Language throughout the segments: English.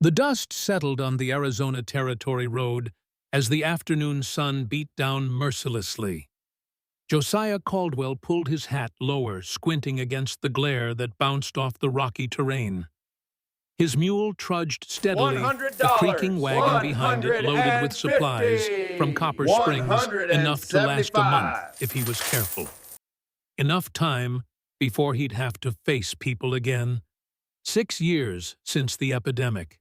The dust settled on the Arizona Territory road as the afternoon sun beat down mercilessly. Josiah Caldwell pulled his hat lower, squinting against the glare that bounced off the rocky terrain. His mule trudged steadily, the creaking $100. wagon behind it loaded with supplies from 150. Copper Springs, enough to last a month 175. if he was careful. Enough time before he'd have to face people again. 6 years since the epidemic.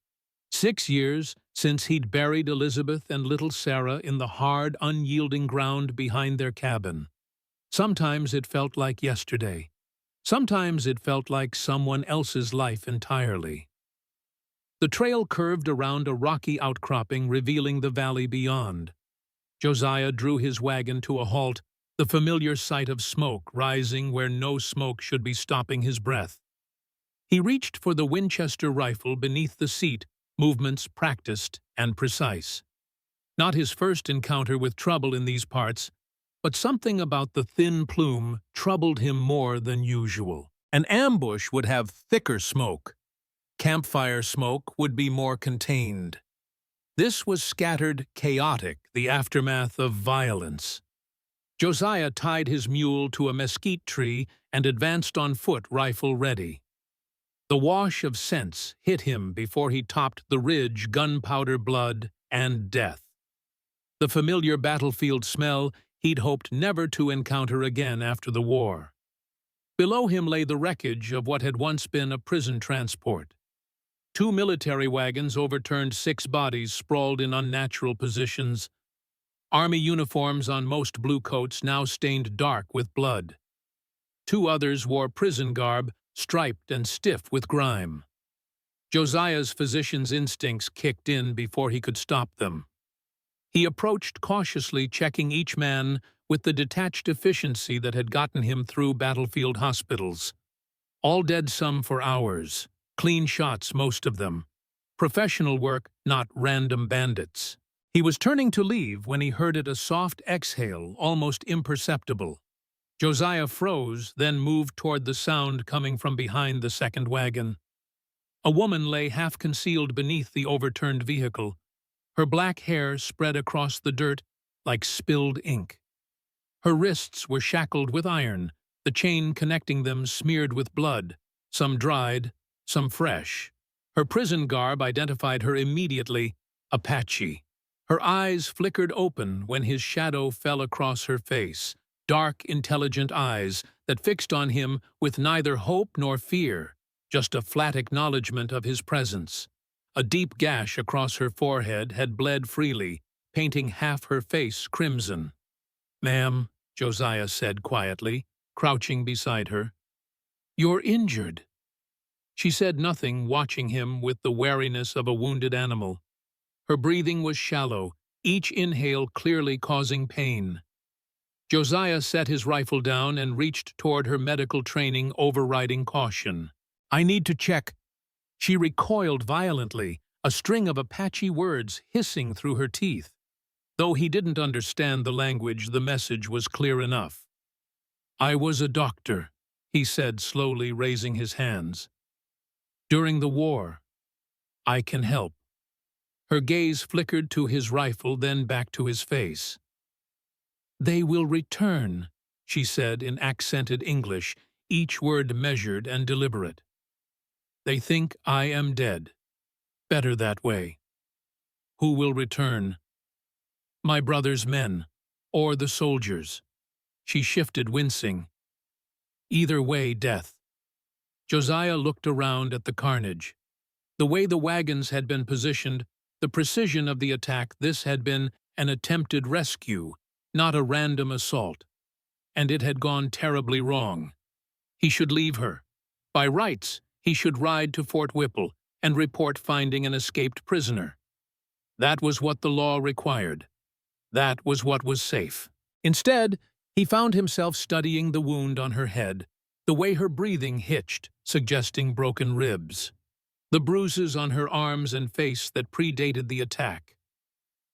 6 years since he'd buried Elizabeth and little Sarah in the hard, unyielding ground behind their cabin. Sometimes it felt like yesterday. Sometimes it felt like someone else's life entirely. The trail curved around a rocky outcropping, revealing the valley beyond. Josiah drew his wagon to a halt, the familiar sight of smoke rising where no smoke should be stopping his breath. He reached for the Winchester rifle beneath the seat, movements practiced and precise. Not his first encounter with trouble in these parts, but something about the thin plume troubled him more than usual. An ambush would have thicker smoke. Campfire smoke would be more contained. This was scattered, chaotic, the aftermath of violence. Josiah tied his mule to a mesquite tree and advanced on foot, rifle ready. The wash of scents hit him before he topped the ridge, gunpowder, blood, and death. The familiar battlefield smell he'd hoped never to encounter again after the war. Below him lay the wreckage of what had once been a prison transport. 2 military wagons overturned, 6 bodies sprawled in unnatural positions. Army uniforms on most blue coats now stained dark with blood. 2 others wore prison garb, striped and stiff with grime. Josiah's physician's instincts kicked in before he could stop them. He approached cautiously, checking each man with the detached efficiency that had gotten him through battlefield hospitals. All dead, some for hours. Clean shots, most of them. Professional work, not random bandits. He was turning to leave when he heard a soft exhale, almost imperceptible. Josiah froze, then moved toward the sound coming from behind the second wagon. A woman lay half-concealed beneath the overturned vehicle. Her black hair spread across the dirt like spilled ink. Her wrists were shackled with iron, the chain connecting them smeared with blood, some dried, some fresh. Her prison garb identified her immediately, Apache. Her eyes flickered open when his shadow fell across her face, dark, intelligent eyes that fixed on him with neither hope nor fear, just a flat acknowledgement of his presence. A deep gash across her forehead had bled freely, painting half her face crimson. "Ma'am," Josiah said quietly, crouching beside her. "You're injured." She said nothing, watching him with the wariness of a wounded animal. Her breathing was shallow, each inhale clearly causing pain. Josiah set his rifle down and reached toward her medical training, overriding caution. "I need to check." She recoiled violently, a string of Apache words hissing through her teeth. Though he didn't understand the language, the message was clear enough. "I was a doctor," he said slowly, raising his hands. "During the war. I can help." Her gaze flickered to his rifle, then back to his face. "They will return," she said in accented English, each word measured and deliberate. "They think I am dead. Better that way." "Who will return?" "My brother's men, or the soldiers." She shifted, wincing. "Either way, death." Josiah looked around at the carnage. The way the wagons had been positioned, the precision of the attack, this had been an attempted rescue, not a random assault. And it had gone terribly wrong. He should leave her. By rights, he should ride to Fort Whipple and report finding an escaped prisoner. That was what the law required. That was what was safe. Instead, he found himself studying the wound on her head, the way her breathing hitched, suggesting broken ribs. The bruises on her arms and face that predated the attack.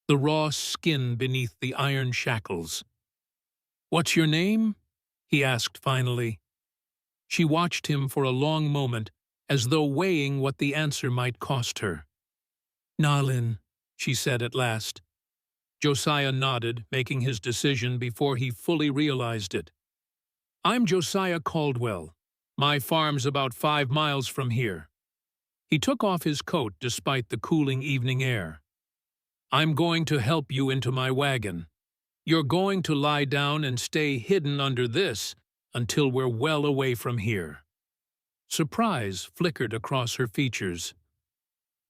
The raw skin beneath the iron shackles. "What's your name?" he asked finally. She watched him for a long moment, as though weighing what the answer might cost her. Nalin, she said at last. Josiah nodded, making his decision before he fully realized it. I'm Josiah Caldwell. My farm's about 5 miles from here. He took off his coat despite the cooling evening air. I'm going to help you into my wagon. You're going to lie down and stay hidden under this until we're well away from here. Surprise flickered across her features.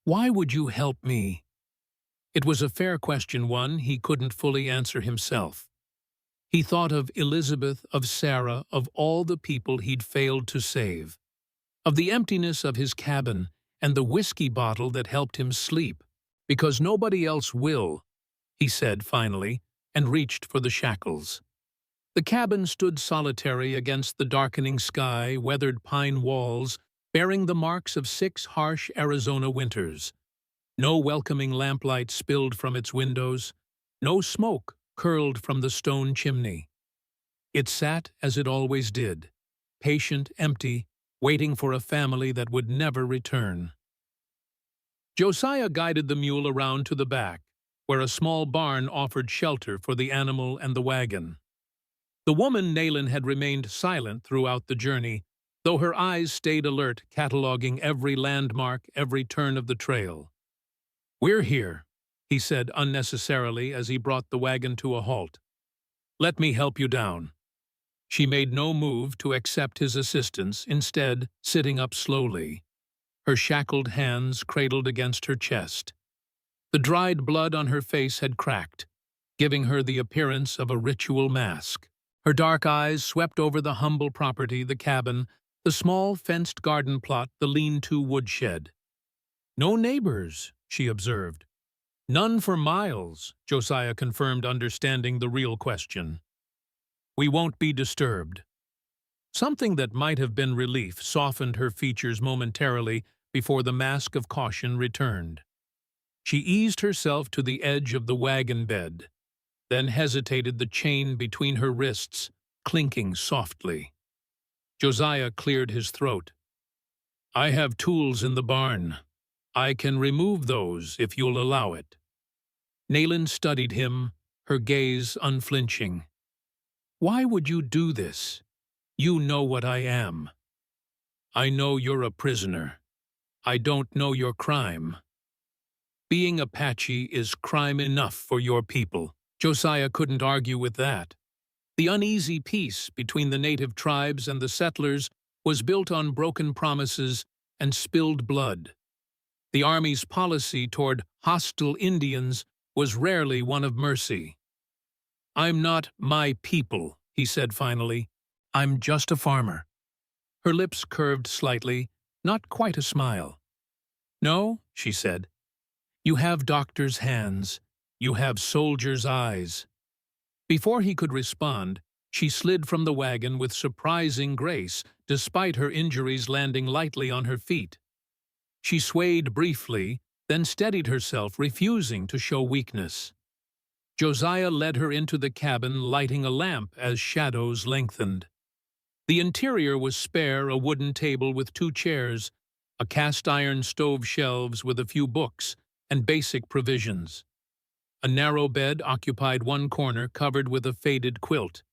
Why would you help me? It was a fair question, one he couldn't fully answer himself. He thought of Elizabeth, of Sarah, of all the people he'd failed to save, of the emptiness of his cabin and the whiskey bottle that helped him sleep. Because nobody else will, he said finally, and reached for the shackles. The cabin stood solitary against the darkening sky, weathered pine walls, bearing the marks of 6 harsh Arizona winters. No welcoming lamplight spilled from its windows, no smoke curled from the stone chimney. It sat as it always did, patient, empty, waiting for a family that would never return. Josiah guided the mule around to the back, where a small barn offered shelter for the animal and the wagon. The woman, Nayland, had remained silent throughout the journey, though her eyes stayed alert, cataloging every landmark, every turn of the trail. "We're here," he said unnecessarily as he brought the wagon to a halt. "Let me help you down." She made no move to accept his assistance, instead sitting up slowly, her shackled hands cradled against her chest. The dried blood on her face had cracked, giving her the appearance of a ritual mask. Her dark eyes swept over the humble property, the cabin, the small fenced garden plot, the lean-to woodshed. "No neighbors," she observed. "None for miles," Josiah confirmed, understanding the real question. "We won't be disturbed." Something that might have been relief softened her features momentarily before the mask of caution returned. She eased herself to the edge of the wagon bed, then hesitated, the chain between her wrists clinking softly. Josiah cleared his throat. "I have tools in the barn. I can remove those if you'll allow it." Nayland studied him, her gaze unflinching. "Why would you do this? You know what I am." "I know you're a prisoner. I don't know your crime." "Being Apache is crime enough for your people." Josiah couldn't argue with that. The uneasy peace between the native tribes and the settlers was built on broken promises and spilled blood. The Army's policy toward hostile Indians was rarely one of mercy. "I'm not my people," he said finally. "I'm just a farmer." Her lips curved slightly, not quite a smile. "No," she said. "You have doctor's hands. You have soldier's eyes." Before he could respond, she slid from the wagon with surprising grace, despite her injuries landing lightly on her feet. She swayed briefly, then steadied herself, refusing to show weakness. Josiah led her into the cabin, lighting a lamp as shadows lengthened. The interior was spare, a wooden table with 2 chairs, a cast-iron stove, shelves with a few books, and basic provisions. A narrow bed occupied one corner, covered with a faded quilt.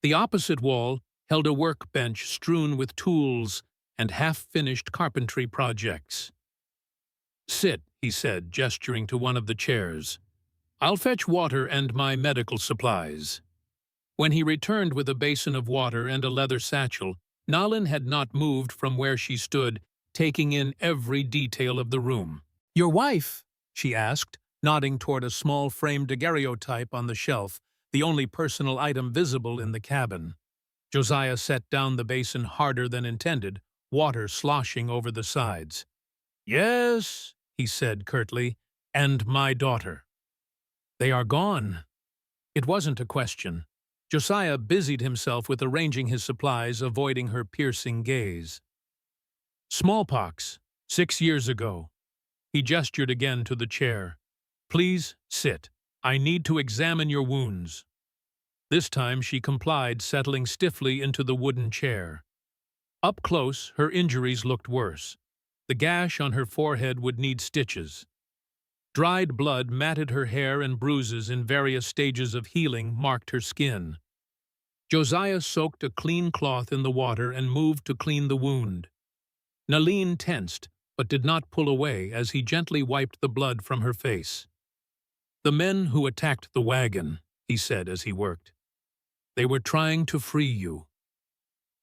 The opposite wall held a workbench strewn with tools and half-finished carpentry projects. "Sit," he said, gesturing to one of the chairs. "I'll fetch water and my medical supplies." When he returned with a basin of water and a leather satchel, Nalin had not moved from where she stood, taking in every detail of the room. "Your wife?" she asked, nodding toward a small framed daguerreotype on the shelf, the only personal item visible in the cabin. Josiah set down the basin harder than intended, water sloshing over the sides. "Yes," he said curtly, "and my daughter." "They are gone." It wasn't a question. Josiah busied himself with arranging his supplies, avoiding her piercing gaze. "Smallpox, 6 years ago." He gestured again to the chair. "Please sit. I need to examine your wounds." This time she complied, settling stiffly into the wooden chair. Up close, her injuries looked worse. The gash on her forehead would need stitches. Dried blood matted her hair and bruises in various stages of healing marked her skin. Josiah soaked a clean cloth in the water and moved to clean the wound. Naline tensed, but did not pull away as he gently wiped the blood from her face. "The men who attacked the wagon," he said as he worked. "They were trying to free you."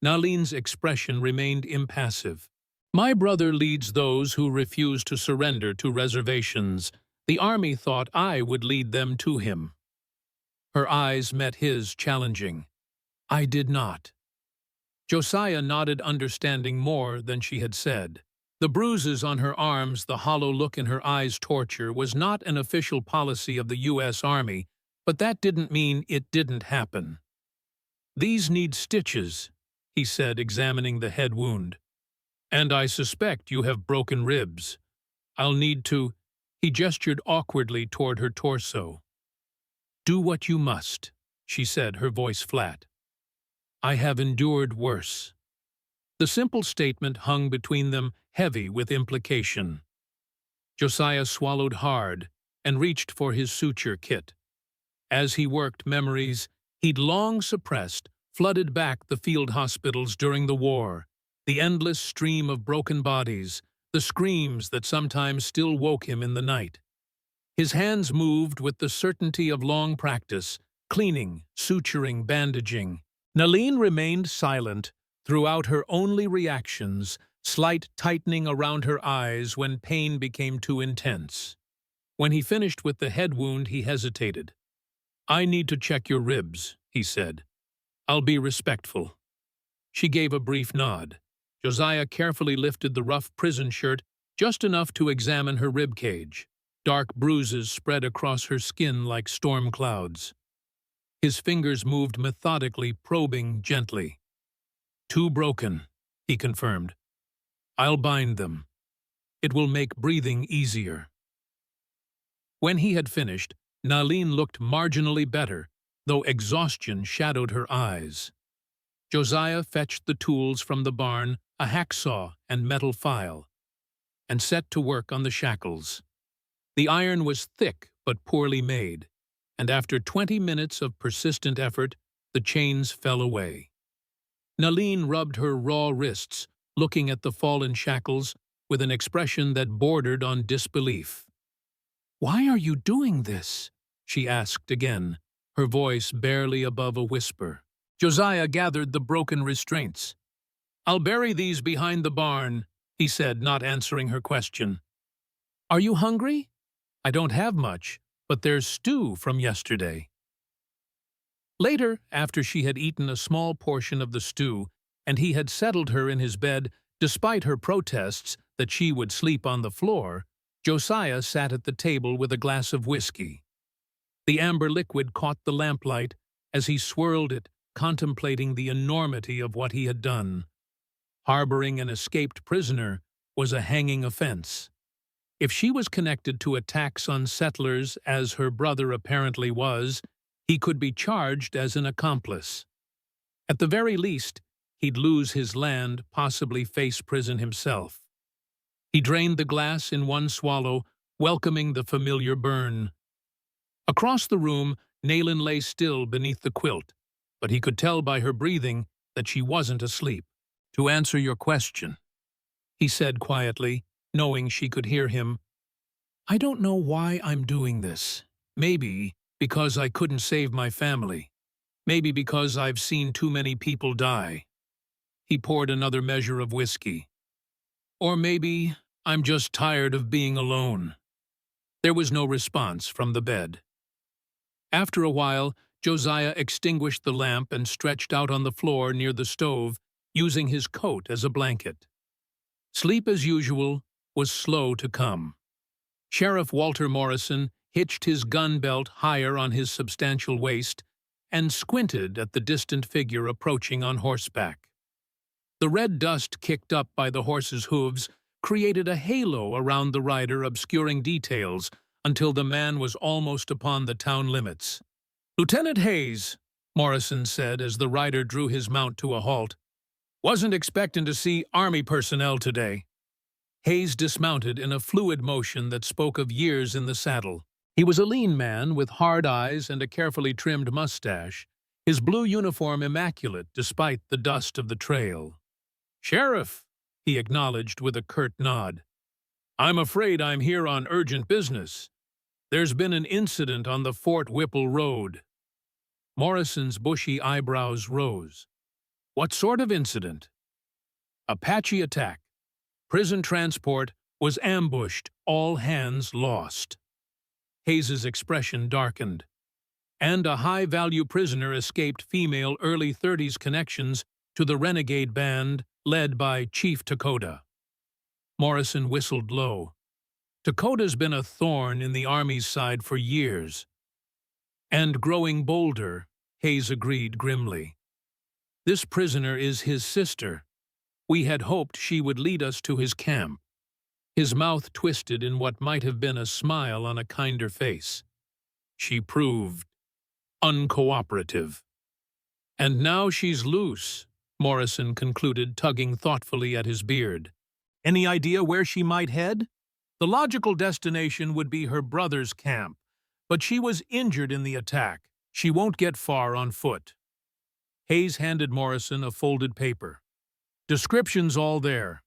Naline's expression remained impassive. "My brother leads those who refuse to surrender to reservations. The army thought I would lead them to him." Her eyes met his, challenging. "I did not." Josiah nodded, understanding more than she had said. The bruises on her arms, the hollow look in her eyes, torture, was not an official policy of the U.S. Army, but that didn't mean it didn't happen. "These need stitches," he said, examining the head wound. "And I suspect you have broken ribs. I'll need to—" He gestured awkwardly toward her torso. "Do what you must," she said, her voice flat. "I have endured worse." The simple statement hung between them, heavy with implication. Josiah swallowed hard and reached for his suture kit. As he worked, memories he'd long suppressed flooded back the field hospitals during the war, the endless stream of broken bodies, the screams that sometimes still woke him in the night. His hands moved with the certainty of long practice, cleaning, suturing, bandaging. Naline remained silent throughout, her only reactions, slight tightening around her eyes when pain became too intense. When he finished with the head wound, he hesitated. "I need to check your ribs," he said. "I'll be respectful." She gave a brief nod. Josiah carefully lifted the rough prison shirt just enough to examine her rib cage. Dark bruises spread across her skin like storm clouds. His fingers moved methodically, probing gently. "Too broken," he confirmed. "I'll bind them. It will make breathing easier." When he had finished, Naline looked marginally better, though exhaustion shadowed her eyes. Josiah fetched the tools from the barn, a hacksaw and metal file, and set to work on the shackles. The iron was thick but poorly made, and after 20 minutes of persistent effort, the chains fell away. Naline rubbed her raw wrists, looking at the fallen shackles with an expression that bordered on disbelief. "Why are you doing this?" she asked again, her voice barely above a whisper. Josiah gathered the broken restraints. "I'll bury these behind the barn," he said, not answering her question. "Are you hungry?" "I don't have much, but there's stew from yesterday." Later, after she had eaten a small portion of the stew, and he had settled her in his bed, despite her protests that she would sleep on the floor, Josiah sat at the table with a glass of whiskey. The amber liquid caught the lamplight as he swirled it, contemplating the enormity of what he had done. Harboring an escaped prisoner was a hanging offense. If she was connected to attacks on settlers, as her brother apparently was, he could be charged as an accomplice. At the very least, he'd lose his land, possibly face prison himself. He drained the glass in one swallow, welcoming the familiar burn. Across the room, Naline lay still beneath the quilt, but he could tell by her breathing that she wasn't asleep. "To answer your question," he said quietly, knowing she could hear him, "I don't know why I'm doing this. Maybe because I couldn't save my family. Maybe because I've seen too many people die." He poured another measure of whiskey. "Or maybe I'm just tired of being alone." There was no response from the bed. After a while, Josiah extinguished the lamp and stretched out on the floor near the stove, using his coat as a blanket. Sleep, as usual, was slow to come. Sheriff Walter Morrison hitched his gun belt higher on his substantial waist and squinted at the distant figure approaching on horseback. The red dust kicked up by the horse's hooves created a halo around the rider, obscuring details until the man was almost upon the town limits. "Lieutenant Hayes," Morrison said as the rider drew his mount to a halt, "wasn't expecting to see Army personnel today." Hayes dismounted in a fluid motion that spoke of years in the saddle. He was a lean man with hard eyes and a carefully trimmed mustache, his blue uniform immaculate despite the dust of the trail. "Sheriff," he acknowledged with a curt nod. "I'm afraid I'm here on urgent business. There's been an incident on the Fort Whipple Road." Morrison's bushy eyebrows rose. "What sort of incident?" "Apache attack. Prison transport was ambushed. All hands lost." Hayes's expression darkened. "And a high-value prisoner escaped female early 30s connections to the renegade band led by Chief Dakota." Morrison whistled low. "Dakota's been a thorn in the Army's side for years." "And growing bolder," Hayes agreed grimly. "This prisoner is his sister. We had hoped she would lead us to his camp." His mouth twisted in what might have been a smile on a kinder face. "She proved uncooperative. And now she's loose," Morrison concluded, tugging thoughtfully at his beard. "Any idea where she might head?" "The logical destination would be her brother's camp, but she was injured in the attack. She won't get far on foot." Hayes handed Morrison a folded paper. "Description's all there.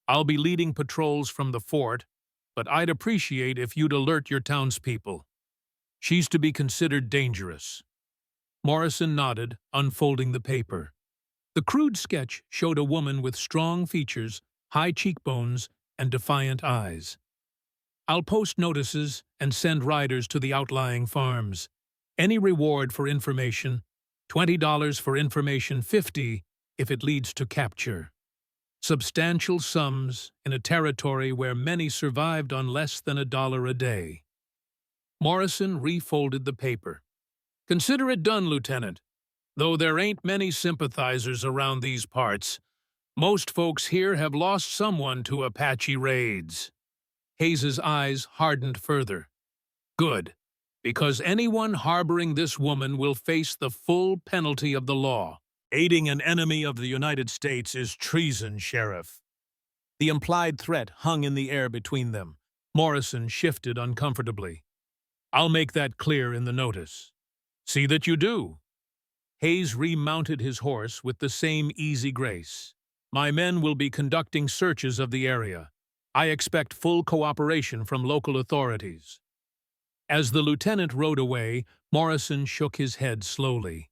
I'll be leading patrols from the fort, but I'd appreciate if you'd alert your townspeople. She's to be considered dangerous." Morrison nodded, unfolding the paper. The crude sketch showed a woman with strong features, high cheekbones, and defiant eyes. "I'll post notices and send riders to the outlying farms. Any reward for information, $20 for information, $50 if it leads to capture. Substantial sums in a territory where many survived on less than $1 a day." Morrison refolded the paper. "Consider it done, Lieutenant. Though there ain't many sympathizers around these parts, most folks here have lost someone to Apache raids." Hayes's eyes hardened further. "Good, because anyone harboring this woman will face the full penalty of the law. Aiding an enemy of the United States is treason, Sheriff." The implied threat hung in the air between them. Morrison shifted uncomfortably. "I'll make that clear in the notice." "See that you do." Hayes remounted his horse with the same easy grace. "My men will be conducting searches of the area. I expect full cooperation from local authorities." As the lieutenant rode away, Morrison shook his head slowly.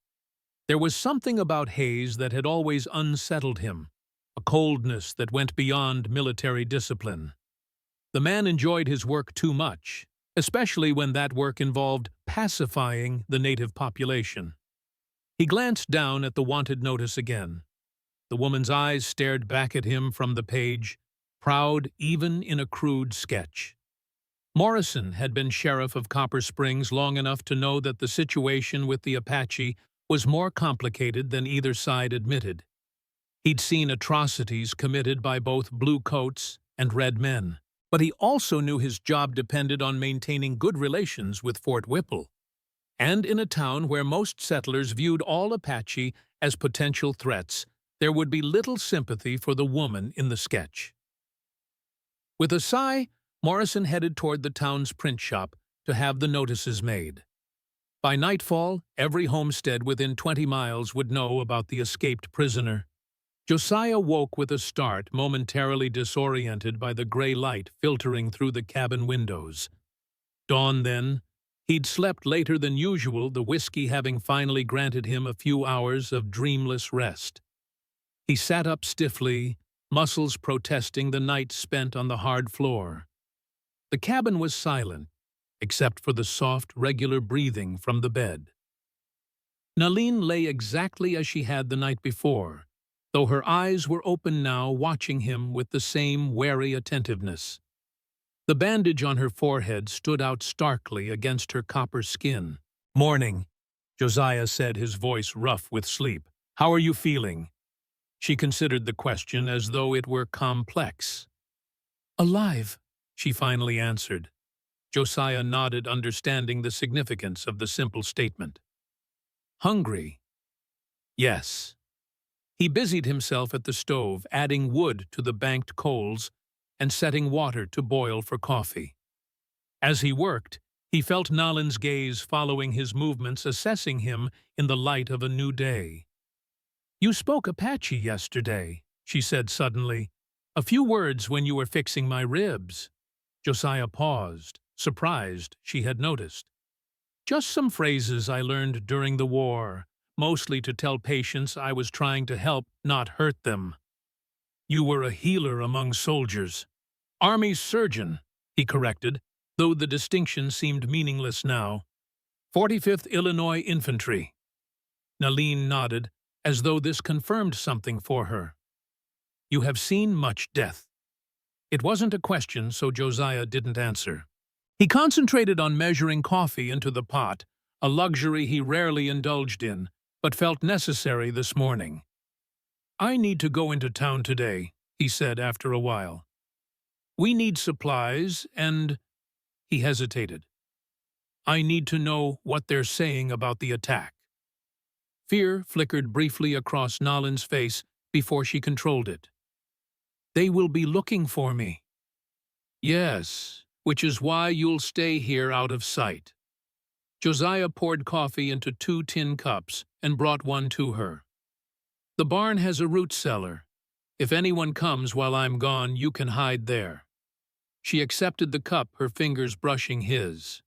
There was something about Hayes that had always unsettled him, a coldness that went beyond military discipline. The man enjoyed his work too much, especially when that work involved pacifying the native population. He glanced down at the wanted notice again. The woman's eyes stared back at him from the page, proud even in a crude sketch. Morrison had been sheriff of Copper Springs long enough to know that the situation with the Apache was more complicated than either side admitted. He'd seen atrocities committed by both blue coats and red men, but he also knew his job depended on maintaining good relations with Fort Whipple, and in a town where most settlers viewed all Apache as potential threats, there would be little sympathy for the woman in the sketch. With a sigh, Morrison headed toward the town's print shop to have the notices made. By nightfall, every homestead within 20 miles would know about the escaped prisoner. Josiah woke with a start, momentarily disoriented by the gray light filtering through the cabin windows. Dawn then. He'd slept later than usual, the whiskey having finally granted him a few hours of dreamless rest. He sat up stiffly, muscles protesting the night spent on the hard floor. The cabin was silent, except for the soft, regular breathing from the bed. Naline lay exactly as she had the night before, though her eyes were open now, watching him with the same wary attentiveness. The bandage on her forehead stood out starkly against her copper skin. "Morning," Josiah said, his voice rough with sleep. "How are you feeling?" She considered the question as though it were complex. "Alive," she finally answered. Josiah nodded, understanding the significance of the simple statement. "Hungry?" "Yes." He busied himself at the stove, adding wood to the banked coals, and setting water to boil for coffee. As he worked, he felt Nalin's gaze following his movements, assessing him in the light of a new day. "You spoke Apache yesterday," she said suddenly. "A few words when you were fixing my ribs." Josiah paused, surprised she had noticed. "Just some phrases I learned during the war, mostly to tell patients I was trying to help, not hurt them." "You were a healer among soldiers." "Army surgeon," he corrected, though the distinction seemed meaningless now. 45th Illinois Infantry. Nalin nodded, as though this confirmed something for her. "You have seen much death." It wasn't a question, so Josiah didn't answer. He concentrated on measuring coffee into the pot, a luxury he rarely indulged in, but felt necessary this morning. "I need to go into town today," he said after a while. "We need supplies, and—" he hesitated. "I need to know what they're saying about the attack." Fear flickered briefly across Nalin's face before she controlled it. "They will be looking for me." "Yes, which is why you'll stay here out of sight." Josiah poured coffee into 2 tin cups and brought one to her. "The barn has a root cellar. If anyone comes while I'm gone, you can hide there." She accepted the cup, her fingers brushing his.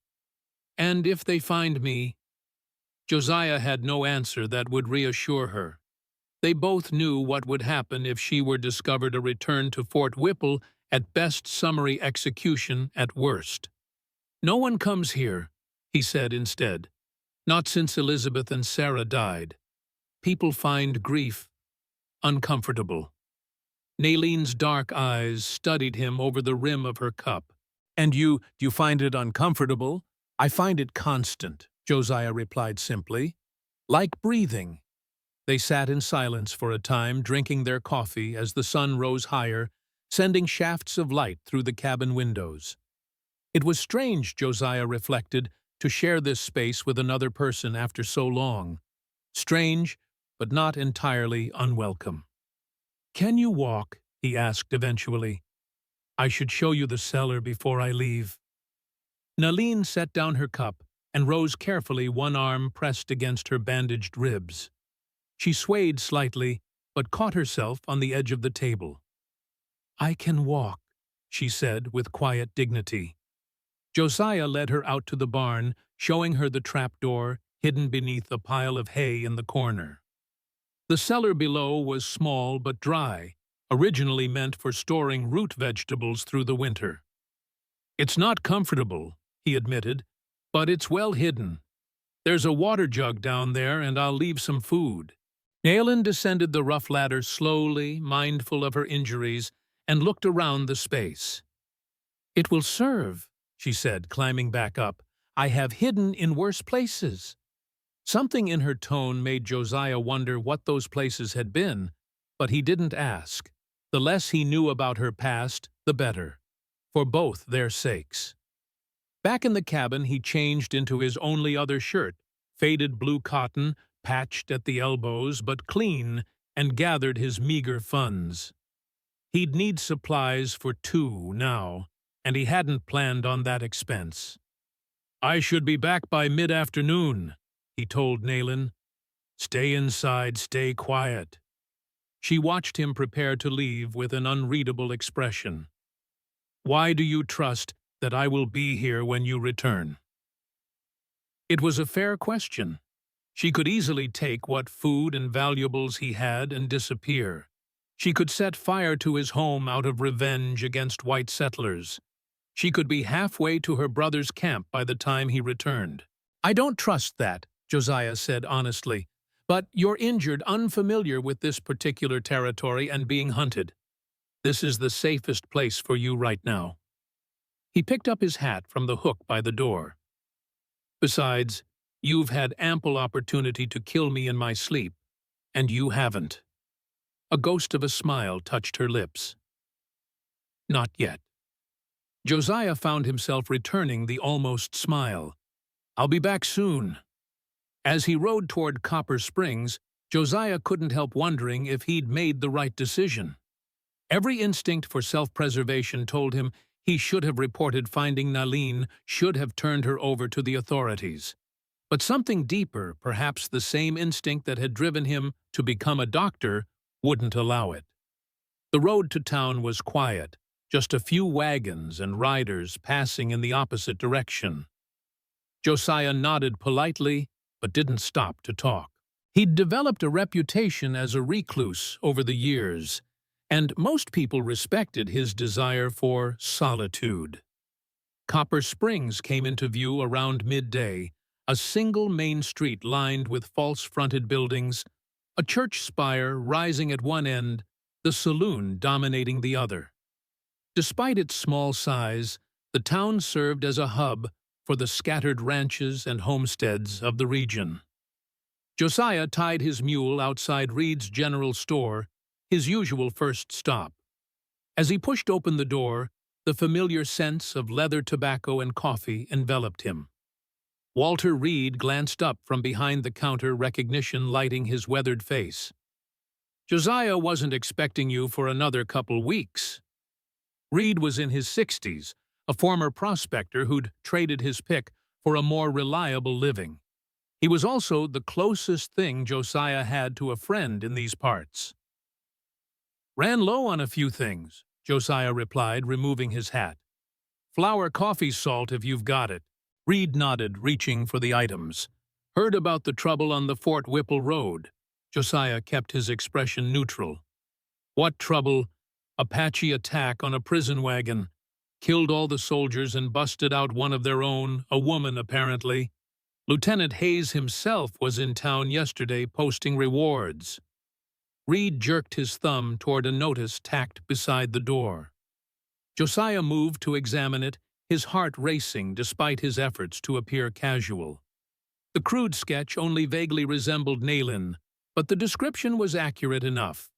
"And if they find me—" Josiah had no answer that would reassure her. They both knew what would happen if she were discovered, a return to Fort Whipple, at best summary execution at worst. "No one comes here," he said instead. "Not since Elizabeth and Sarah died. People find grief uncomfortable." Nalin's dark eyes studied him over the rim of her cup. "And do you find it uncomfortable?" "I find it constant," Josiah replied simply. "Like breathing." They sat in silence for a time, drinking their coffee as the sun rose higher, sending shafts of light through the cabin windows. It was strange, Josiah reflected, to share this space with another person after so long. Strange, but not entirely unwelcome. "Can you walk?" he asked eventually. "I should show you the cellar before I leave." Nalin set down her cup and rose carefully, one arm pressed against her bandaged ribs. She swayed slightly, but caught herself on the edge of the table. "I can walk," she said with quiet dignity. Josiah led her out to the barn, showing her the trapdoor hidden beneath a pile of hay in the corner. The cellar below was small but dry, originally meant for storing root vegetables through the winter. "It's not comfortable," he admitted, "but it's well hidden. There's a water jug down there, and I'll leave some food." Nalin descended the rough ladder slowly, mindful of her injuries, and looked around the space. "It will serve," she said, climbing back up. "I have hidden in worse places." Something in her tone made Josiah wonder what those places had been, but he didn't ask. The less he knew about her past, the better, for both their sakes. Back in the cabin, he changed into his only other shirt, faded blue cotton, patched at the elbows but clean, and gathered his meager funds. He'd need supplies for 2 now, and he hadn't planned on that expense. "I should be back by mid-afternoon," he told Nalin. "Stay inside, stay quiet." She watched him prepare to leave with an unreadable expression. "Why do you trust that I will be here when you return?" It was a fair question. She could easily take what food and valuables he had and disappear. She could set fire to his home out of revenge against white settlers. She could be halfway to her brother's camp by the time he returned. "I don't trust that," Josiah said honestly. "But you're injured, unfamiliar with this particular territory, and being hunted. This is the safest place for you right now." He picked up his hat from the hook by the door. "Besides, you've had ample opportunity to kill me in my sleep, and you haven't." A ghost of a smile touched her lips. "Not yet." Josiah found himself returning the almost smile. "I'll be back soon." As he rode toward Copper Springs, Josiah couldn't help wondering if he'd made the right decision. Every instinct for self-preservation told him he should have reported finding Nalin, should have turned her over to the authorities. But something deeper, perhaps the same instinct that had driven him to become a doctor, wouldn't allow it. The road to town was quiet, just a few wagons and riders passing in the opposite direction. Josiah nodded politely, but didn't stop to talk. He'd developed a reputation as a recluse over the years, and most people respected his desire for solitude. Copper Springs came into view around midday, a single main street lined with false-fronted buildings, a church spire rising at one end, the saloon dominating the other. Despite its small size, the town served as a hub for the scattered ranches and homesteads of the region. Josiah tied his mule outside Reed's General Store, his usual first stop. As he pushed open the door, the familiar scents of leather tobacco and coffee enveloped him. Walter Reed glanced up from behind the counter, recognition lighting his weathered face. "Josiah wasn't expecting you for another couple weeks." Reed was in his 60s, a former prospector who'd traded his pick for a more reliable living. He was also the closest thing Josiah had to a friend in these parts. "Ran low on a few things," Josiah replied, removing his hat. "Flour coffee salt if you've got it." Reed nodded, reaching for the items. "Heard about the trouble on the Fort Whipple Road." Josiah kept his expression neutral. "What trouble?" "Apache attack on a prison wagon. Killed all the soldiers and busted out one of their own, a woman apparently. Lieutenant Hayes himself was in town yesterday posting rewards." Reed jerked his thumb toward a notice tacked beside the door. Josiah moved to examine it, his heart racing despite his efforts to appear casual. The crude sketch only vaguely resembled Nalin, but the description was accurate enough.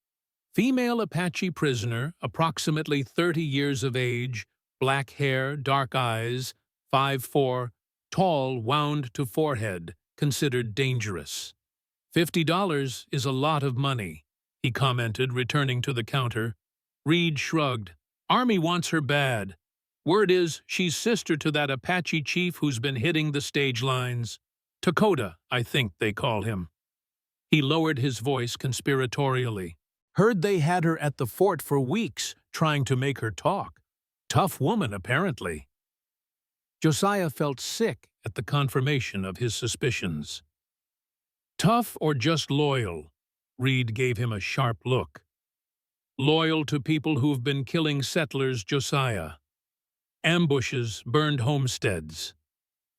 Female Apache prisoner, approximately 30 years of age, black hair, dark eyes, 5'4", tall, wound to forehead, considered dangerous. $50 is a lot of money," he commented, returning to the counter. Reed shrugged. "Army wants her bad. Word is she's sister to that Apache chief who's been hitting the stage lines. Dakota, I think they call him." He lowered his voice conspiratorially. "Heard they had her at the fort for weeks, trying to make her talk. Tough woman, apparently." Josiah felt sick at the confirmation of his suspicions. "Tough or just loyal?" Reed gave him a sharp look. "Loyal to people who've been killing settlers, Josiah. Ambushes, burned homesteads.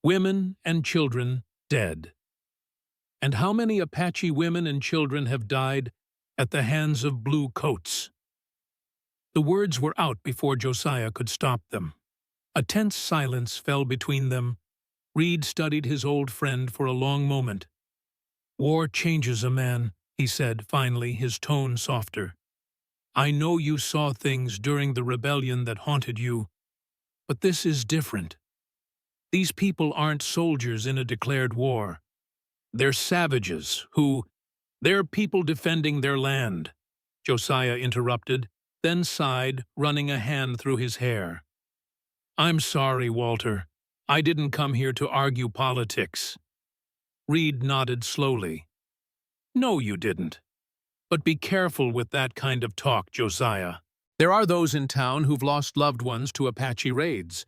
Women and children dead. And how many Apache women and children have died at the hands of blue coats?" The words were out before Josiah could stop them. A tense silence fell between them. Reed studied his old friend for a long moment. "War changes a man," he said, finally, his tone softer. "I know you saw things during the rebellion that haunted you, but this is different. These people aren't soldiers in a declared war. They're savages they're people defending their land," Josiah interrupted, then sighed, running a hand through his hair. "I'm sorry, Walter. I didn't come here to argue politics." Reed nodded slowly. "No, you didn't. But be careful with that kind of talk, Josiah. There are those in town who've lost loved ones to Apache raids.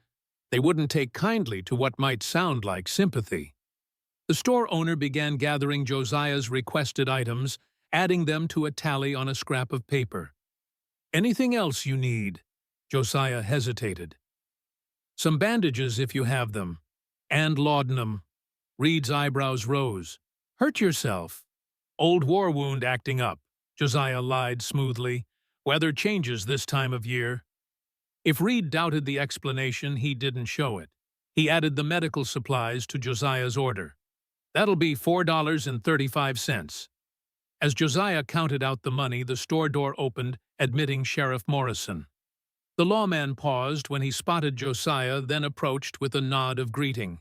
They wouldn't take kindly to what might sound like sympathy." The store owner began gathering Josiah's requested items, adding them to a tally on a scrap of paper. "Anything else you need?" Josiah hesitated. "Some bandages if you have them. And laudanum." Reed's eyebrows rose. "Hurt yourself?" "Old war wound acting up," Josiah lied smoothly. "Weather changes this time of year." If Reed doubted the explanation, he didn't show it. He added the medical supplies to Josiah's order. "That'll be $4.35. As Josiah counted out the money, the store door opened, admitting Sheriff Morrison. The lawman paused when he spotted Josiah, then approached with a nod of greeting.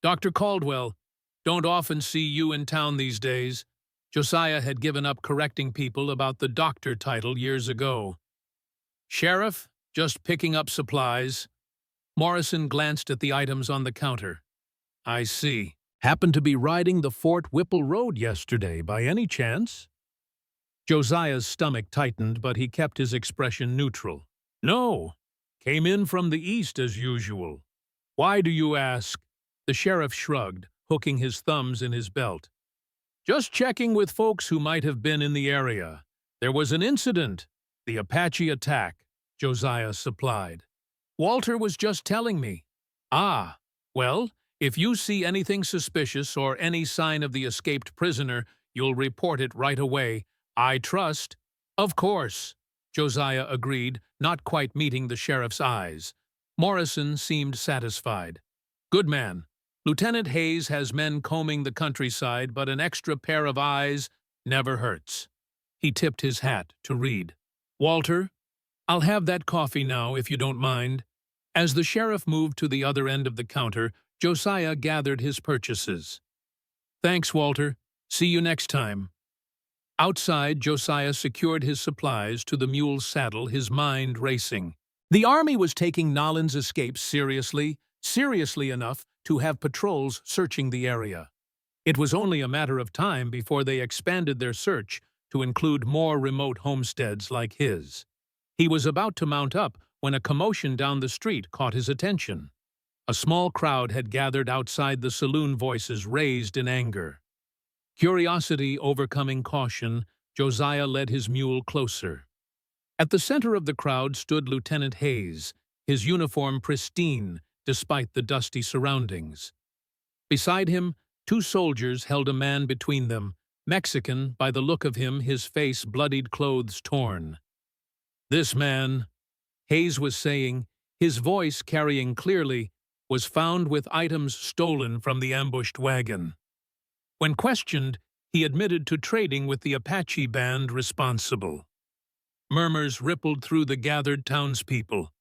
"Dr. Caldwell, don't often see you in town these days." Josiah had given up correcting people about the doctor title years ago. Sheriff, just picking up supplies. Morrison glanced at the items on the counter. I see. Happened to be riding the Fort Whipple Road yesterday, by any chance? Josiah's stomach tightened, but he kept his expression neutral. No. Came in from the east as usual. Why do you ask? The sheriff shrugged, hooking his thumbs in his belt. Just checking with folks who might have been in the area. There was an incident. The Apache attack, Josiah supplied. Walter was just telling me. Ah, well, if you see anything suspicious or any sign of the escaped prisoner, you'll report it right away. I trust. Of course, Josiah agreed, not quite meeting the sheriff's eyes. Morrison seemed satisfied. Good man. Lieutenant Hayes has men combing the countryside, but an extra pair of eyes never hurts. He tipped his hat to Reed. Walter, I'll have that coffee now, if you don't mind. As the sheriff moved to the other end of the counter, Josiah gathered his purchases. Thanks, Walter. See you next time. Outside, Josiah secured his supplies to the mule's saddle, his mind racing. The army was taking Nolan's escape seriously enough to have patrols searching the area. It was only a matter of time before they expanded their search to include more remote homesteads like his. He was about to mount up when a commotion down the street caught his attention. A small crowd had gathered outside the saloon, voices raised in anger. Curiosity overcoming caution, Josiah led his mule closer. At the center of the crowd stood Lieutenant Hayes, his uniform pristine despite the dusty surroundings. Beside him, two soldiers held a man between them, Mexican by the look of him, his face bloodied, clothes torn. This man, Hayes was saying, his voice carrying clearly, was found with items stolen from the ambushed wagon. When questioned, he admitted to trading with the Apache band responsible. Murmurs rippled through the gathered townspeople.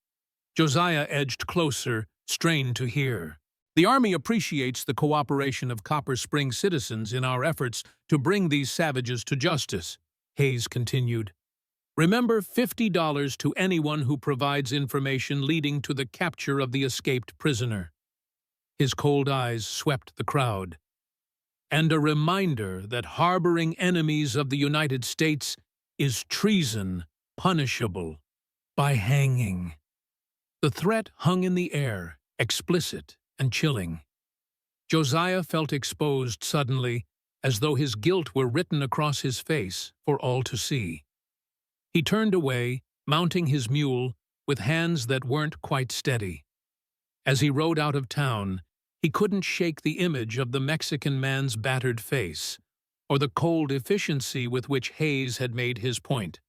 Josiah edged closer, strained to hear. The Army appreciates the cooperation of Copper Springs citizens in our efforts to bring these savages to justice, Hayes continued. Remember $50 to anyone who provides information leading to the capture of the escaped prisoner. His cold eyes swept the crowd. And a reminder that harboring enemies of the United States is treason punishable by hanging. The threat hung in the air, explicit and chilling. Josiah felt exposed suddenly, as though his guilt were written across his face for all to see. He turned away, mounting his mule, with hands that weren't quite steady. As he rode out of town, he couldn't shake the image of the Mexican man's battered face, or the cold efficiency with which Hayes had made his point.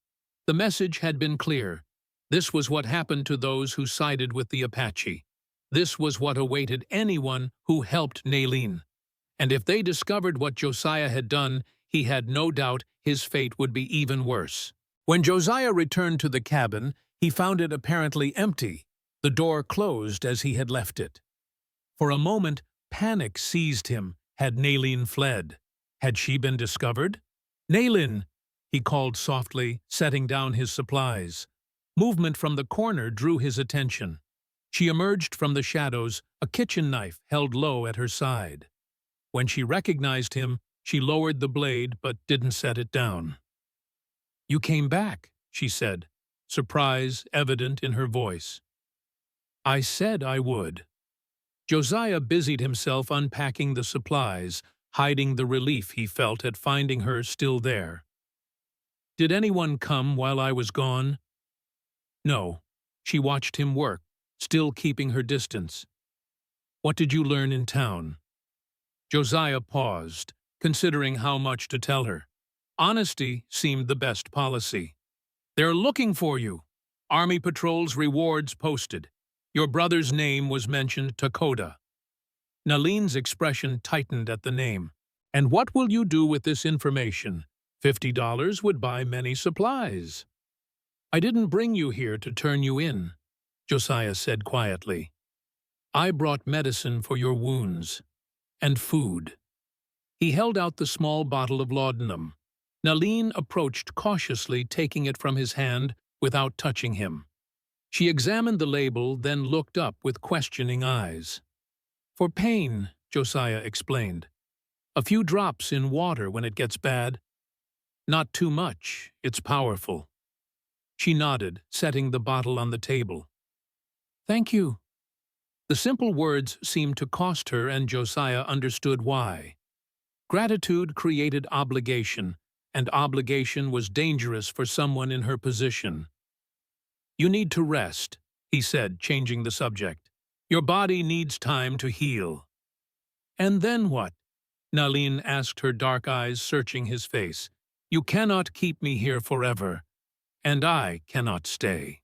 The message had been clear. This was what happened to those who sided with the Apache. This was what awaited anyone who helped Nalin. And if they discovered what Josiah had done, he had no doubt his fate would be even worse. When Josiah returned to the cabin, he found it apparently empty, the door closed as he had left it. For a moment, panic seized him. Had Nalin fled? Had she been discovered? Nalin, he called softly, setting down his supplies. Movement from the corner drew his attention. She emerged from the shadows, a kitchen knife held low at her side. When she recognized him, she lowered the blade but didn't set it down. "You came back," she said, surprise evident in her voice. "I said I would." Josiah busied himself unpacking the supplies, hiding the relief he felt at finding her still there. "Did anyone come while I was gone?" No. She watched him work, still keeping her distance. "What did you learn in town?" Josiah paused, considering how much to tell her. Honesty seemed the best policy. "They're looking for you. Army patrols, rewards posted. Your brother's name was mentioned, Dakota." Nalin's expression tightened at the name. "And what will you do with this information? $50 would buy many supplies." "I didn't bring you here to turn you in," Josiah said quietly. "I brought medicine for your wounds. And food." He held out the small bottle of laudanum. Nalin approached cautiously, taking it from his hand without touching him. She examined the label, then looked up with questioning eyes. For pain, Josiah explained. A few drops in water when it gets bad. Not too much, it's powerful. She nodded, setting the bottle on the table. Thank you. The simple words seemed to cost her, and Josiah understood why. Gratitude created obligation, and obligation was dangerous for someone in her position. You need to rest, he said, changing the subject. Your body needs time to heal. And then what? Nalin asked, her dark eyes searching his face. You cannot keep me here forever, and I cannot stay.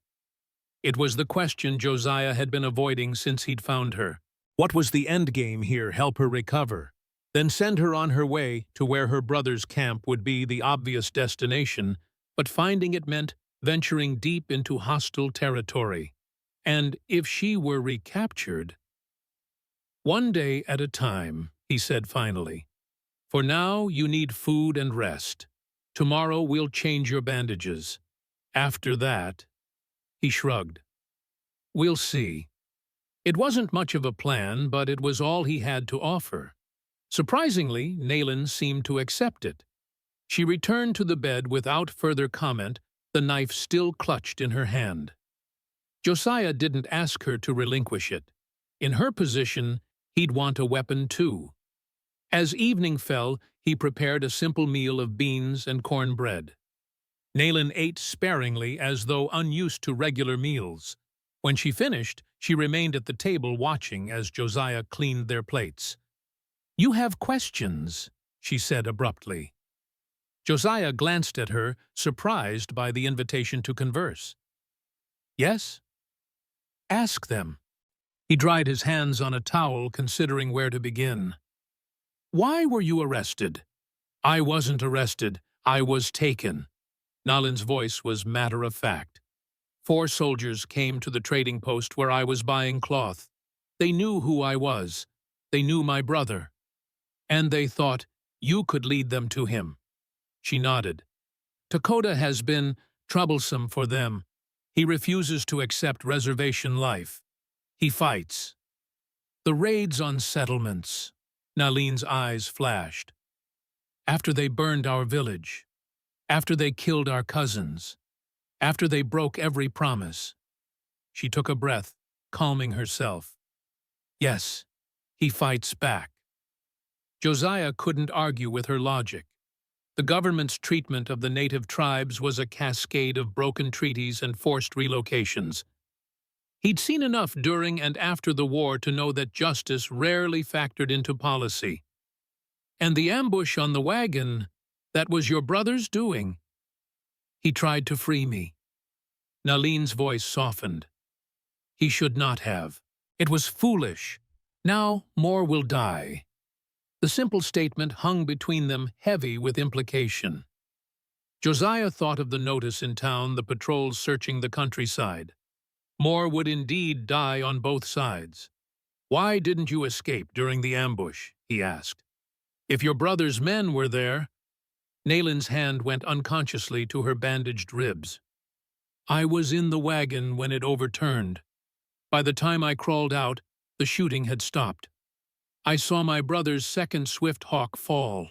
It was the question Josiah had been avoiding since he'd found her. What was the end game here? Help her recover, then send her on her way to where her brother's camp would be the obvious destination, but finding it meant venturing deep into hostile territory. And if she were recaptured... One day at a time, he said finally. For now, you need food and rest. Tomorrow we'll change your bandages. After that... He shrugged. We'll see. It wasn't much of a plan, but it was all he had to offer. Surprisingly, Nalin seemed to accept it. She returned to the bed without further comment, the knife still clutched in her hand. Josiah didn't ask her to relinquish it. In her position, he'd want a weapon too. As evening fell, he prepared a simple meal of beans and cornbread. Nalin ate sparingly, as though unused to regular meals. When she finished, she remained at the table watching as Josiah cleaned their plates. You have questions, she said abruptly. Josiah glanced at her, surprised by the invitation to converse. Yes? Ask them. He dried his hands on a towel, considering where to begin. Why were you arrested? I wasn't arrested. I was taken. Nalin's voice was matter-of-fact. 4 soldiers came to the trading post where I was buying cloth. They knew who I was. They knew my brother. And they thought you could lead them to him. She nodded. Dakota has been troublesome for them. He refuses to accept reservation life. He fights. The raids on settlements. Nalin's eyes flashed. After they burned our village. After they killed our cousins. After they broke every promise. She took a breath, calming herself. Yes, he fights back. Josiah couldn't argue with her logic. The government's treatment of the native tribes was a cascade of broken treaties and forced relocations. He'd seen enough during and after the war to know that justice rarely factored into policy. And the ambush on the wagon, that was your brother's doing. He tried to free me. Nalin's voice softened. He should not have. It was foolish. Now more will die. The simple statement hung between them, heavy with implication. Josiah thought of the notice in town, the patrols searching the countryside. More would indeed die on both sides. Why didn't you escape during the ambush? He asked. If your brother's men were there... Nalin's hand went unconsciously to her bandaged ribs. I was in the wagon when it overturned. By the time I crawled out, the shooting had stopped. I saw my brother's second Swift Hawk fall.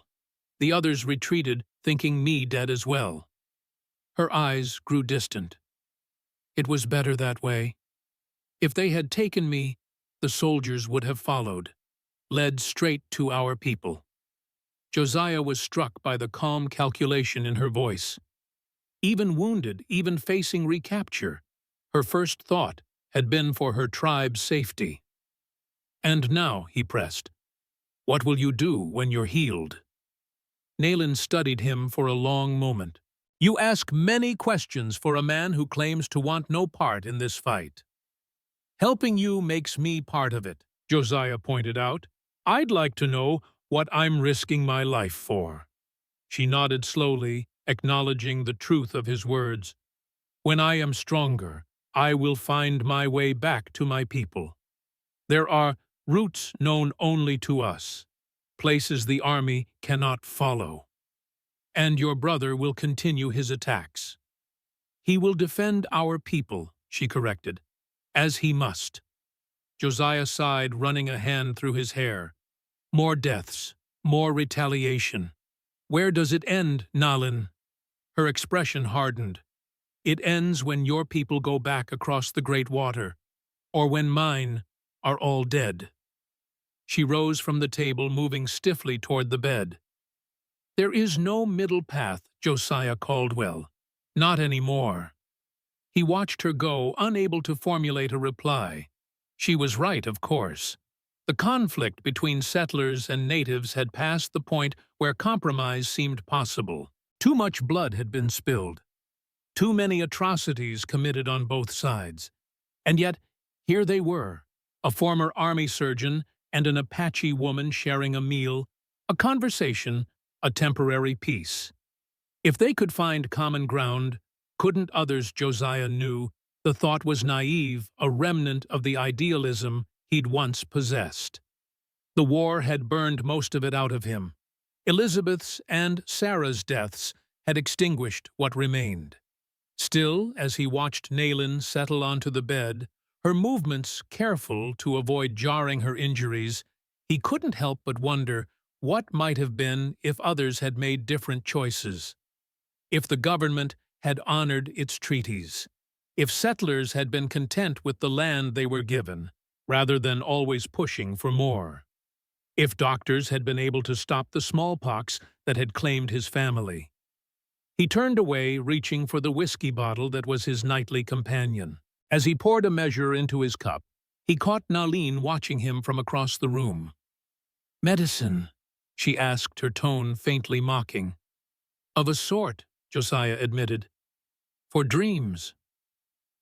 The others retreated, thinking me dead as well. Her eyes grew distant. It was better that way. If they had taken me, the soldiers would have followed, led straight to our people. Josiah was struck by the calm calculation in her voice. Even wounded, even facing recapture, her first thought had been for her tribe's safety. And now, he pressed, what will you do when you're healed? Nalin studied him for a long moment. You ask many questions for a man who claims to want no part in this fight. Helping you makes me part of it, Josiah pointed out. I'd like to know what I'm risking my life for. She nodded slowly, acknowledging the truth of his words. When I am stronger, I will find my way back to my people. There are routes known only to us, places the army cannot follow. And your brother will continue his attacks. He will defend our people, she corrected. As he must. Josiah sighed, running a hand through his hair. More deaths, more retaliation. Where does it end, Nalin? Her expression hardened. It ends when your people go back across the great water, or when mine are all dead. She rose from the table, moving stiffly toward the bed. There is no middle path, Josiah Caldwell. Not anymore. He watched her go, unable to formulate a reply. She was right, of course. The conflict between settlers and natives had passed the point where compromise seemed possible. Too much blood had been spilled. Too many atrocities committed on both sides. And yet, here they were, a former army surgeon and an Apache woman sharing a meal, a conversation, a temporary peace. If they could find common ground, couldn't others? Josiah knew the thought was naive, a remnant of the idealism he'd once possessed. The war had burned most of it out of him. Elizabeth's and Sarah's deaths had extinguished what remained. Still, as he watched Nalin settle onto the bed, her movements careful to avoid jarring her injuries, he couldn't help but wonder what might have been if others had made different choices. If the government had honored its treaties. If settlers had been content with the land they were given, rather than always pushing for more. If doctors had been able to stop the smallpox that had claimed his family. He turned away, reaching for the whiskey bottle that was his nightly companion. As he poured a measure into his cup, he caught Nalin watching him from across the room. "Medicine?" she asked, her tone faintly mocking. "Of a sort," Josiah admitted. "For dreams."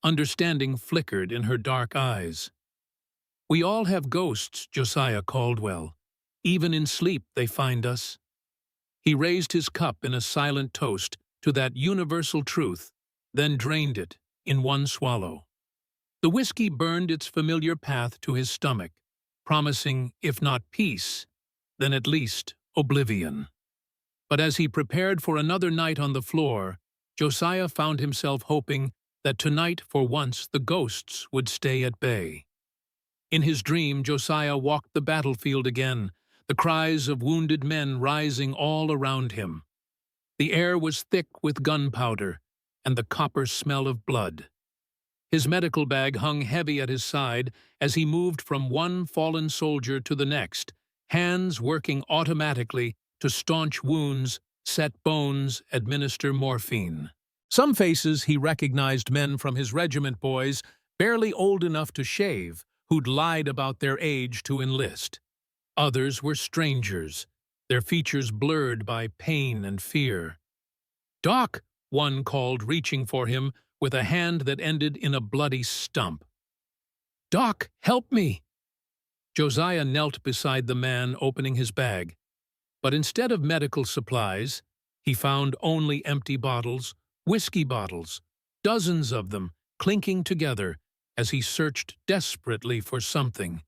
Understanding flickered in her dark eyes. "We all have ghosts, Josiah Caldwell. Even in sleep they find us." He raised his cup in a silent toast to that universal truth, then drained it in one swallow. The whiskey burned its familiar path to his stomach, promising, if not peace, then at least oblivion. But as he prepared for another night on the floor, Josiah found himself hoping that tonight, for once, the ghosts would stay at bay. In his dream, Josiah walked the battlefield again, the cries of wounded men rising all around him. The air was thick with gunpowder and the copper smell of blood. His medical bag hung heavy at his side as he moved from one fallen soldier to the next, hands working automatically to staunch wounds, set bones, administer morphine. Some faces he recognized, men from his regiment, boys, barely old enough to shave, who'd lied about their age to enlist. Others were strangers, their features blurred by pain and fear. "Doc," one called, reaching for him with a hand that ended in a bloody stump. "Doc, help me!" Josiah knelt beside the man, opening his bag. But instead of medical supplies, he found only empty bottles, whiskey bottles, dozens of them, clinking together as he searched desperately for something,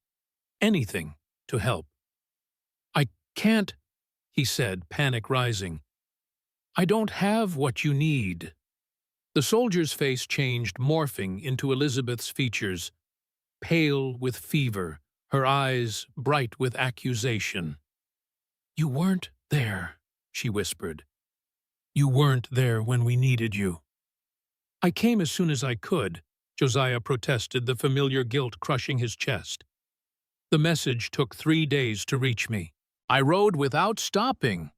anything, to help. "I can't," he said, panic rising. "I don't have what you need." The soldier's face changed, morphing into Elizabeth's features, pale with fever, her eyes bright with accusation. "You weren't there," she whispered. "You weren't there when we needed you." "I came as soon as I could," Josiah protested, the familiar guilt crushing his chest. "The message took 3 days to reach me. I rode without stopping."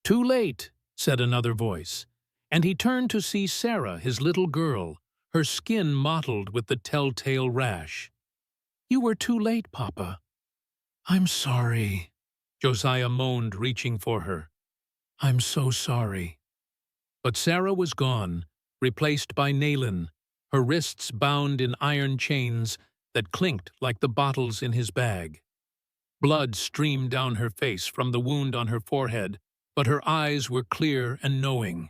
"Too late," said another voice, and he turned to see Sarah, his little girl, her skin mottled with the telltale rash. "You were too late, Papa." "I'm sorry," Josiah moaned, reaching for her. "I'm so sorry." But Sarah was gone, replaced by Nalin, her wrists bound in iron chains that clinked like the bottles in his bag. Blood streamed down her face from the wound on her forehead, but her eyes were clear and knowing.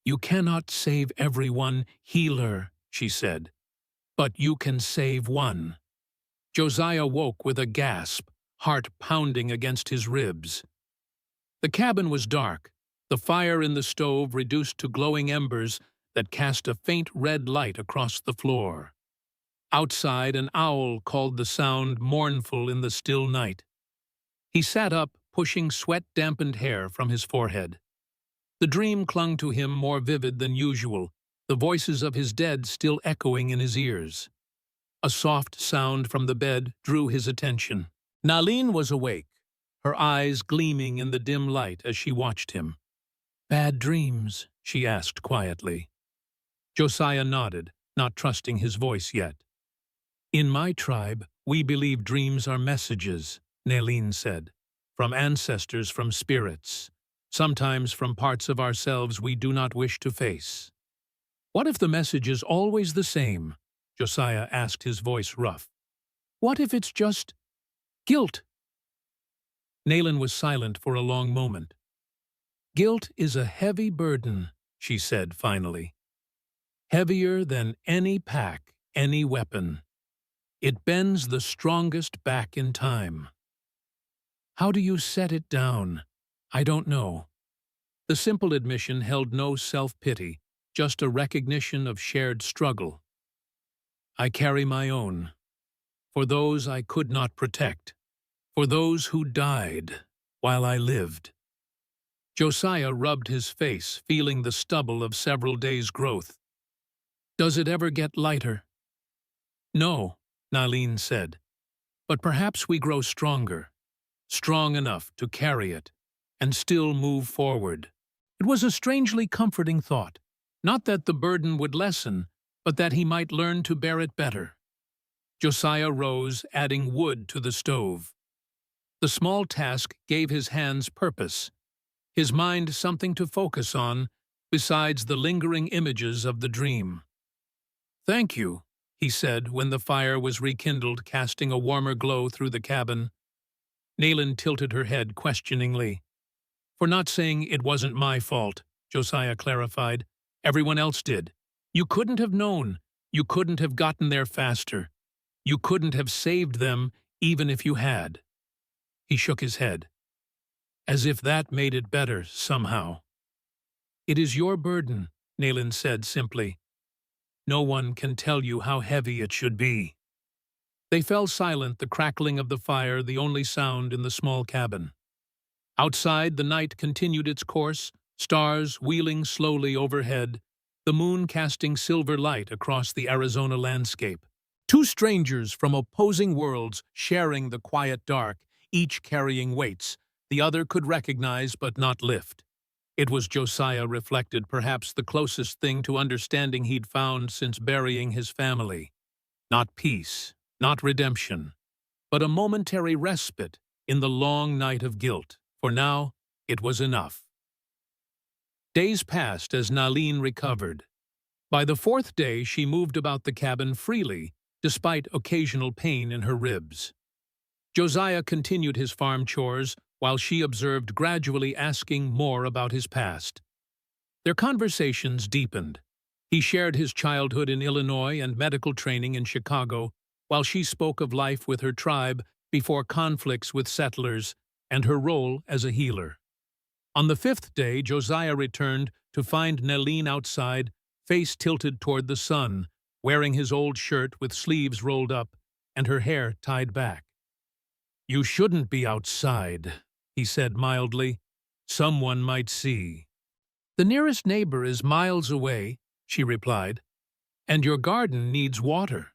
"You cannot save everyone, healer," she said. "But you can save one." Josiah woke with a gasp, heart pounding against his ribs. The cabin was dark, the fire in the stove reduced to glowing embers that cast a faint red light across the floor. Outside, an owl called the sound mournful in the still night. He sat up, pushing sweat-dampened hair from his forehead. The dream clung to him more vivid than usual, the voices of his dead still echoing in his ears. A soft sound from the bed drew his attention. Nalin was awake, her eyes gleaming in the dim light as she watched him. "Bad dreams?" she asked quietly. Josiah nodded, not trusting his voice yet. "In my tribe, we believe dreams are messages," Nalin said, "from ancestors, from spirits, sometimes from parts of ourselves we do not wish to face." "What if the message is always the same?" Josiah asked, his voice rough. "What if it's just guilt?" Nalin was silent for a long moment. "Guilt is a heavy burden," she said finally. "Heavier than any pack, any weapon. It bends the strongest back in time." "How do you set it down?" "I don't know." The simple admission held no self-pity, just a recognition of shared struggle. "I carry my own. For those I could not protect. For those who died while I lived." Josiah rubbed his face, feeling the stubble of several days' growth. "Does it ever get lighter?" "No," Nalin said. "But perhaps we grow stronger. Strong enough to carry it, and still move forward." It was a strangely comforting thought. Not that the burden would lessen, but that he might learn to bear it better. Josiah rose, adding wood to the stove. The small task gave his hands purpose, his mind something to focus on, besides the lingering images of the dream. "Thank you," he said when the fire was rekindled, casting a warmer glow through the cabin. Nalin tilted her head questioningly. "For not saying it wasn't my fault," Josiah clarified. "Everyone else did. You couldn't have known. You couldn't have gotten there faster. You couldn't have saved them even if you had." He shook his head, as if that made it better somehow. "It is your burden," Nalin said simply. "No one can tell you how heavy it should be." They fell silent, the crackling of the fire the only sound in the small cabin. Outside, the night continued its course, stars wheeling slowly overhead, the moon casting silver light across the Arizona landscape. Two strangers from opposing worlds sharing the quiet dark, each carrying weights the other could recognize but not lift. It was, Josiah reflected, perhaps the closest thing to understanding he'd found since burying his family. Not peace, not redemption, but a momentary respite in the long night of guilt. For now, it was enough. Days passed as Nalin recovered. By the fourth day, she moved about the cabin freely, despite occasional pain in her ribs. Josiah continued his farm chores, while she observed, gradually asking more about his past. Their conversations deepened. He shared his childhood in Illinois and medical training in Chicago, while she spoke of life with her tribe before conflicts with settlers and her role as a healer. On the fifth day, Josiah returned to find Nalin outside, face tilted toward the sun, wearing his old shirt with sleeves rolled up and her hair tied back. "You shouldn't be outside," he said mildly. "Someone might see." "The nearest neighbor is miles away," she replied, "and your garden needs water."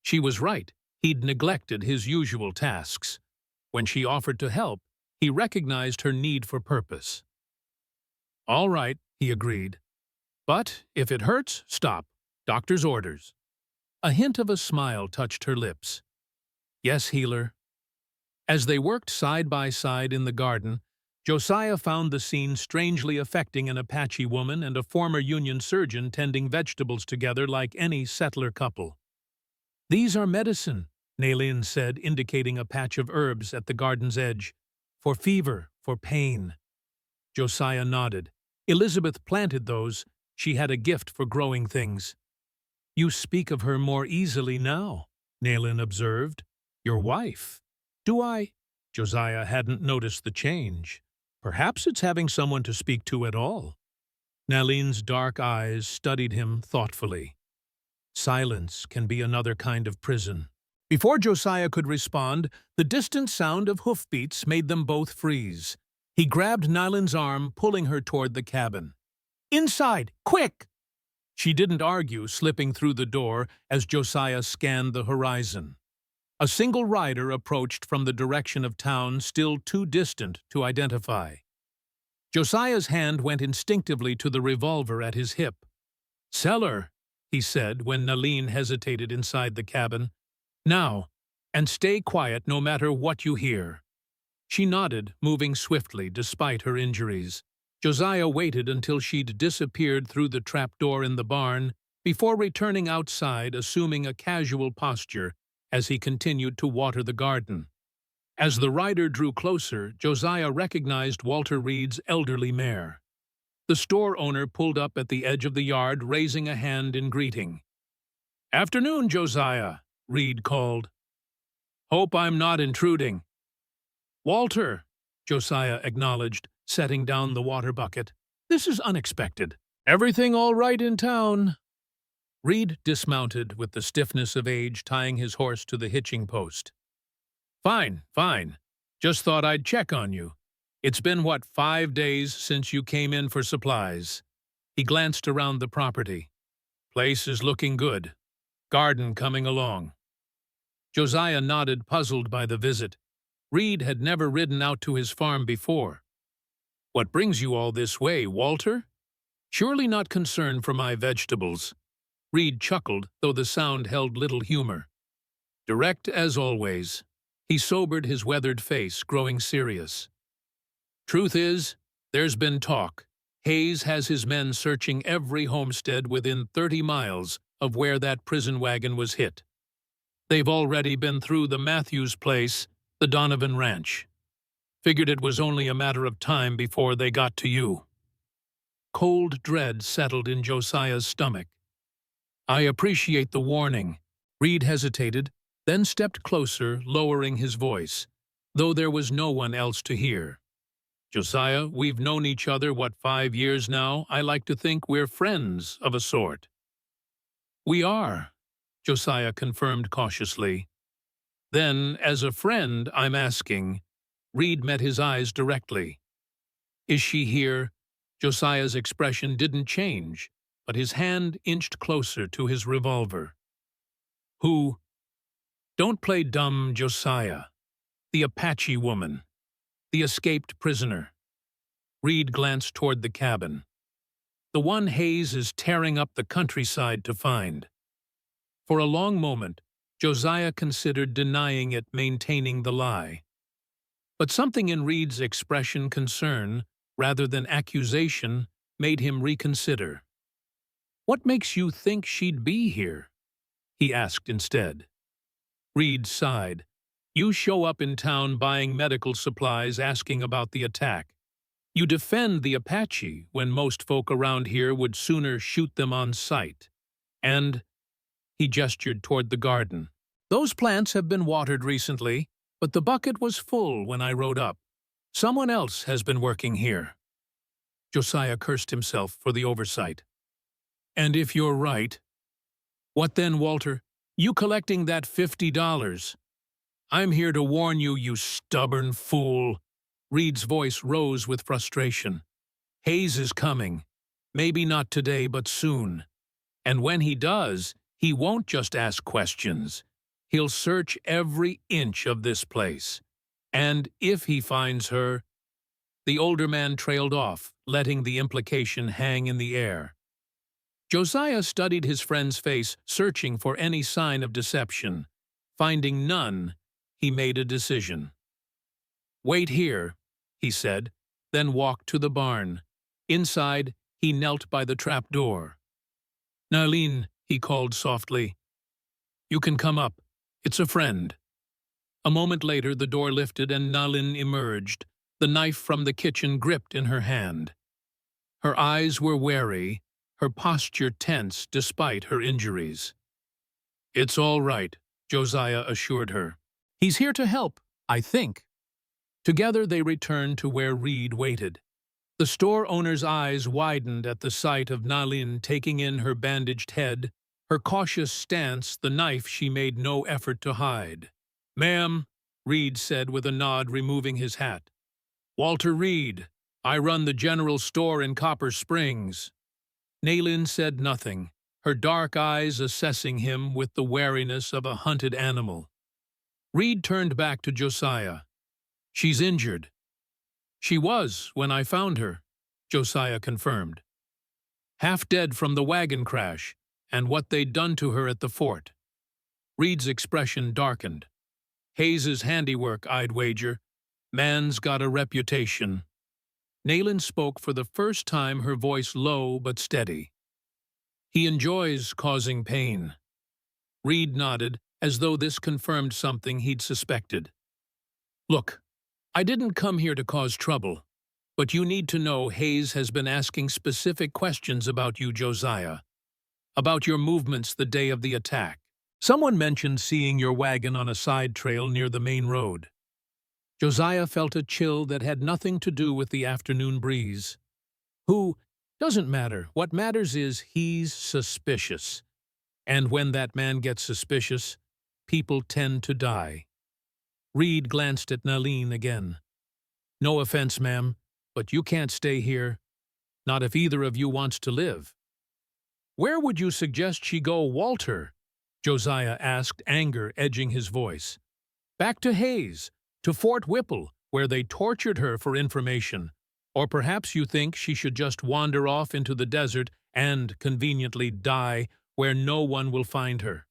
She was right. He'd neglected his usual tasks. When she offered to help, he recognized her need for purpose. "All right," he agreed. "But if it hurts, stop. Doctor's orders." A hint of a smile touched her lips. "Yes, healer." As they worked side by side in the garden, Josiah found the scene strangely affecting an Apache woman and a former Union surgeon tending vegetables together like any settler couple. "These are medicine," Nalin said, indicating a patch of herbs at the garden's edge. "For fever, for pain." Josiah nodded. "Elizabeth planted those. She had a gift for growing things." "You speak of her more easily now," Nalin observed. "Your wife." "Do I?" Josiah hadn't noticed the change. "Perhaps it's having someone to speak to at all." Naline's dark eyes studied him thoughtfully. Silence can be another kind of prison. Before Josiah could respond, the distant sound of hoofbeats made them both freeze. He grabbed Naline's arm, pulling her toward the cabin. "Inside! Quick!" She didn't argue, slipping through the door as Josiah scanned the horizon. A single rider approached from the direction of town, still too distant to identify. Josiah's hand went instinctively to the revolver at his hip. "Cellar," he said when Naline hesitated inside the cabin. "Now, and stay quiet no matter what you hear." She nodded, moving swiftly despite her injuries. Josiah waited until she'd disappeared through the trapdoor in the barn before returning outside, assuming a casual posture as he continued to water the garden. As the rider drew closer, Josiah recognized Walter Reed's elderly mare. The store owner pulled up at the edge of the yard, raising a hand in greeting. "Afternoon, Josiah," Reed called. "Hope I'm not intruding." "Walter," Josiah acknowledged, setting down the water bucket. "This is unexpected." "Everything all right in town?" Reed dismounted with the stiffness of age, tying his horse to the hitching post. "Fine, fine. Just thought I'd check on you. It's been, 5 days since you came in for supplies?" He glanced around the property. "Place is looking good. Garden coming along." Josiah nodded, puzzled by the visit. Reed had never ridden out to his farm before. "What brings you all this way, Walter? Surely not concern for my vegetables." Reed chuckled, though the sound held little humor. "Direct as always." He sobered his weathered face, growing serious. "Truth is, there's been talk. Hayes has his men searching every homestead within 30 miles of where that prison wagon was hit. They've already been through the Matthews place, the Donovan Ranch. Figured it was only a matter of time before they got to you." Cold dread settled in Josiah's stomach. "I appreciate the warning." Reed hesitated, then stepped closer, lowering his voice, though there was no one else to hear. "Josiah, we've known each other, 5 years now? I like to think we're friends of a sort." "We are," Josiah confirmed cautiously. "Then, as a friend, I'm asking." Reed met his eyes directly. "Is she here?" Josiah's expression didn't change, but his hand inched closer to his revolver. "Who?" "Don't play dumb, Josiah. The Apache woman. The escaped prisoner." Reed glanced toward the cabin. "The one Hayes is tearing up the countryside to find." For a long moment, Josiah considered denying it, maintaining the lie. But something in Reed's expression, concern, rather than accusation, made him reconsider. "What makes you think she'd be here?" he asked instead. Reed sighed. "You show up in town buying medical supplies, asking about the attack. You defend the Apache when most folk around here would sooner shoot them on sight. And," he gestured toward the garden, "those plants have been watered recently, but the bucket was full when I rode up. Someone else has been working here." Josiah cursed himself for the oversight. "And if you're right—" "What then, Walter? You collecting that $50? I'm here to warn you, you stubborn fool." Reed's voice rose with frustration. "Hayes is coming. Maybe not today, but soon. And when he does, he won't just ask questions. He'll search every inch of this place. And if he finds her—" The older man trailed off, letting the implication hang in the air. Josiah studied his friend's face, searching for any sign of deception. Finding none, he made a decision. "Wait here," he said, then walked to the barn. Inside, he knelt by the trapdoor. "Naline," he called softly. "You can come up. It's a friend." A moment later, the door lifted and Naline emerged, the knife from the kitchen gripped in her hand. Her eyes were wary, her posture tense despite her injuries. "It's all right," Josiah assured her. "He's here to help, I think." Together they returned to where Reed waited. The store owner's eyes widened at the sight of Nalin taking in her bandaged head, her cautious stance the knife she made no effort to hide. "Ma'am," Reed said with a nod, removing his hat. "Walter Reed. I run the general store in Copper Springs." Nalin said nothing, her dark eyes assessing him with the wariness of a hunted animal. Reed turned back to Josiah. "She's injured." "She was when I found her," Josiah confirmed. "Half dead from the wagon crash and what they'd done to her at the fort." Reed's expression darkened. "Hayes's handiwork, I'd wager. Man's got a reputation." Nayland spoke for the first time, her voice low but steady. "He enjoys causing pain." Reed nodded, as though this confirmed something he'd suspected. "Look, I didn't come here to cause trouble, but you need to know Hayes has been asking specific questions about you, Josiah. About your movements the day of the attack. Someone mentioned seeing your wagon on a side trail near the main road." Josiah felt a chill that had nothing to do with the afternoon breeze. "Who? Doesn't matter. What matters is he's suspicious. And when that man gets suspicious, people tend to die." Reed glanced at Nalin again. "No offense, ma'am, but you can't stay here. Not if either of you wants to live." "Where would you suggest she go, Walter?" Josiah asked, anger edging his voice. "Back to Hayes, to Fort Whipple, where they tortured her for information. Or perhaps you think she should just wander off into the desert and conveniently die where no one will find her."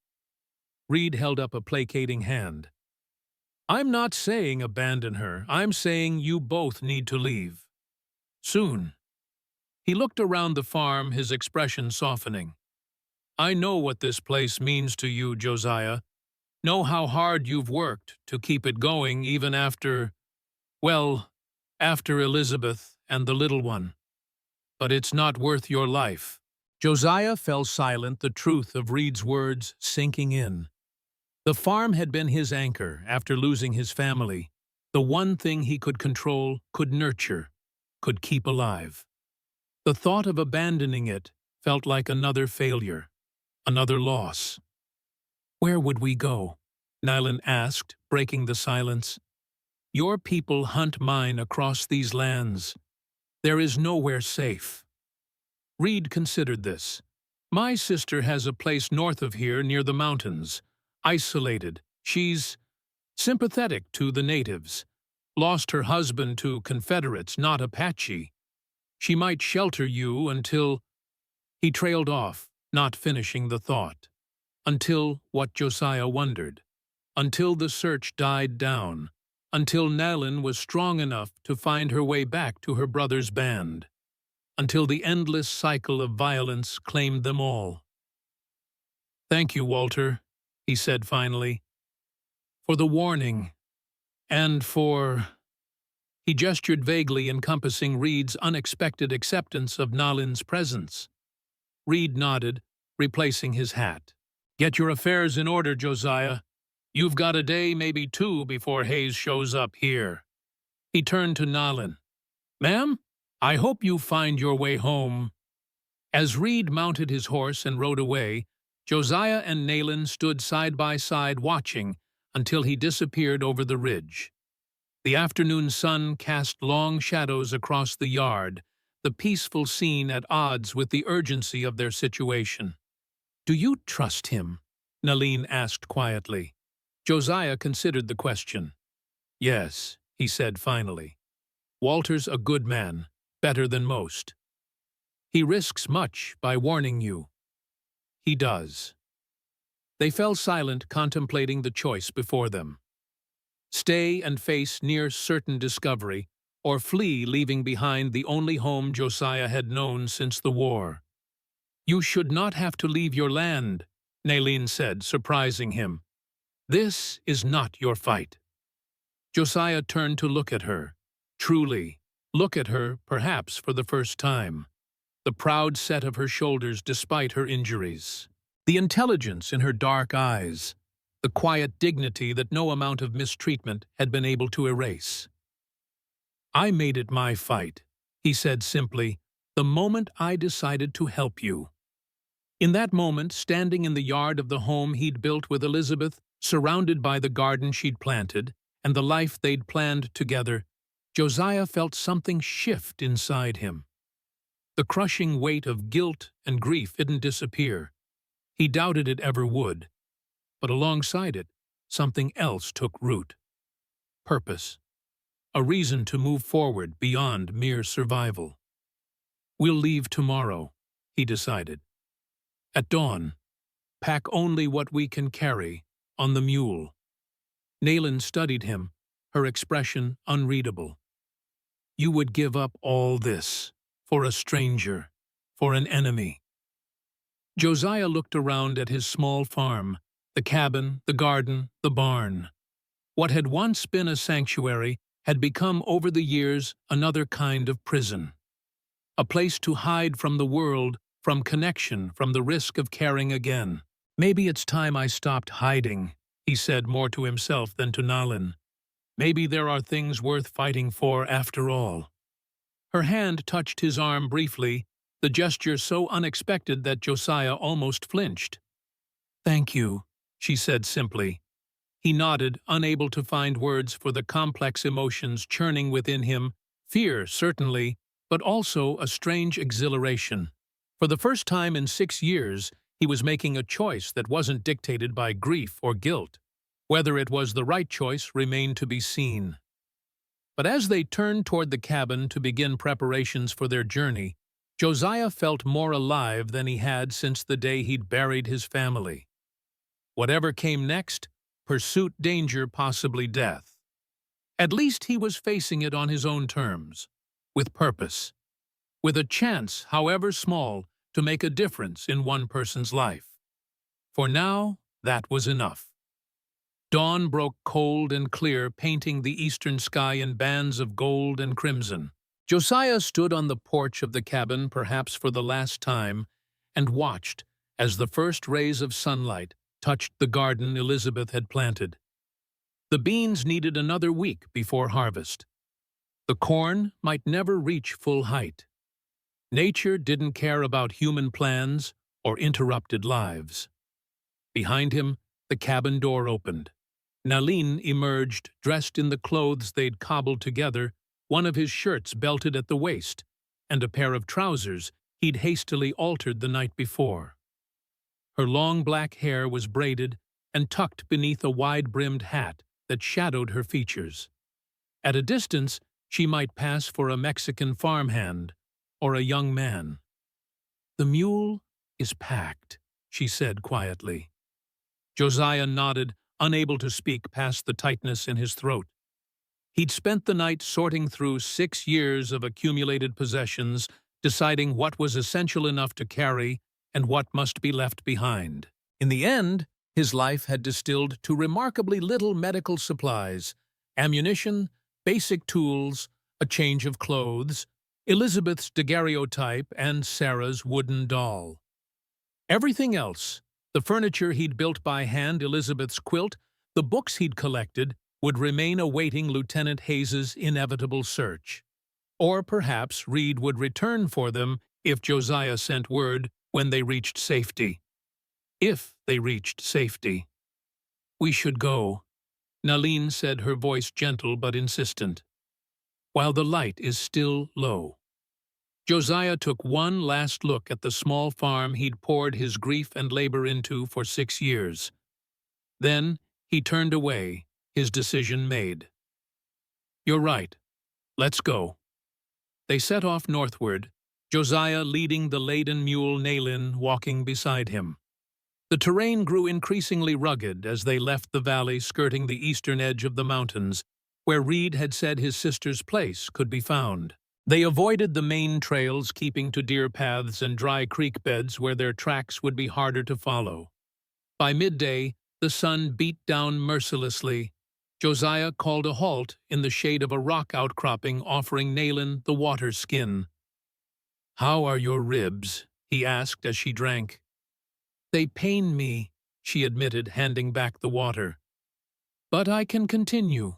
Reed held up a placating hand. "I'm not saying abandon her. I'm saying you both need to leave. Soon." He looked around the farm, his expression softening. "I know what this place means to you, Josiah. Know how hard you've worked to keep it going even after, well, after Elizabeth and the little one. But it's not worth your life." Josiah fell silent, the truth of Reed's words sinking in. The farm had been his anchor after losing his family, the one thing he could control, could nurture, could keep alive. The thought of abandoning it felt like another failure, another loss. "Where would we go?" Nylon asked, breaking the silence. "Your people hunt mine across these lands. There is nowhere safe." Reed considered this. "My sister has a place north of here near the mountains. Isolated. She's sympathetic to the natives. Lost her husband to Confederates, not Apache. She might shelter you until—" He trailed off, not finishing the thought. Until what Josiah wondered. Until the search died down. Until Nalin was strong enough to find her way back to her brother's band. Until the endless cycle of violence claimed them all. "Thank you, Walter," he said finally, "for the warning, and for—" He gestured vaguely, encompassing Reed's unexpected acceptance of Nalin's presence. Reed nodded, replacing his hat. "Get your affairs in order, Josiah. You've got a day, maybe two, before Hayes shows up here." He turned to Nalin. "Ma'am, I hope you find your way home." As Reed mounted his horse and rode away, Josiah and Nalin stood side by side watching until he disappeared over the ridge. The afternoon sun cast long shadows across the yard, the peaceful scene at odds with the urgency of their situation. "Do you trust him?" Nalin asked quietly. Josiah considered the question. "Yes," he said finally. "Walter's a good man, better than most. He risks much by warning you." "He does." They fell silent, contemplating the choice before them. Stay and face near certain discovery, or flee, leaving behind the only home Josiah had known since the war. "You should not have to leave your land," Nalin said, surprising him. "This is not your fight." Josiah turned to look at her. Truly, look at her, perhaps for the first time. The proud set of her shoulders despite her injuries. The intelligence in her dark eyes. The quiet dignity that no amount of mistreatment had been able to erase. "I made it my fight," he said simply, "the moment I decided to help you." In that moment, standing in the yard of the home he'd built with Elizabeth, surrounded by the garden she'd planted, and the life they'd planned together, Josiah felt something shift inside him. The crushing weight of guilt and grief didn't disappear. He doubted it ever would. But alongside it, something else took root. Purpose. A reason to move forward beyond mere survival. "We'll leave tomorrow," he decided. "At dawn. Pack only what we can carry, on the mule." Nayland studied him, her expression unreadable. "You would give up all this, for a stranger, for an enemy." Josiah looked around at his small farm, the cabin, the garden, the barn. What had once been a sanctuary had become over the years another kind of prison. A place to hide from the world, from connection, from the risk of caring again. "Maybe it's time I stopped hiding," he said more to himself than to Nalin. "Maybe there are things worth fighting for after all." Her hand touched his arm briefly, the gesture so unexpected that Josiah almost flinched. "Thank you," she said simply. He nodded, unable to find words for the complex emotions churning within him, fear, certainly, but also a strange exhilaration. For the first time in 6 years, he was making a choice that wasn't dictated by grief or guilt. Whether it was the right choice remained to be seen. But as they turned toward the cabin to begin preparations for their journey, Josiah felt more alive than he had since the day he'd buried his family. Whatever came next, pursuit, danger, possibly death. At least he was facing it on his own terms, with purpose, with a chance, however small, to make a difference in one person's life. For now, that was enough. Dawn broke cold and clear, painting the eastern sky in bands of gold and crimson. Josiah stood on the porch of the cabin, perhaps for the last time, and watched as the first rays of sunlight touched the garden Elizabeth had planted. The beans needed another week before harvest. The corn might never reach full height. Nature didn't care about human plans or interrupted lives. Behind him, the cabin door opened. Nalin emerged, dressed in the clothes they'd cobbled together, one of his shirts belted at the waist, and a pair of trousers he'd hastily altered the night before. Her long black hair was braided and tucked beneath a wide-brimmed hat that shadowed her features. At a distance, she might pass for a Mexican farmhand or a young man. "The mule is packed," she said quietly. Josiah nodded, unable to speak past the tightness in his throat. He'd spent the night sorting through 6 years of accumulated possessions, deciding what was essential enough to carry and what must be left behind. In the end, his life had distilled to remarkably little medical supplies, ammunition, basic tools, a change of clothes, Elizabeth's daguerreotype, and Sarah's wooden doll. Everything else, the furniture he'd built by hand, Elizabeth's quilt, the books he'd collected, would remain awaiting Lieutenant Hayes's inevitable search. Or perhaps Reed would return for them if Josiah sent word when they reached safety. If they reached safety. "We should go," Nalin said, her voice gentle but insistent, "while the light is still low." Josiah took one last look at the small farm he'd poured his grief and labor into for 6 years. Then he turned away, his decision made. "You're right. Let's go." They set off northward, Josiah leading the laden mule Nalin walking beside him. The terrain grew increasingly rugged as they left the valley skirting the eastern edge of the mountains, where Reed had said his sister's place could be found. They avoided the main trails, keeping to deer paths and dry creek beds where their tracks would be harder to follow. By midday, the sun beat down mercilessly. Josiah called a halt in the shade of a rock outcropping, offering Nalin the water skin. "How are your ribs?" he asked as she drank. "They pain me," she admitted, handing back the water. "But I can continue."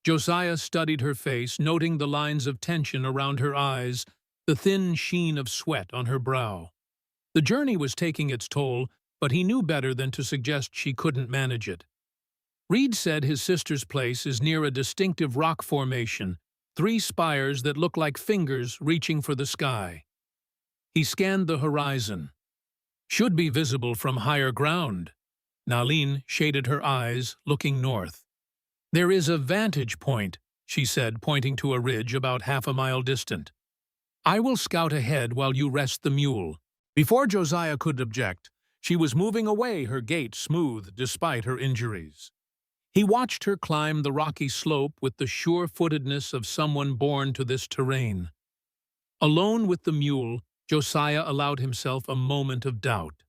Josiah studied her face, noting the lines of tension around her eyes, the thin sheen of sweat on her brow. The journey was taking its toll, but he knew better than to suggest she couldn't manage it. Reed said his sister's place is near a distinctive rock formation, 3 spires that look like fingers reaching for the sky. He scanned the horizon. Should be visible from higher ground. Nalin shaded her eyes, looking north. There is a vantage point, she said, pointing to a ridge about half a mile distant. I will scout ahead while you rest the mule. Before Josiah could object, she was moving away, her gait smooth despite her injuries. He watched her climb the rocky slope with the sure-footedness of someone born to this terrain. Alone with the mule, Josiah allowed himself a moment of doubt.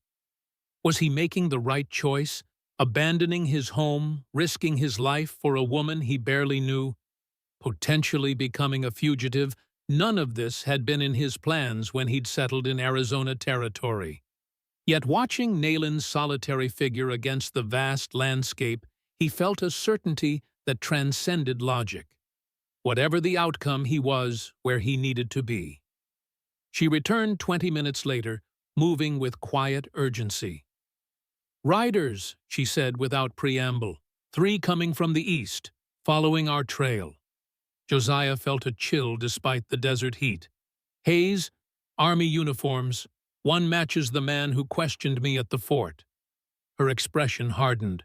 Was he making the right choice, abandoning his home, risking his life for a woman he barely knew, potentially becoming a fugitive? None of this had been in his plans when he'd settled in Arizona territory. Yet watching Nalin's solitary figure against the vast landscape, he felt a certainty that transcended logic. Whatever the outcome, he was where he needed to be. She returned 20 minutes later, moving with quiet urgency. "Riders," she said without preamble, 3 coming from the east, following our trail. Josiah felt a chill despite the desert heat. "Haze, army uniforms. One matches the man who questioned me at the fort." Her expression hardened.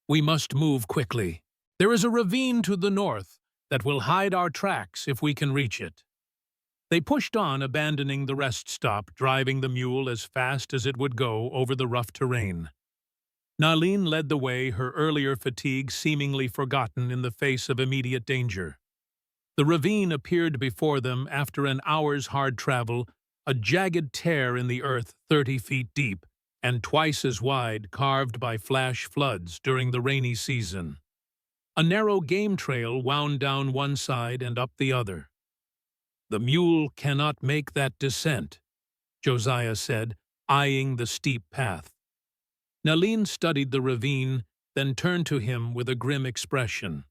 "We must move quickly. There is a ravine to the north that will hide our tracks if we can reach it." They pushed on, abandoning the rest stop, driving the mule as fast as it would go over the rough terrain. Nalin led the way, her earlier fatigue seemingly forgotten in the face of immediate danger. The ravine appeared before them after an hour's hard travel, a jagged tear in the earth 30 feet deep and twice as wide, carved by flash floods during the rainy season. A narrow game trail wound down one side and up the other. "The mule cannot make that descent," Josiah said, eyeing the steep path. Nalin studied the ravine, then turned to him with a grim expression.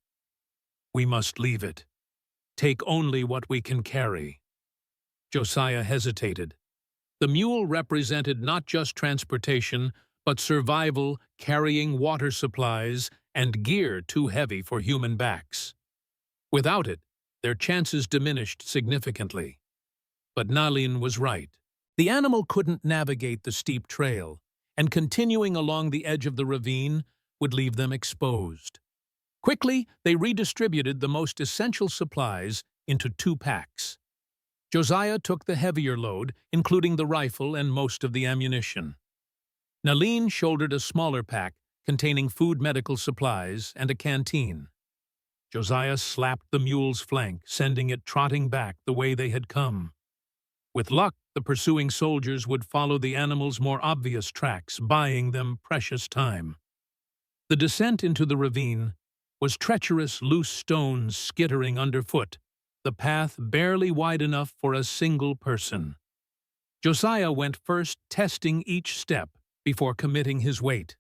"We must leave it. Take only what we can carry." Josiah hesitated. The mule represented not just transportation, but survival, carrying water supplies and gear too heavy for human backs. Without it, their chances diminished significantly. But Nalin was right. The animal couldn't navigate the steep trail, and continuing along the edge of the ravine would leave them exposed. Quickly, they redistributed the most essential supplies into 2 packs. Josiah took the heavier load, including the rifle and most of the ammunition. Nalin shouldered a smaller pack containing food, medical supplies, and a canteen. Josiah slapped the mule's flank, sending it trotting back the way they had come. With luck, the pursuing soldiers would follow the animal's more obvious tracks, buying them precious time. The descent into the ravine was treacherous, loose stones skittering underfoot, the path barely wide enough for a single person. Josiah went first, testing each step before committing his weight.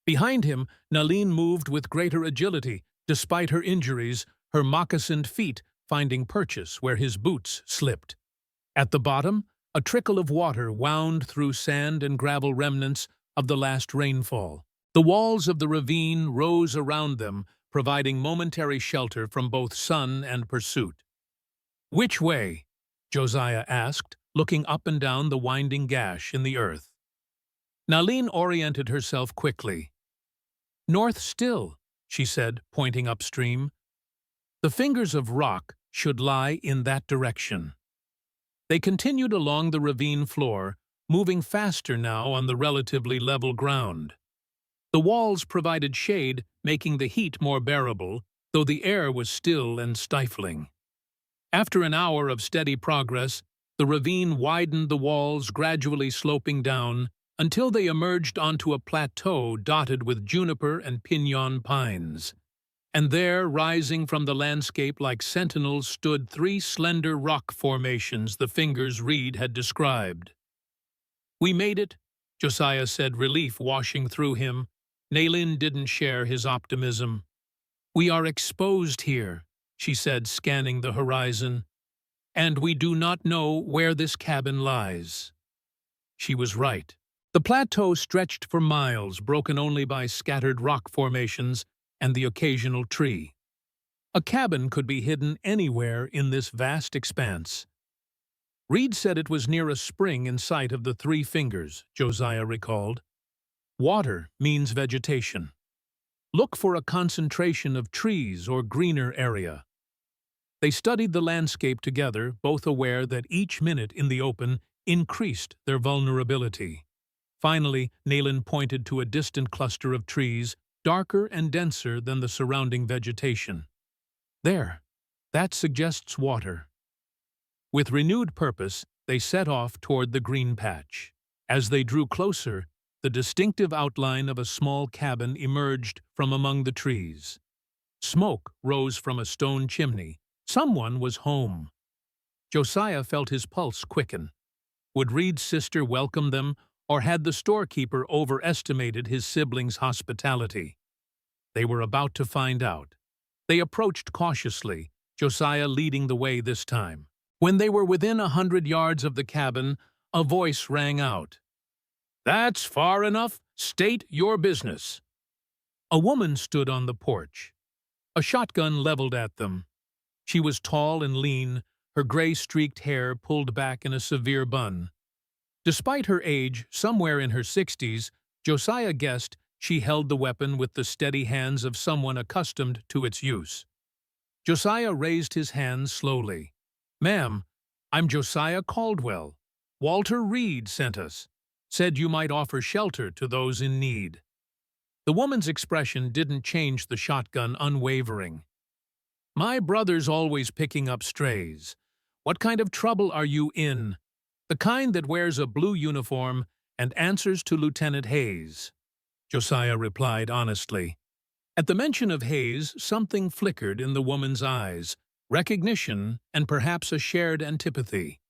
Behind him, Nalin moved with greater agility, despite her injuries, her moccasined feet finding purchase where his boots slipped. At the bottom, a trickle of water wound through sand and gravel remnants of the last rainfall. The walls of the ravine rose around them, providing momentary shelter from both sun and pursuit. "Which way?" Josiah asked, looking up and down the winding gash in the earth. Nalin oriented herself quickly. "North still," she said, pointing upstream. "The fingers of rock should lie in that direction." They continued along the ravine floor, moving faster now on the relatively level ground. The walls provided shade, making the heat more bearable, though the air was still and stifling. After an hour of steady progress, the ravine widened, the walls gradually sloping down until they emerged onto a plateau dotted with juniper and pinon pines. And there, rising from the landscape like sentinels, stood 3 slender rock formations the fingers Reed had described. "We made it," Josiah said, relief washing through him. Nalin didn't share his optimism. "We are exposed here," she said, scanning the horizon, "and we do not know where this cabin lies." She was right. The plateau stretched for miles, broken only by scattered rock formations and the occasional tree. A cabin could be hidden anywhere in this vast expanse. Reed said it was near a spring in sight of the Three Fingers, Josiah recalled. Water means vegetation. Look for a concentration of trees or greener area. They studied the landscape together, both aware that each minute in the open increased their vulnerability. Finally, Nayland pointed to a distant cluster of trees, darker and denser than the surrounding vegetation. There, that suggests water. With renewed purpose, they set off toward the green patch. As they drew closer, the distinctive outline of a small cabin emerged from among the trees. Smoke rose from a stone chimney. Someone was home. Josiah felt his pulse quicken. Would Reed's sister welcome them, or had the storekeeper overestimated his siblings' hospitality? They were about to find out. They approached cautiously, Josiah leading the way this time. When they were within 100 yards of the cabin, a voice rang out. "That's far enough. State your business." A woman stood on the porch, a shotgun leveled at them. She was tall and lean, her gray-streaked hair pulled back in a severe bun. Despite her age, somewhere in her 60s, Josiah guessed she held the weapon with the steady hands of someone accustomed to its use. Josiah raised his hands slowly. "Ma'am, I'm Josiah Caldwell. Walter Reed sent us. Said you might offer shelter to those in need." The woman's expression didn't change, the shotgun unwavering. "My brother's always picking up strays. What kind of trouble are you in?" "The kind that wears a blue uniform and answers to Lieutenant Hayes," Josiah replied honestly. At the mention of Hayes, something flickered in the woman's eyes, recognition and perhaps a shared antipathy.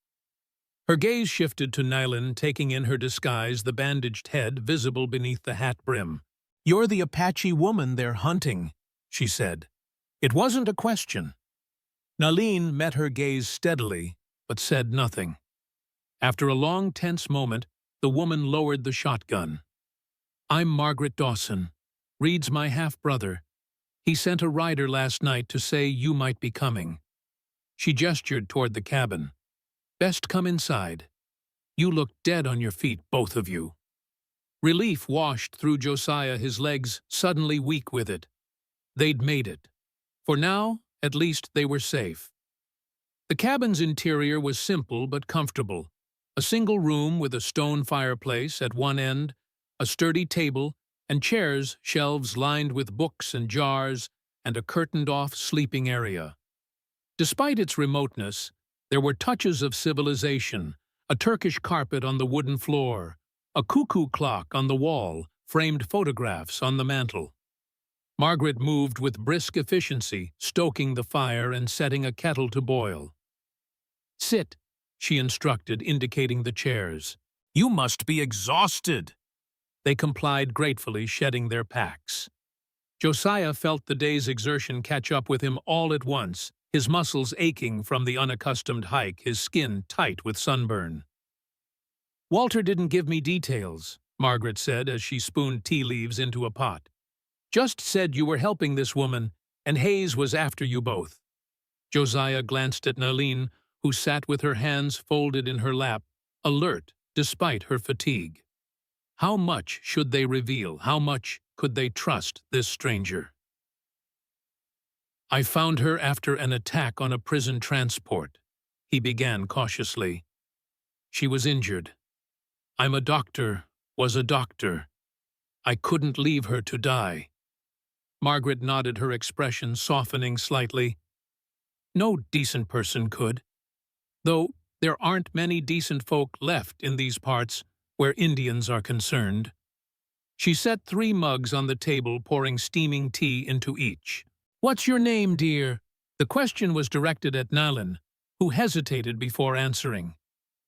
Her gaze shifted to Nayland, taking in her disguise, the bandaged head visible beneath the hat brim. "You're the Apache woman they're hunting," she said. It wasn't a question. Nayland met her gaze steadily, but said nothing. After a long, tense moment, the woman lowered the shotgun. "I'm Margaret Dawson. Reed's my half-brother. He sent a rider last night to say you might be coming." She gestured toward the cabin. "Best come inside. You look dead on your feet, both of you." Relief washed through Josiah, his legs suddenly weak with it. They'd made it. For now, at least, they were safe. The cabin's interior was simple but comfortable. A single room with a stone fireplace at one end, a sturdy table, and chairs, shelves lined with books and jars, and a curtained-off sleeping area. Despite its remoteness, there were touches of civilization: a Turkish carpet on the wooden floor, a cuckoo clock on the wall, framed photographs on the mantel. Margaret moved with brisk efficiency, stoking the fire and setting a kettle to boil. "Sit," she instructed, indicating the chairs. "You must be exhausted." They complied gratefully, shedding their packs. Josiah felt the day's exertion catch up with him all at once, his muscles aching from the unaccustomed hike, his skin tight with sunburn. "Walter didn't give me details," Margaret said as she spooned tea leaves into a pot. "Just said you were helping this woman, and Hayes was after you both." Josiah glanced at Nayland, who sat with her hands folded in her lap, alert despite her fatigue. How much should they reveal? How much could they trust this stranger? "I found her after an attack on a prison transport," he began cautiously. "She was injured. I'm a doctor, was a doctor. I couldn't leave her to die." Margaret nodded, her expression softening slightly. "No decent person could. Though there aren't many decent folk left in these parts where Indians are concerned." She set 3 mugs on the table, pouring steaming tea into each. "What's your name, dear?" The question was directed at Nayland, who hesitated before answering.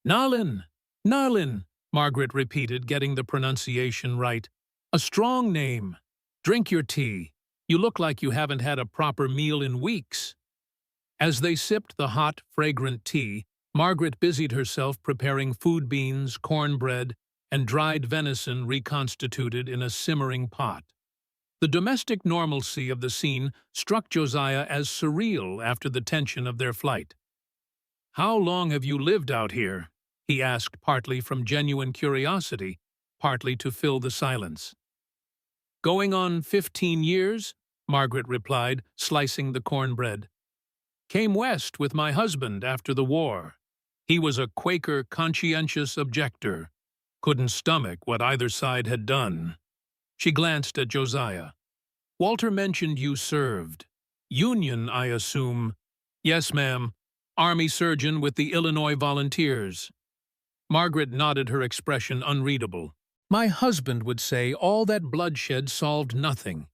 "Nayland, Nayland," Margaret repeated, getting the pronunciation right. "A strong name. Drink your tea. You look like you haven't had a proper meal in weeks." As they sipped the hot, fragrant tea, Margaret busied herself preparing food beans, cornbread, and dried venison reconstituted in a simmering pot. The domestic normalcy of the scene struck Josiah as surreal after the tension of their flight. "How long have you lived out here?" he asked, partly from genuine curiosity, partly to fill the silence. "Going on 15 years," Margaret replied, slicing the cornbread. "Came west with my husband after the war. He was a Quaker conscientious objector. Couldn't stomach what either side had done." She glanced at Josiah. "Walter mentioned you served. Union, I assume." "Yes, ma'am. Army surgeon with the Illinois Volunteers." Margaret nodded, her expression unreadable. "My husband would say all that bloodshed solved nothing.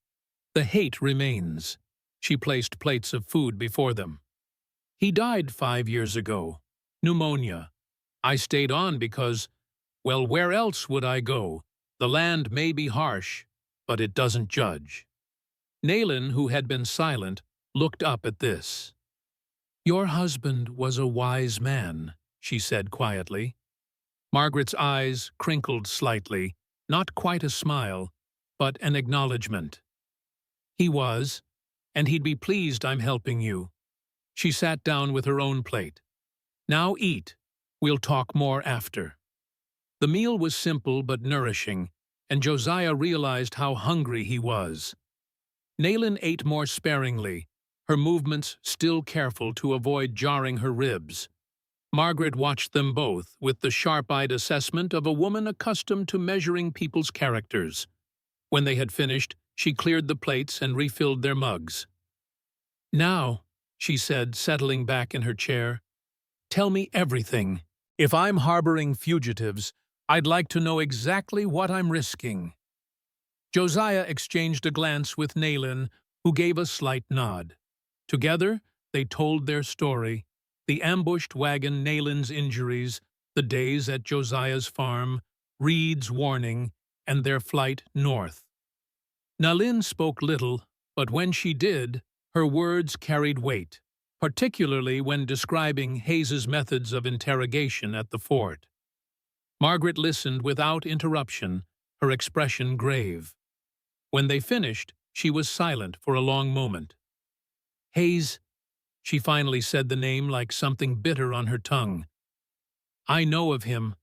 The hate remains." She placed plates of food before them. "He died 5 years ago. Pneumonia. I stayed on because, well, where else would I go? The land may be harsh, but it doesn't judge." Nayland, who had been silent, looked up at this. "Your husband was a wise man," she said quietly. Margaret's eyes crinkled slightly, not quite a smile, but an acknowledgement. "He was, and he'd be pleased I'm helping you." She sat down with her own plate. "Now eat. We'll talk more after." The meal was simple but nourishing, and Josiah realized how hungry he was. Nayland ate more sparingly, her movements still careful to avoid jarring her ribs. Margaret watched them both with the sharp-eyed assessment of a woman accustomed to measuring people's characters. When they had finished, she cleared the plates and refilled their mugs. "Now," she said, settling back in her chair, "tell me everything. If I'm harboring fugitives, I'd like to know exactly what I'm risking." Josiah exchanged a glance with Nayland, who gave a slight nod. Together, they told their story: the ambushed wagon, Nayland's injuries, the days at Josiah's farm, Reed's warning, and their flight north. Nayland spoke little, but when she did, her words carried weight, particularly when describing Hayes's methods of interrogation at the fort. Margaret listened without interruption, her expression grave. When they finished, she was silent for a long moment. "Hayes," she finally said the name like something bitter on her tongue. "I know of him.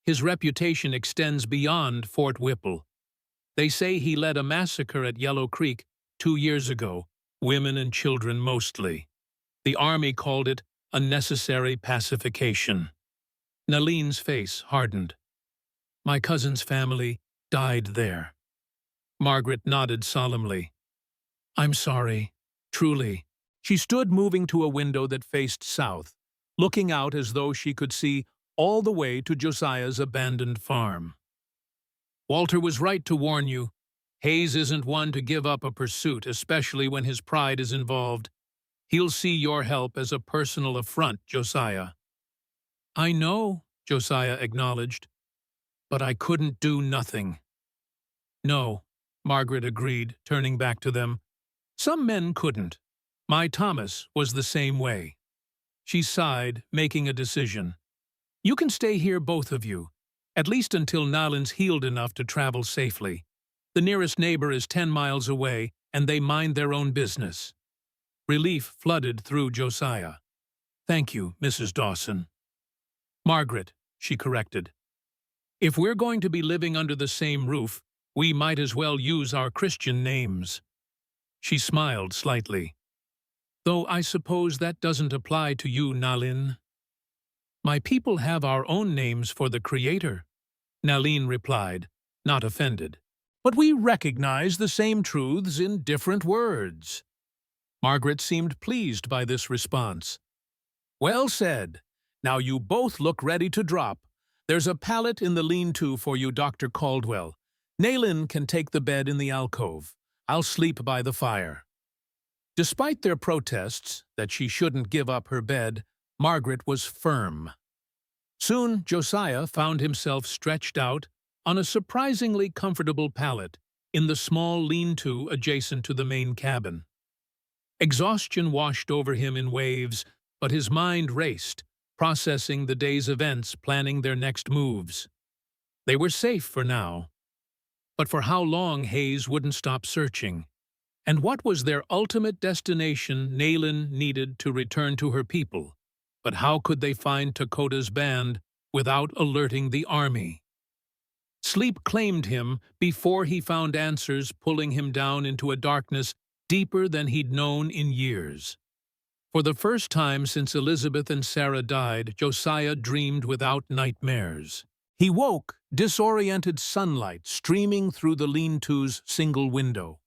His reputation extends beyond Fort Whipple. They say he led a massacre at Yellow Creek 2 years ago, women and children mostly. The Army called it a necessary pacification." Nayland's face hardened. "My cousin's family died there." Margaret nodded solemnly. "I'm sorry, truly." She stood moving to a window that faced south, looking out as though she could see all the way to Josiah's abandoned farm. "Walter was right to warn you. Hayes isn't one to give up a pursuit, especially when his pride is involved. He'll see your help as a personal affront, Josiah." "I know," Josiah acknowledged, "but I couldn't do nothing." "No," Margaret agreed, turning back to them. "Some men couldn't. My Thomas was the same way." She sighed, making a decision. "You can stay here, both of you, at least until Nayland's healed enough to travel safely. The nearest neighbor is 10 miles away, and they mind their own business." Relief flooded through Josiah. "Thank you, Mrs. Dawson." "Margaret," she corrected. "If we're going to be living under the same roof, we might as well use our Christian names." She smiled slightly. "Though I suppose that doesn't apply to you, Nayland." "My people have our own names for the Creator," Nayland replied, not offended. "But we recognize the same truths in different words." Margaret seemed pleased by this response. "Well said. Now you both look ready to drop. There's a pallet in the lean-to for you, Dr. Caldwell. Nayland can take the bed in the alcove. I'll sleep by the fire." Despite their protests that she shouldn't give up her bed, Margaret was firm. Soon Josiah found himself stretched out on a surprisingly comfortable pallet, in the small lean-to adjacent to the main cabin. Exhaustion washed over him in waves, but his mind raced, processing the day's events, planning their next moves. They were safe for now. But for how long Hayes wouldn't stop searching? And what was their ultimate destination Naylin needed to return to her people? But how could they find Takota's band without alerting the army? Sleep claimed him before he found answers, pulling him down into a darkness deeper than he'd known in years. For the first time since Elizabeth and Sarah died, Josiah dreamed without nightmares. He woke, disoriented sunlight streaming through the lean-to's single window.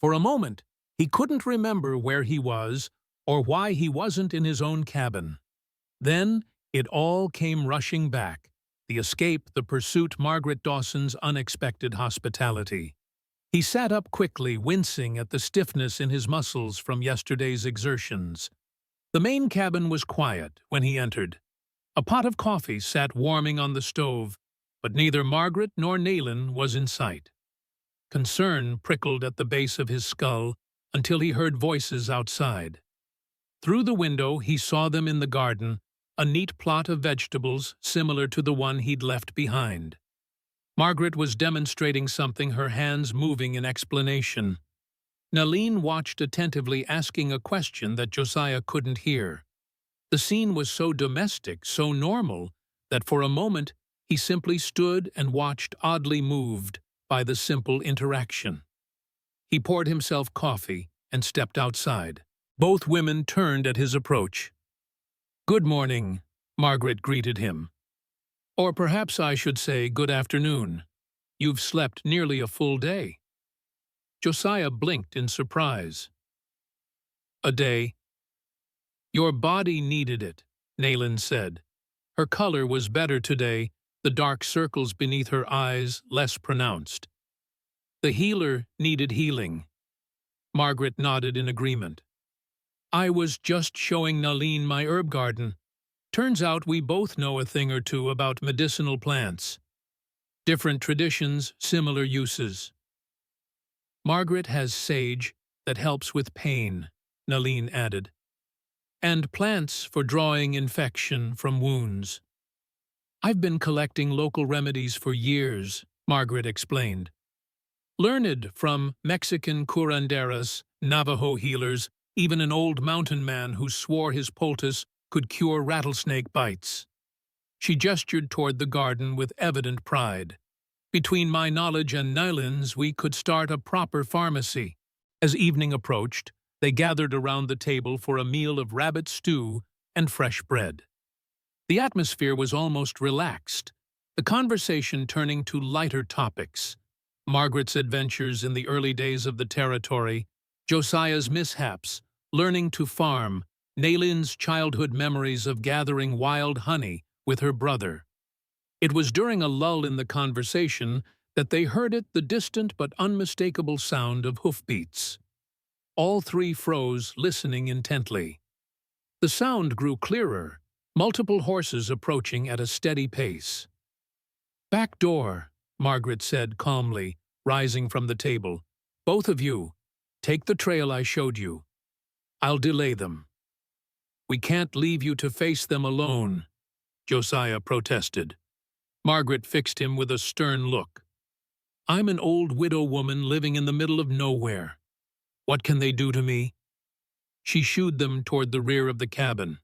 For a moment, he couldn't remember where he was or why he wasn't in his own cabin. Then it all came rushing back. The escape, the pursuit, Margaret Dawson's unexpected hospitality. He sat up quickly, wincing at the stiffness in his muscles from yesterday's exertions. The main cabin was quiet when he entered. A pot of coffee sat warming on the stove, but neither Margaret nor Naylin was in sight. Concern prickled at the base of his skull until he heard voices outside. Through the window he saw them in the garden, a neat plot of vegetables similar to the one he'd left behind. Margaret was demonstrating something, her hands moving in explanation. Naylin watched attentively, asking a question that Josiah couldn't hear. The scene was so domestic, so normal, that for a moment he simply stood and watched, oddly moved by the simple interaction. He poured himself coffee and stepped outside. Both women turned at his approach. "Good morning," Margaret greeted him. "Or perhaps I should say good afternoon. You've slept nearly a full day." Josiah blinked in surprise. "A day?" "Your body needed it," Naylin said. Her color was better today, the dark circles beneath her eyes less pronounced. "The healer needed healing." Margaret nodded in agreement. "I was just showing Naylin my herb garden. Turns out we both know a thing or two about medicinal plants. Different traditions, similar uses. Margaret has sage that helps with pain," Naylin added, "and plants for drawing infection from wounds." "I've been collecting local remedies for years," Margaret explained. "Learned from Mexican curanderas, Navajo healers, even an old mountain man who swore his poultice could cure rattlesnake bites." She gestured toward the garden with evident pride. "Between my knowledge and Naylin's, we could start a proper pharmacy." As evening approached, they gathered around the table for a meal of rabbit stew and fresh bread. The atmosphere was almost relaxed, the conversation turning to lighter topics. Margaret's adventures in the early days of the territory, Josiah's mishaps, learning to farm, Naylin's childhood memories of gathering wild honey with her brother. It was during a lull in the conversation that they heard it, the distant but unmistakable sound of hoofbeats. All three froze, listening intently. The sound grew clearer, multiple horses approaching at a steady pace. "Back door," Margaret said calmly, rising from the table. "Both of you, take the trail I showed you. I'll delay them." "We can't leave you to face them alone," Josiah protested. Margaret fixed him with a stern look. "I'm an old widow woman living in the middle of nowhere. What can they do to me?" She shooed them toward the rear of the cabin.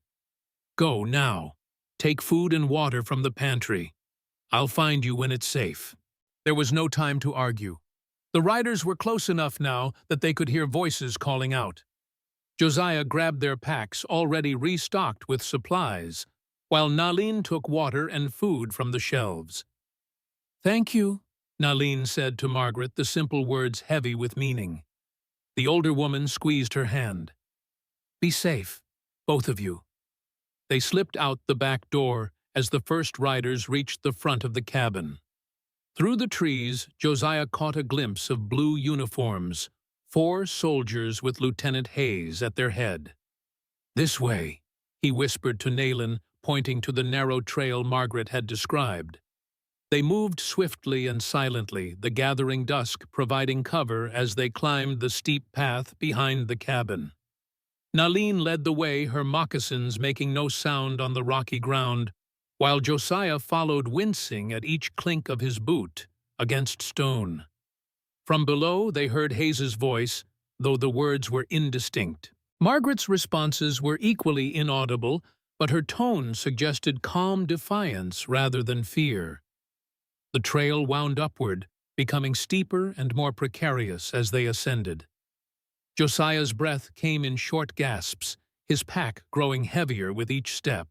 "Go now. Take food and water from the pantry. I'll find you when it's safe." There was no time to argue. The riders were close enough now that they could hear voices calling out. Josiah grabbed their packs, already restocked with supplies, while Naylin took water and food from the shelves. "Thank you," Naylin said to Margaret, the simple words heavy with meaning. The older woman squeezed her hand. "Be safe, both of you." They slipped out the back door as the first riders reached the front of the cabin. Through the trees, Josiah caught a glimpse of blue uniforms, 4 soldiers with Lieutenant Hayes at their head. "This way," he whispered to Naylin, pointing to the narrow trail Margaret had described. They moved swiftly and silently, the gathering dusk providing cover as they climbed the steep path behind the cabin. Naline led the way, her moccasins making no sound on the rocky ground, while Josiah followed, wincing at each clink of his boot against stone. From below they heard Hayes's voice, though the words were indistinct. Margaret's responses were equally inaudible, but her tone suggested calm defiance rather than fear. The trail wound upward, becoming steeper and more precarious as they ascended. Josiah's breath came in short gasps, his pack growing heavier with each step.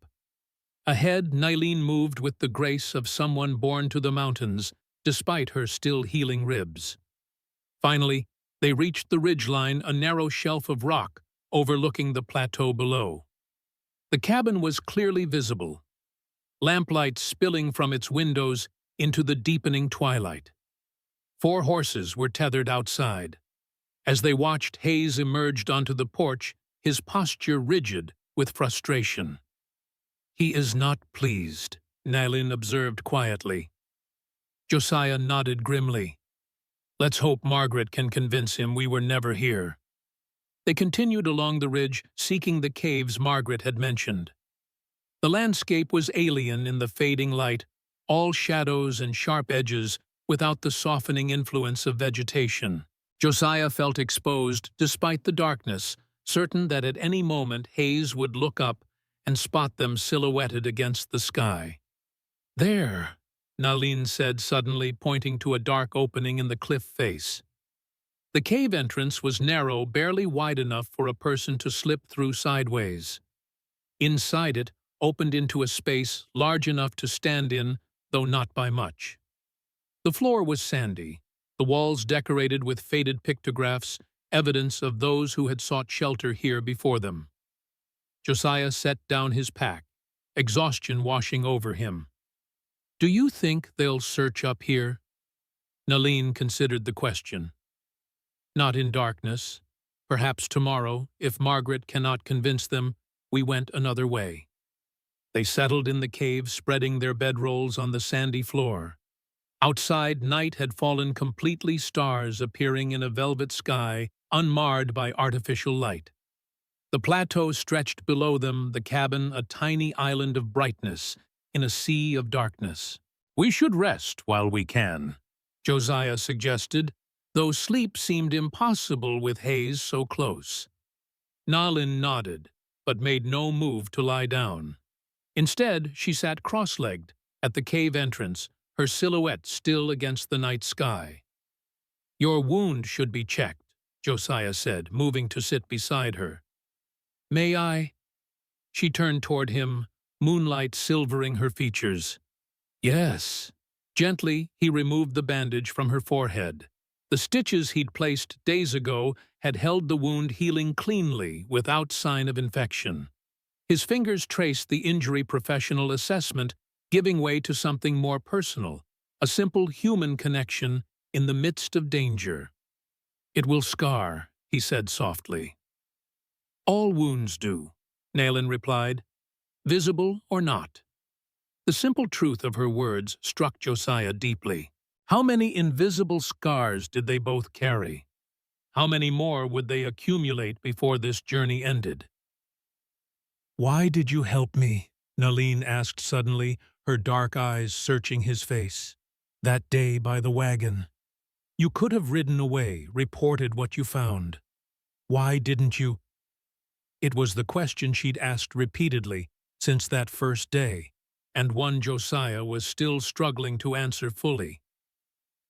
Ahead, Naline moved with the grace of someone born to the mountains, despite her still healing ribs. Finally, they reached the ridgeline, a narrow shelf of rock overlooking the plateau below. The cabin was clearly visible, lamplight spilling from its windows into the deepening twilight. 4 horses were tethered outside. As they watched, Hayes emerged onto the porch, his posture rigid with frustration. "He is not pleased," Naline observed quietly. Josiah nodded grimly. "Let's hope Margaret can convince him we were never here." They continued along the ridge, seeking the caves Margaret had mentioned. The landscape was alien in the fading light, all shadows and sharp edges without the softening influence of vegetation. Josiah felt exposed despite the darkness, certain that at any moment Hayes would look up and spot them silhouetted against the sky. "There," Naline said suddenly, pointing to a dark opening in the cliff face. The cave entrance was narrow, barely wide enough for a person to slip through sideways. Inside it opened into a space large enough to stand in, though not by much. The floor was sandy, the walls decorated with faded pictographs, evidence of those who had sought shelter here before them. Josiah set down his pack, exhaustion washing over him. "Do you think they'll search up here?" Naline considered the question. "Not in darkness. Perhaps tomorrow, if Margaret cannot convince them, we went another way." They settled in the cave, spreading their bedrolls on the sandy floor. Outside, night had fallen completely, stars appearing in a velvet sky, unmarred by artificial light. The plateau stretched below them, the cabin a tiny island of brightness in a sea of darkness. "We should rest while we can," Josiah suggested, though sleep seemed impossible with Hayes so close. Naline nodded, but made no move to lie down. Instead, she sat cross-legged at the cave entrance, her silhouette still against the night sky. "Your wound should be checked," Josiah said, moving to sit beside her. "May I?" She turned toward him, moonlight silvering her features. "Yes." Gently, he removed the bandage from her forehead. The stitches he'd placed days ago had held the wound healing cleanly, without sign of infection. His fingers traced the injury professional assessment, giving way to something more personal, a simple human connection in the midst of danger. "It will scar," he said softly. "All wounds do," Naline replied, "visible or not." The simple truth of her words struck Josiah deeply. How many invisible scars did they both carry? How many more would they accumulate before this journey ended? "Why did you help me?" Naline asked suddenly, her dark eyes searching his face. "That day by the wagon. You could have ridden away, reported what you found. Why didn't you?" It was the question she'd asked repeatedly since that first day, and one Josiah was still struggling to answer fully.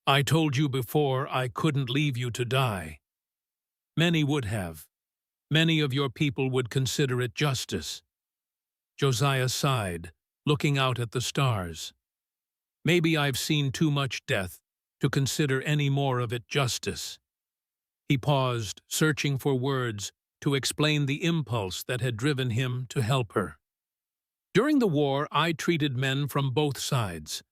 "I told you before I couldn't leave you to die. Many would have. Many of your people would consider it justice." Josiah sighed, looking out at the stars. "Maybe I've seen too much death to consider any more of it justice." He paused, searching for words to explain the impulse that had driven him to help her. "During the war, I treated men from both sides.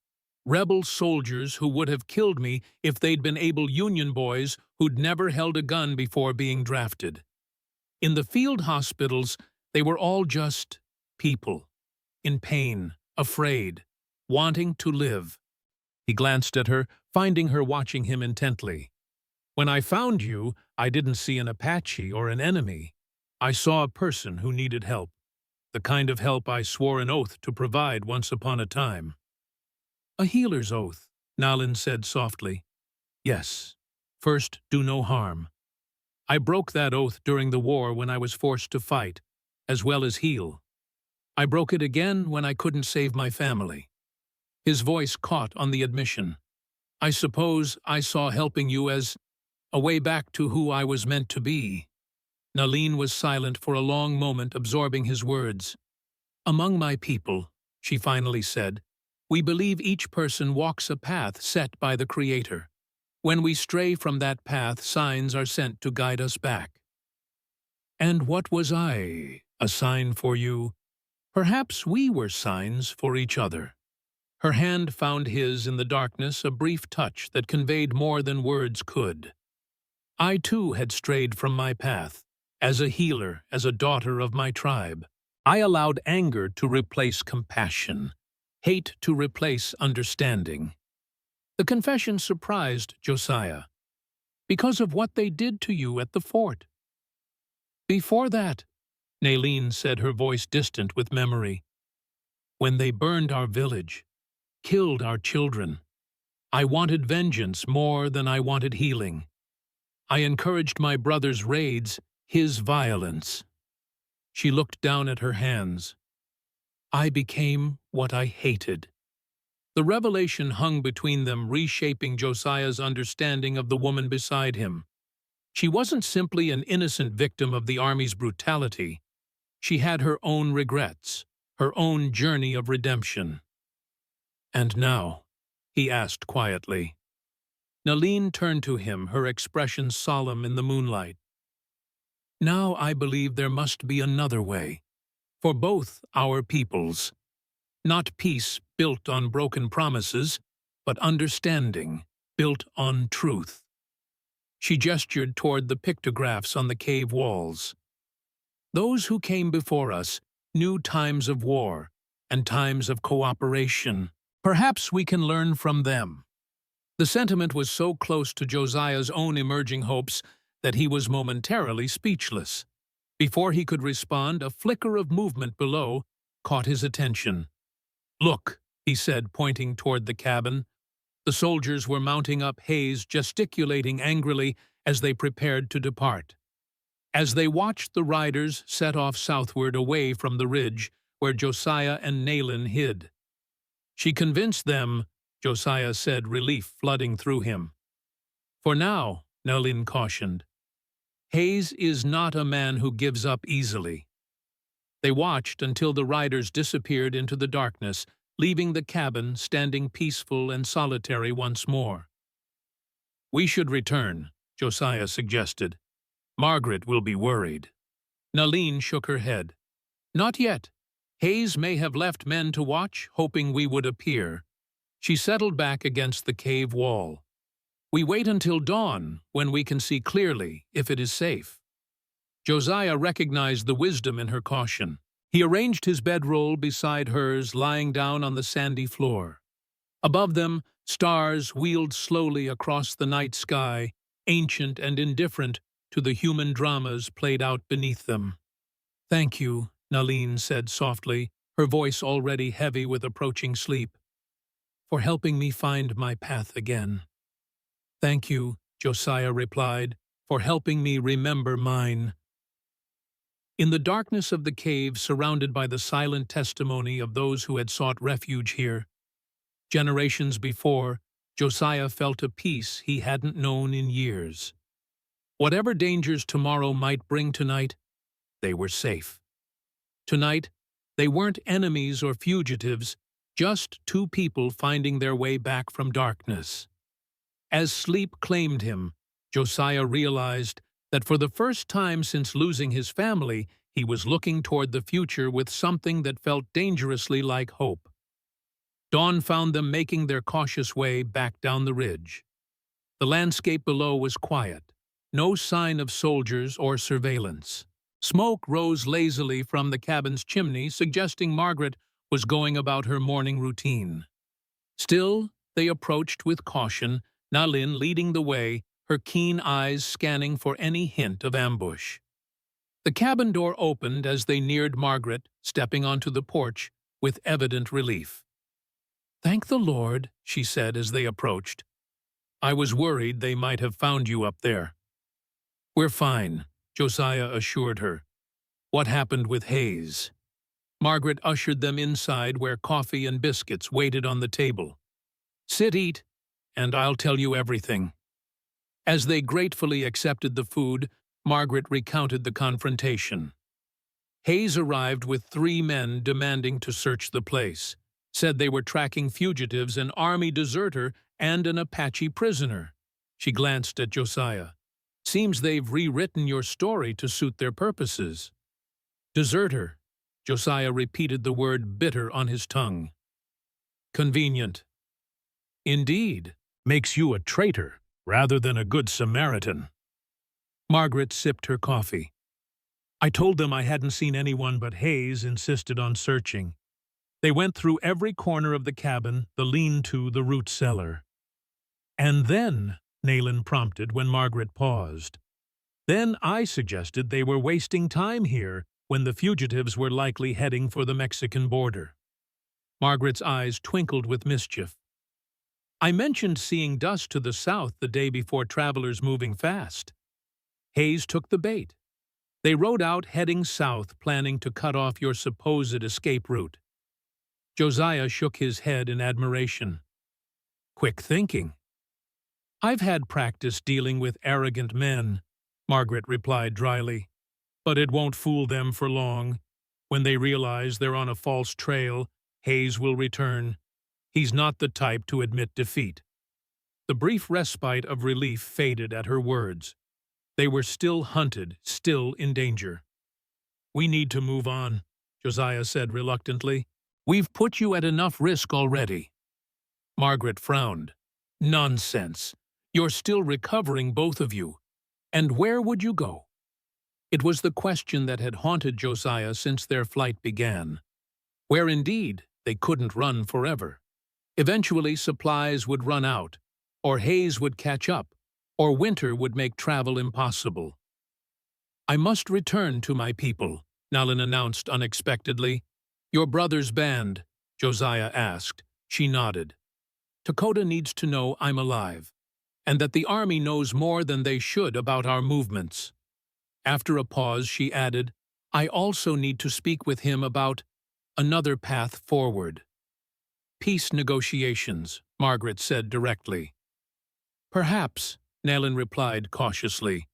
Rebel soldiers who would have killed me if they'd been able Union boys who'd never held a gun before being drafted. In the field hospitals, they were all just people, in pain, afraid, wanting to live. He glanced at her, finding her watching him intently. "When I found you, I didn't see an Apache or an enemy. I saw a person who needed help, the kind of help I swore an oath to provide once upon a time." "A healer's oath," Nalin said softly. "Yes. First, do no harm. I broke that oath during the war when I was forced to fight, as well as heal. I broke it again when I couldn't save my family." His voice caught on the admission. "I suppose I saw helping you as a way back to who I was meant to be." Nalin was silent for a long moment, absorbing his words. "Among my people," she finally said, "we believe each person walks a path set by the Creator. When we stray from that path, signs are sent to guide us back." "And what was I? A sign for you? Perhaps we were signs for each other." Her hand found his in the darkness, a brief touch that conveyed more than words could. "I too had strayed from my path, as a healer, as a daughter of my tribe. I allowed anger to replace compassion, hate to replace understanding." The confession surprised Josiah. "Because of what they did to you at the fort." "Before that," Nalin said, her voice distant with memory, "when they burned our village, killed our children, I wanted vengeance more than I wanted healing. I encouraged my brother's raids, his violence." She looked down at her hands. "I became what I hated." The revelation hung between them, reshaping Josiah's understanding of the woman beside him. She wasn't simply an innocent victim of the army's brutality. She had her own regrets, her own journey of redemption. "And now?" he asked quietly. Nalin turned to him, her expression solemn in the moonlight. "Now I believe there must be another way, for both our peoples. Not peace built on broken promises, but understanding built on truth." She gestured toward the pictographs on the cave walls. "Those who came before us knew times of war and times of cooperation. Perhaps we can learn from them." The sentiment was so close to Josiah's own emerging hopes that he was momentarily speechless. Before he could respond, a flicker of movement below caught his attention. "Look," he said, pointing toward the cabin. The soldiers were mounting up, Hayes gesticulating angrily as they prepared to depart. As they watched, the riders set off southward away from the ridge where Josiah and Nalin hid. "She convinced them," Josiah said, relief flooding through him. "For now," Nalin cautioned. "Hayes is not a man who gives up easily." They watched until the riders disappeared into the darkness, leaving the cabin standing peaceful and solitary once more. "We should return," Josiah suggested. "Margaret will be worried." Nalin shook her head. "Not yet. Hayes may have left men to watch, hoping we would appear." She settled back against the cave wall. "We wait until dawn, when we can see clearly if it is safe." Josiah recognized the wisdom in her caution. He arranged his bedroll beside hers, lying down on the sandy floor. Above them, stars wheeled slowly across the night sky, ancient and indifferent to the human dramas played out beneath them. "Thank you," Nalin said softly, her voice already heavy with approaching sleep, "for helping me find my path again." "Thank you," Josiah replied, "for helping me remember mine." In the darkness of the cave, surrounded by the silent testimony of those who had sought refuge here, generations before, Josiah felt a peace he hadn't known in years. Whatever dangers tomorrow might bring tonight, they were safe. Tonight, they weren't enemies or fugitives, just two people finding their way back from darkness. As sleep claimed him, Josiah realized that for the first time since losing his family, he was looking toward the future with something that felt dangerously like hope. Dawn found them making their cautious way back down the ridge. The landscape below was quiet, no sign of soldiers or surveillance. Smoke rose lazily from the cabin's chimney, suggesting Margaret was going about her morning routine. Still, They approached with caution, Nalin leading the way, her keen eyes scanning for any hint of ambush. The cabin door opened as they neared Margaret, stepping onto the porch with evident relief. "Thank the Lord," she said as they approached. "I was worried they might have found you up there." "We're fine," Josiah assured her. "What happened with Hayes?" Margaret ushered them inside where coffee and biscuits waited on the table. "Sit, eat, and I'll tell you everything." As they gratefully accepted the food, Margaret recounted the confrontation. Hayes arrived with 3 men demanding to search the place, said they were tracking fugitives, an army deserter, and an Apache prisoner. She glanced at Josiah. "Seems they've rewritten your story to suit their purposes." "Deserter." Josiah repeated the word bitter on his tongue. "Convenient." "Indeed. Makes you a traitor rather than a good Samaritan." Margaret sipped her coffee. "I told them I hadn't seen anyone, but Hayes insisted on searching. They went through every corner of the cabin, the lean-to, the root cellar." "And then," Nayland prompted when Margaret paused. "Then I suggested they were wasting time here when the fugitives were likely heading for the Mexican border." Margaret's eyes twinkled with mischief. "I mentioned seeing dust to the south the day before travelers moving fast. Hayes took the bait. They rode out heading south, planning to cut off your supposed escape route." Josiah shook his head in admiration. "Quick thinking." "I've had practice dealing with arrogant men," Margaret replied dryly. "But it won't fool them for long. When they realize they're on a false trail, Hayes will return. He's not the type to admit defeat." The brief respite of relief faded at her words. They were still hunted, still in danger. "We need to move on," Josiah said reluctantly. "We've put you at enough risk already." Margaret frowned. "Nonsense. You're still recovering, both of you. And where would you go?" It was the question that had haunted Josiah since their flight began. Where indeed they couldn't run forever. Eventually supplies would run out, or Hayes would catch up, or winter would make travel impossible. "I must return to my people," Nalin announced unexpectedly. "Your brother's band?" Josiah asked. She nodded. "Dakota needs to know I'm alive, and that the army knows more than they should about our movements." After a pause, she added, "I also need to speak with him about another path forward." "Peace negotiations," Margaret said directly. "Perhaps," Nalin replied cautiously.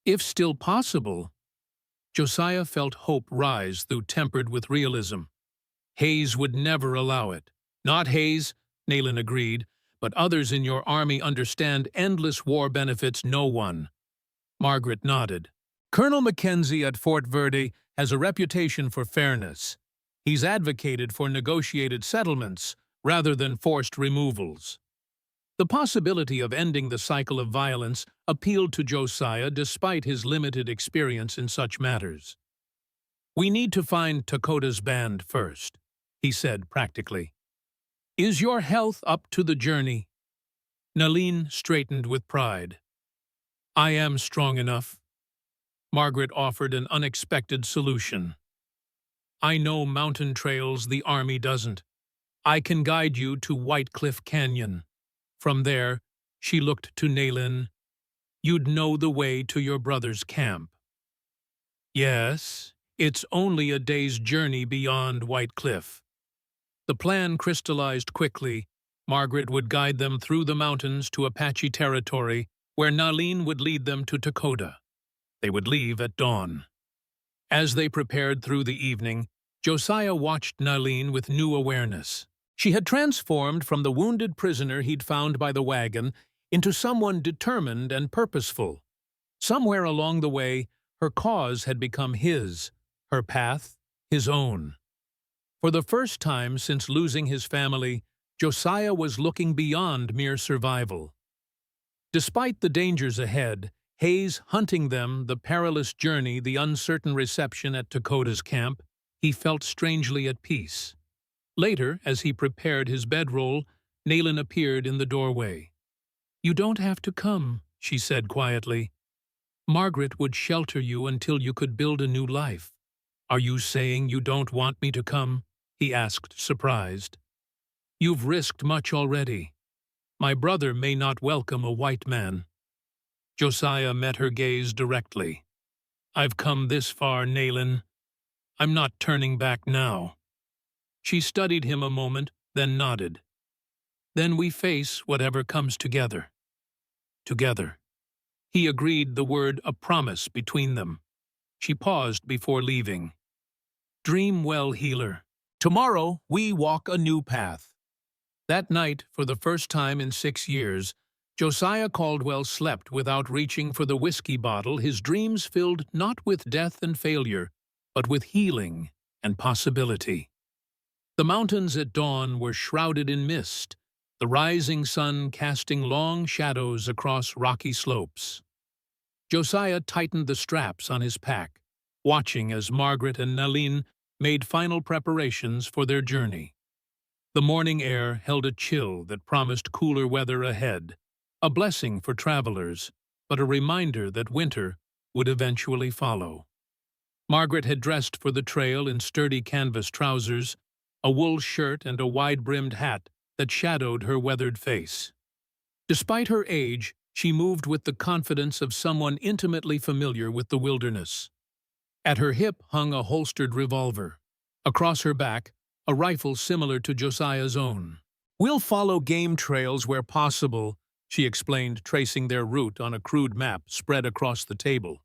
"If still possible." Josiah felt hope rise, though tempered with realism. "Hayes would never allow it." "Not Hayes," Nalin agreed, "but others in your army understand endless war benefits no one." Margaret nodded. "Colonel Mackenzie at Fort Verde has a reputation for fairness. He's advocated for negotiated settlements rather than forced removals." The possibility of ending the cycle of violence appealed to Josiah despite his limited experience in such matters. "We need to find Dakota's band first," he said practically. "Is your health up to the journey?" Nalin straightened with pride. "I am strong enough." Margaret offered an unexpected solution. "I know mountain trails the army doesn't. I can guide you to White Cliff Canyon. From there," she looked to Nalin, "you'd know the way to your brother's camp." "Yes, it's only a day's journey beyond White Cliff." The plan crystallized quickly. Margaret would guide them through the mountains to Apache territory, where Nalin would lead them to Dakota. They would leave at dawn. As they prepared through the evening, Josiah watched Nalin with new awareness. She had transformed from the wounded prisoner he'd found by the wagon into someone determined and purposeful. Somewhere along the way, her cause had become his, her path, his own. For the first time since losing his family, Josiah was looking beyond mere survival. Despite the dangers ahead, Hayes hunting them, the perilous journey, the uncertain reception at Dakota's camp, he felt strangely at peace. Later, as he prepared his bedroll, Nayland appeared in the doorway. "You don't have to come," she said quietly. "Margaret would shelter you until you could build a new life." "Are you saying you don't want me to come?" he asked, surprised. "You've risked much already. My brother may not welcome a white man." Josiah met her gaze directly. "I've come this far, Nayland. I'm not turning back now." She studied him a moment, then nodded. "Then we face whatever comes together." Together. He agreed, the word a promise between them. She paused before leaving. "Dream well, healer. Tomorrow we walk a new path." That night, for the first time in 6 years, Josiah Caldwell slept without reaching for the whiskey bottle, his dreams filled not with death and failure, but with healing and possibility. The mountains at dawn were shrouded in mist, the rising sun casting long shadows across rocky slopes. Josiah tightened the straps on his pack, watching as Margaret and Nayland made final preparations for their journey. The morning air held a chill that promised cooler weather ahead, a blessing for travelers, but a reminder that winter would eventually follow. Margaret had dressed for the trail in sturdy canvas trousers, a wool shirt and a wide-brimmed hat that shadowed her weathered face. Despite her age, she moved with the confidence of someone intimately familiar with the wilderness. At her hip hung a holstered revolver. Across her back, a rifle similar to Josiah's own. "We'll follow game trails where possible," she explained, tracing their route on a crude map spread across the table.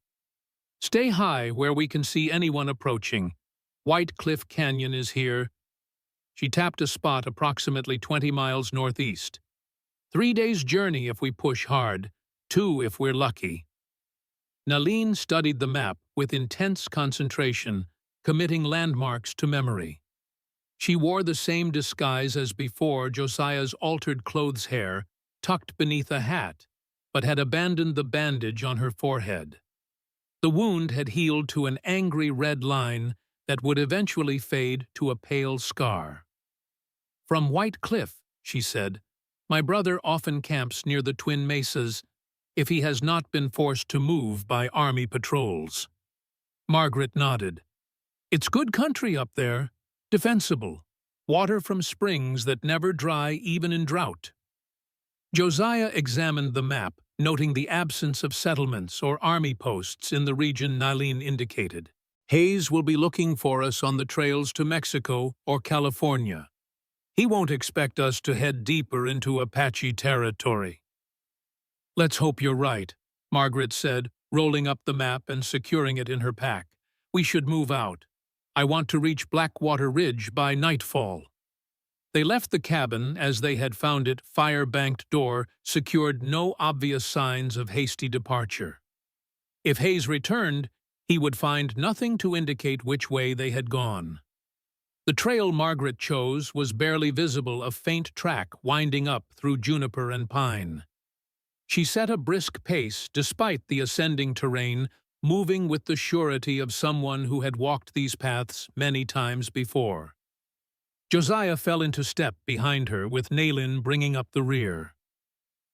"Stay high where we can see anyone approaching. White Cliff Canyon is here." She tapped a spot approximately 20 miles northeast. 3 days' journey if we push hard, 2 if we're lucky. Nayland studied the map with intense concentration, committing landmarks to memory. She wore the same disguise as before, Josiah's altered clothes hair tucked beneath a hat, but had abandoned the bandage on her forehead. The wound had healed to an angry red line that would eventually fade to a pale scar. "From White Cliff," she said, "my brother often camps near the Twin Mesas if he has not been forced to move by army patrols." Margaret nodded. "It's good country up there. Defensible. Water from springs that never dry even in drought." Josiah examined the map, noting the absence of settlements or army posts in the region Nayland indicated. "Hayes will be looking for us on the trails to Mexico or California. He won't expect us to head deeper into Apache territory." "Let's hope you're right," Margaret said, rolling up the map and securing it in her pack. "We should move out. I want to reach Blackwater Ridge by nightfall." They left the cabin as they had found it, fire-banked door secured no obvious signs of hasty departure. If Hayes returned, he would find nothing to indicate which way they had gone. The trail Margaret chose was barely visible, a faint track winding up through juniper and pine. She set a brisk pace despite the ascending terrain, moving with the surety of someone who had walked these paths many times before. Josiah fell into step behind her, with Nayland bringing up the rear.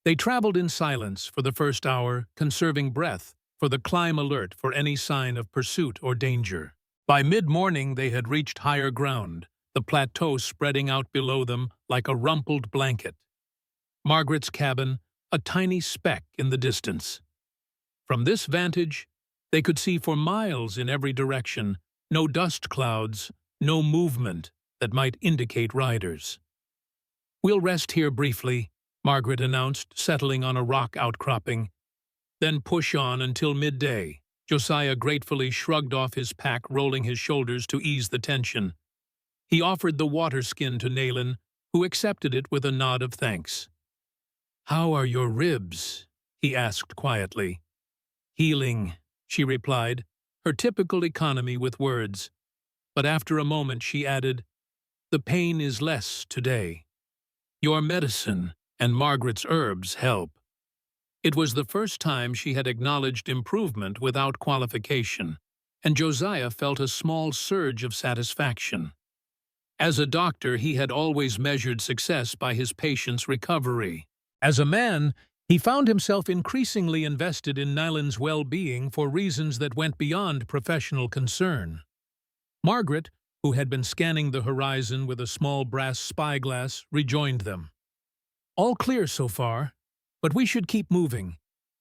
They traveled in silence for the first hour, conserving breath for the climb alert for any sign of pursuit or danger. By mid-morning they had reached higher ground, the plateau spreading out below them like a rumpled blanket. Margaret's cabin, a tiny speck in the distance. From this vantage, they could see for miles in every direction, no dust clouds, no movement that might indicate riders. "We'll rest here briefly," Margaret announced, settling on a rock outcropping. "Then push on until midday." Josiah gratefully shrugged off his pack, rolling his shoulders to ease the tension. He offered the water skin to Nayland, who accepted it with a nod of thanks. "How are your ribs?" he asked quietly. "Healing," she replied, her typical economy with words. But after a moment she added, "The pain is less today. Your medicine and Margaret's herbs help." It was the first time she had acknowledged improvement without qualification, and Josiah felt a small surge of satisfaction. As a doctor, he had always measured success by his patients' recovery. As a man, he found himself increasingly invested in Nyland's well-being for reasons that went beyond professional concern. Margaret, who had been scanning the horizon with a small brass spyglass, rejoined them. "All clear so far, but we should keep moving.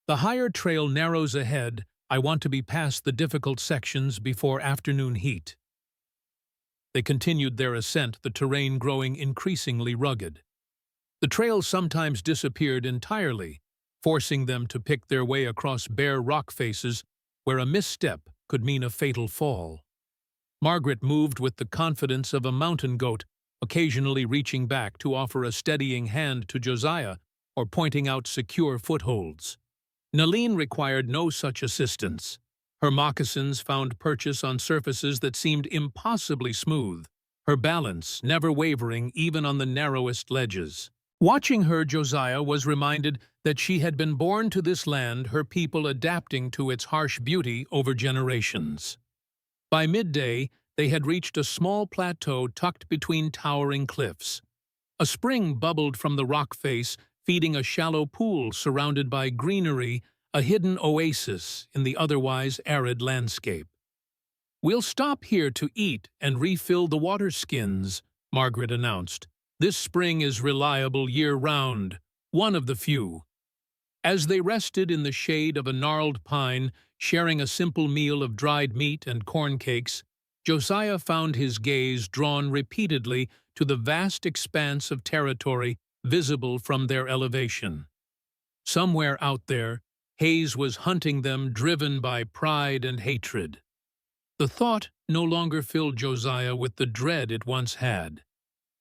The higher trail narrows ahead. I want to be past the difficult sections before afternoon heat." They continued their ascent, the terrain growing increasingly rugged. The trail sometimes disappeared entirely, forcing them to pick their way across bare rock faces where a misstep could mean a fatal fall. Margaret moved with the confidence of a mountain goat, occasionally reaching back to offer a steadying hand to Josiah or pointing out secure footholds. Nalin required no such assistance. Her moccasins found purchase on surfaces that seemed impossibly smooth, her balance never wavering even on the narrowest ledges. Watching her, Josiah was reminded that she had been born to this land, her people adapting to its harsh beauty over generations. By midday, they had reached a small plateau tucked between towering cliffs. A spring bubbled from the rock face, feeding a shallow pool surrounded by greenery, a hidden oasis in the otherwise arid landscape. "We'll stop here to eat and refill the water skins," Margaret announced. "This spring is reliable year-round, one of the few." As they rested in the shade of a gnarled pine, sharing a simple meal of dried meat and corn cakes, Josiah found his gaze drawn repeatedly to the vast expanse of territory visible from their elevation. Somewhere out there, Hayes was hunting them, driven by pride and hatred. The thought no longer filled Josiah with the dread it once had.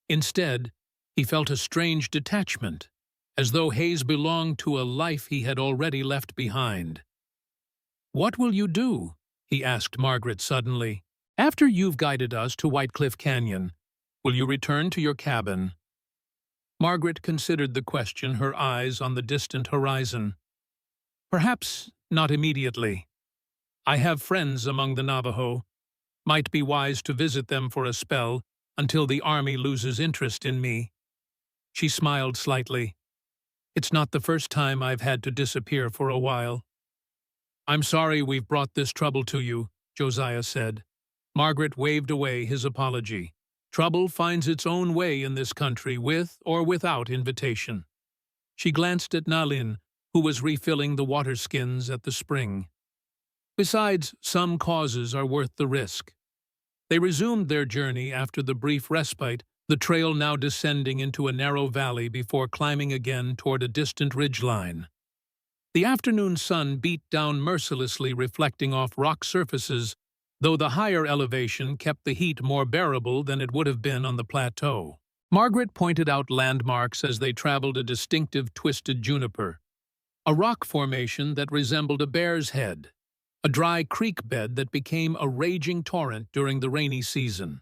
Instead, he felt a strange detachment, as though Hayes belonged to a life he had already left behind. "What will you do?" he asked Margaret suddenly. "After you've guided us to White Cliff Canyon, will you return to your cabin?" Margaret considered the question, her eyes on the distant horizon. "Perhaps not immediately. I have friends among the Navajo. Might be wise to visit them for a spell until the army loses interest in me." She smiled slightly. "It's not the first time I've had to disappear for a while." "I'm sorry we've brought this trouble to you," Josiah said. Margaret waved away his apology. "Trouble finds its own way in this country, with or without invitation." She glanced at Nalin, who was refilling the water skins at the spring. "Besides, some causes are worth the risk." They resumed their journey after the brief respite, the trail now descending into a narrow valley before climbing again toward a distant ridgeline. The afternoon sun beat down mercilessly, reflecting off rock surfaces, though the higher elevation kept the heat more bearable than it would have been on the plateau. Margaret pointed out landmarks as they traveled: a distinctive twisted juniper, a rock formation that resembled a bear's head, a dry creek bed that became a raging torrent during the rainy season.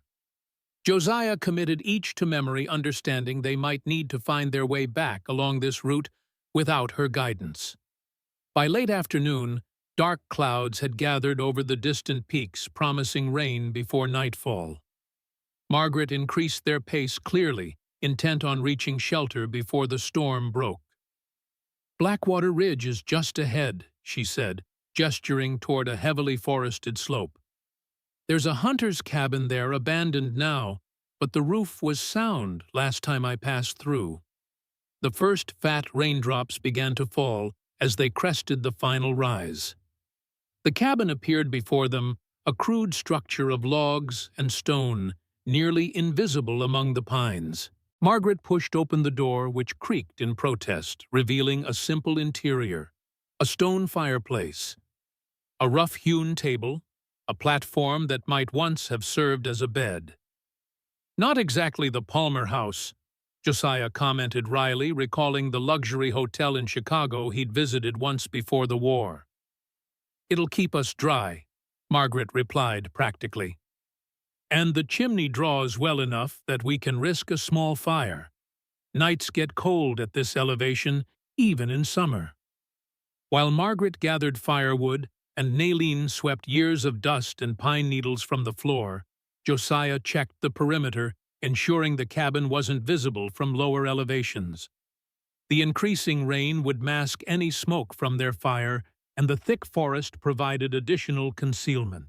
Josiah committed each to memory, understanding they might need to find their way back along this route without her guidance. By late afternoon, dark clouds had gathered over the distant peaks, promising rain before nightfall. Margaret increased their pace clearly, intent on reaching shelter before the storm broke. "Blackwater Ridge is just ahead," she said, gesturing toward a heavily forested slope. "There's a hunter's cabin there, abandoned now, but the roof was sound last time I passed through." The first fat raindrops began to fall as they crested the final rise. The cabin appeared before them, a crude structure of logs and stone, nearly invisible among the pines. Margaret pushed open the door, which creaked in protest, revealing a simple interior: a stone fireplace, a rough-hewn table, a platform that might once have served as a bed. "Not exactly the Palmer House," Josiah commented wryly, recalling the luxury hotel in Chicago he'd visited once before the war. "It'll keep us dry," Margaret replied practically. "And the chimney draws well enough that we can risk a small fire. Nights get cold at this elevation, even in summer." While Margaret gathered firewood and Nalin swept years of dust and pine needles from the floor, Josiah checked the perimeter, ensuring the cabin wasn't visible from lower elevations. The increasing rain would mask any smoke from their fire, and the thick forest provided additional concealment.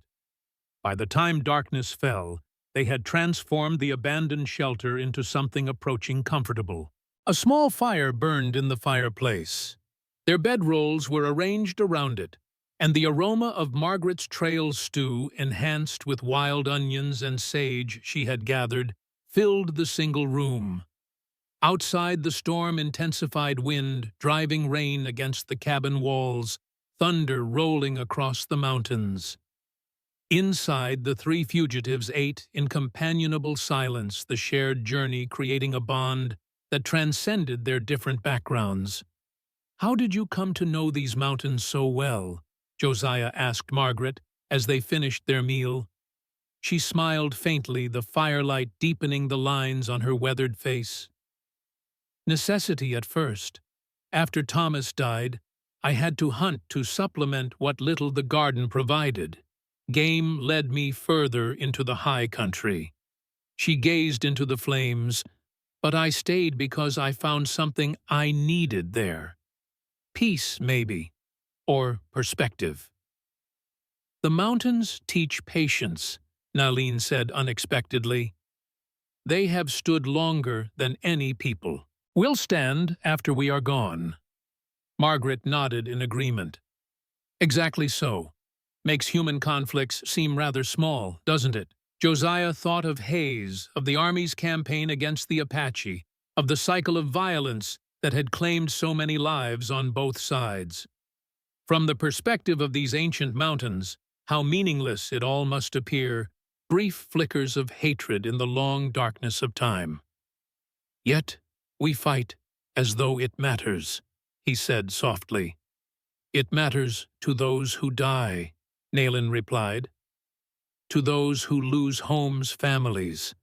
By the time darkness fell, they had transformed the abandoned shelter into something approaching comfortable. A small fire burned in the fireplace. Their bedrolls were arranged around it, and the aroma of Margaret's trail stew, enhanced with wild onions and sage she had gathered, filled the single room. Outside, the storm-intensified wind, driving rain against the cabin walls, thunder rolling across the mountains. Inside, the three fugitives ate in companionable silence, the shared journey creating a bond that transcended their different backgrounds. "How did you come to know these mountains so well?" Josiah asked Margaret as they finished their meal. She smiled faintly, the firelight deepening the lines on her weathered face. "Necessity at first. After Thomas died, I had to hunt to supplement what little the garden provided. Game led me further into the high country." She gazed into the flames, "But I stayed because I found something I needed there. Peace, maybe, or perspective." "The mountains teach patience," Nalin said unexpectedly. "They have stood longer than any people." "We'll stand after we are gone." Margaret nodded in agreement. "Exactly so. Makes human conflicts seem rather small, doesn't it?" Josiah thought of Hayes, of the Army's campaign against the Apache, of the cycle of violence that had claimed so many lives on both sides. From the perspective of these ancient mountains, how meaningless it all must appear, brief flickers of hatred in the long darkness of time. "Yet we fight as though it matters," he said softly. "It matters to those who die," Nalin replied. "To those who lose homes, families.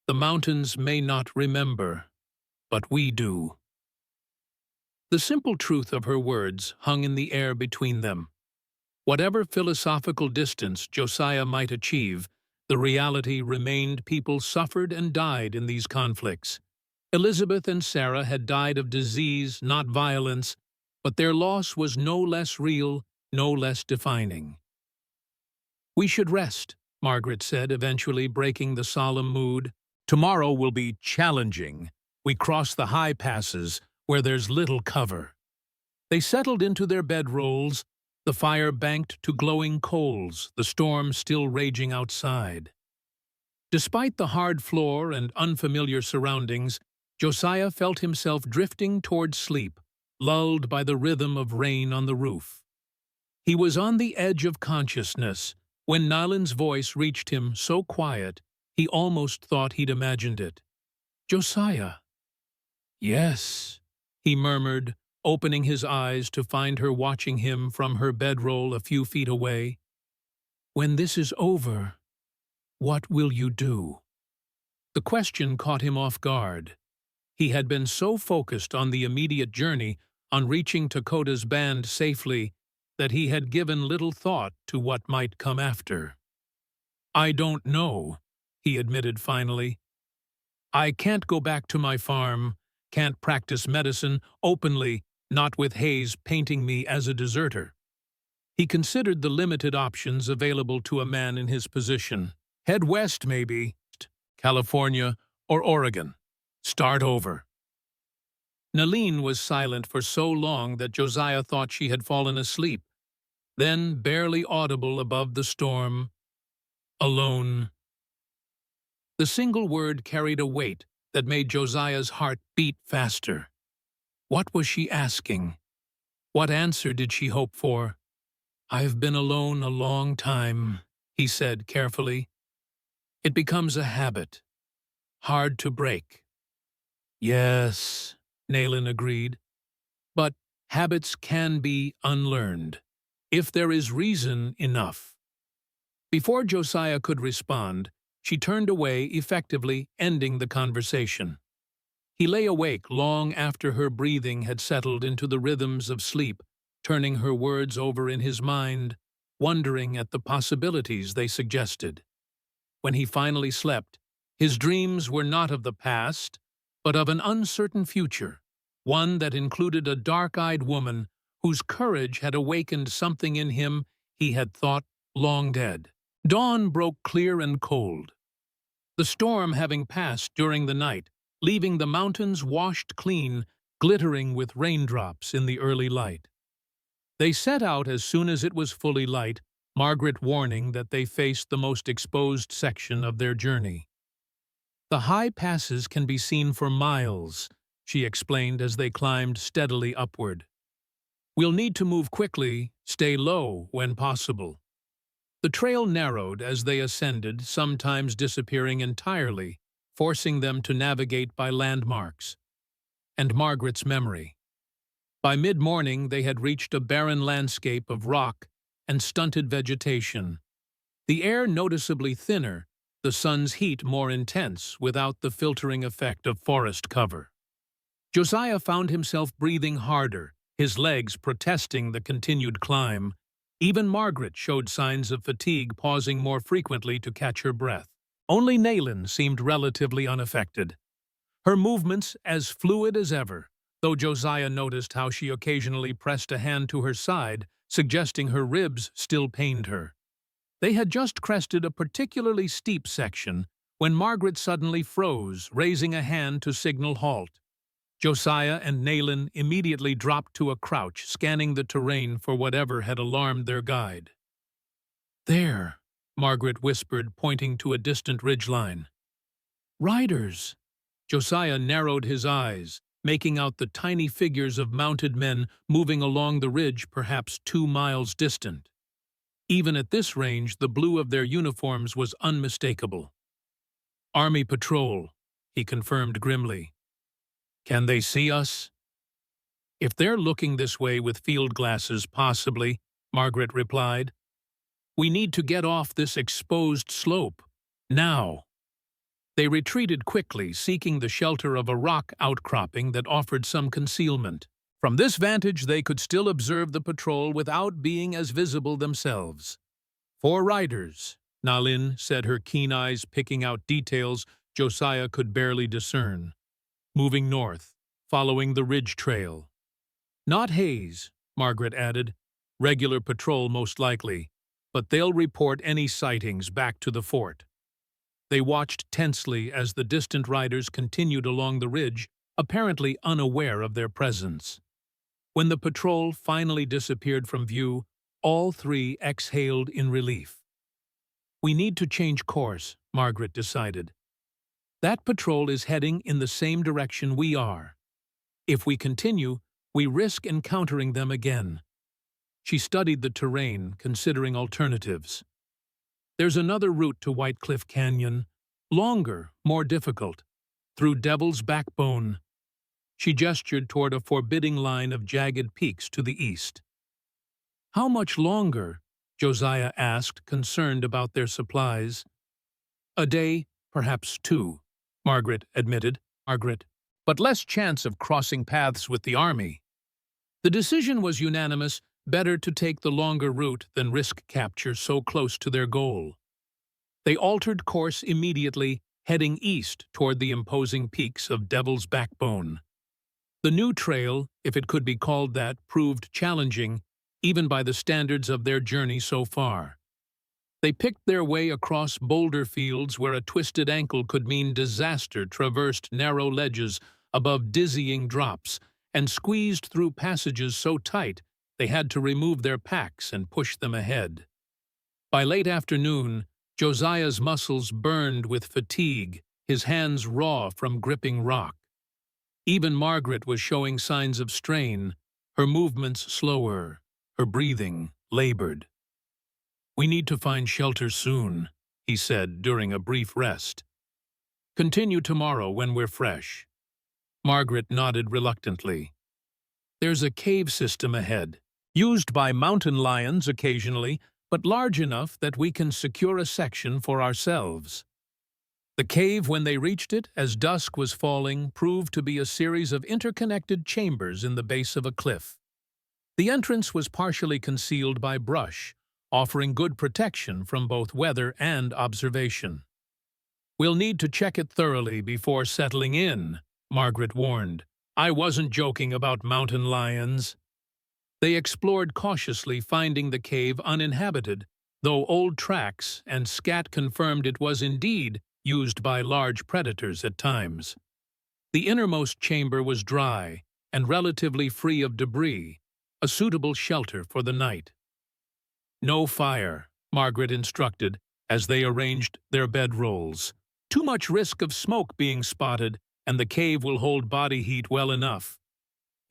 The mountains may not remember, but we do." The simple truth of her words hung in the air between them. Whatever philosophical distance Josiah might achieve, the reality remained people suffered and died in these conflicts. Elizabeth and Sarah had died of disease, not violence, but their loss was no less real, no less defining. "We should rest," Margaret said, eventually breaking the solemn mood. "Tomorrow will be challenging. We cross the high passes where there's little cover." They settled into their bedrolls, the fire banked to glowing coals, the storm still raging outside. Despite the hard floor and unfamiliar surroundings, Josiah felt himself drifting toward sleep, lulled by the rhythm of rain on the roof. He was on the edge of consciousness when Nalin's voice reached him, so quiet he almost thought he'd imagined it. "Josiah." "Yes," he murmured, opening his eyes to find her watching him from her bedroll a few feet away. "When this is over, what will you do?" The question caught him off guard. He had been so focused on the immediate journey, on reaching Dakota's band safely, that he had given little thought to what might come after. "I don't know," he admitted finally. "I can't go back to my farm, can't practice medicine openly, not with Hayes painting me as a deserter." He considered the limited options available to a man in his position. Head west, maybe, California or Oregon. Start over. Nalin was silent for so long that Josiah thought she had fallen asleep. Then, barely audible above the storm, "Alone." The single word carried a weight that made Josiah's heart beat faster. What was she asking? What answer did she hope for? "I've been alone a long time," he said carefully. "It becomes a habit, hard to break." "Yes," Nalin agreed. "But habits can be unlearned, if there is reason enough." Before Josiah could respond, she turned away, effectively ending the conversation. He lay awake long after her breathing had settled into the rhythms of sleep, turning her words over in his mind, wondering at the possibilities they suggested. When he finally slept, His dreams were not of the past, but of an uncertain future, one that included a dark-eyed woman whose courage had awakened something in him he had thought long dead. Dawn broke clear and cold, the storm having passed during the night, leaving the mountains washed clean, glittering with raindrops in the early light. They set out as soon as it was fully light, Margaret warning that they faced the most exposed section of their journey. "The high passes can be seen for miles," she explained as they climbed steadily upward. "We'll need to move quickly, stay low when possible." The trail narrowed as they ascended, sometimes disappearing entirely, forcing them to navigate by landmarks and Margaret's memory. By mid-morning they had reached a barren landscape of rock and stunted vegetation, the air noticeably thinner, the sun's heat more intense without the filtering effect of forest cover. Josiah found himself breathing harder, his legs protesting the continued climb. Even Margaret showed signs of fatigue, pausing more frequently to catch her breath. Only Naylin seemed relatively unaffected, her movements as fluid as ever, though Josiah noticed how she occasionally pressed a hand to her side, suggesting her ribs still pained her. They had just crested a particularly steep section when Margaret suddenly froze, raising a hand to signal halt. Josiah and Naylin immediately dropped to a crouch, scanning the terrain for whatever had alarmed their guide. "There," Margaret whispered, pointing to a distant ridgeline. "Riders!" Josiah narrowed his eyes, making out the tiny figures of mounted men moving along the ridge perhaps 2 miles distant. Even at this range, the blue of their uniforms was unmistakable. "Army patrol," he confirmed grimly. "Can they see us?" "If they're looking this way with field glasses, possibly," Margaret replied. "We need to get off this exposed slope. Now." They retreated quickly, seeking the shelter of a rock outcropping that offered some concealment. From this vantage they could still observe the patrol without being as visible themselves. "4 riders," Naylin said, her keen eyes picking out details Josiah could barely discern. "Moving north, following the ridge trail." "Not Hayes," Margaret added. "Regular patrol most likely, but they'll report any sightings back to the fort." They watched tensely as the distant riders continued along the ridge, apparently unaware of their presence. When the patrol finally disappeared from view, all 3 exhaled in relief. "We need to change course," Margaret decided. "That patrol is heading in the same direction we are. If we continue, we risk encountering them again." She studied the terrain, considering alternatives. "There's another route to White Cliff Canyon, longer, more difficult, through Devil's Backbone." She gestured toward a forbidding line of jagged peaks to the east. "How much longer?" Josiah asked, concerned about their supplies. "A day, perhaps 2, Margaret admitted. But less chance of crossing paths with the army." The decision was unanimous: better to take the longer route than risk capture so close to their goal. They altered course immediately, heading east toward the imposing peaks of Devil's Backbone. The new trail, if it could be called that, proved challenging, even by the standards of their journey so far. They picked their way across boulder fields where a twisted ankle could mean disaster, traversed narrow ledges above dizzying drops, and squeezed through passages so tight they had to remove their packs and push them ahead. By late afternoon, Josiah's muscles burned with fatigue, his hands raw from gripping rock. Even Margaret was showing signs of strain, her movements slower, her breathing labored. "We need to find shelter soon," he said during a brief rest. "Continue tomorrow when we're fresh." Margaret nodded reluctantly. "There's a cave system ahead, used by mountain lions occasionally, but large enough that we can secure a section for ourselves." The cave, when they reached it, as dusk was falling, proved to be a series of interconnected chambers in the base of a cliff. The entrance was partially concealed by brush, offering good protection from both weather and observation. We'll need to check it thoroughly before settling in, Margaret warned. I wasn't joking about mountain lions. They explored cautiously, finding the cave uninhabited, though old tracks and scat confirmed it was indeed used by large predators at times. The innermost chamber was dry and relatively free of debris, a suitable shelter for the night. No fire, Margaret instructed as they arranged their bedrolls. Too much risk of smoke being spotted, and the cave will hold body heat well enough.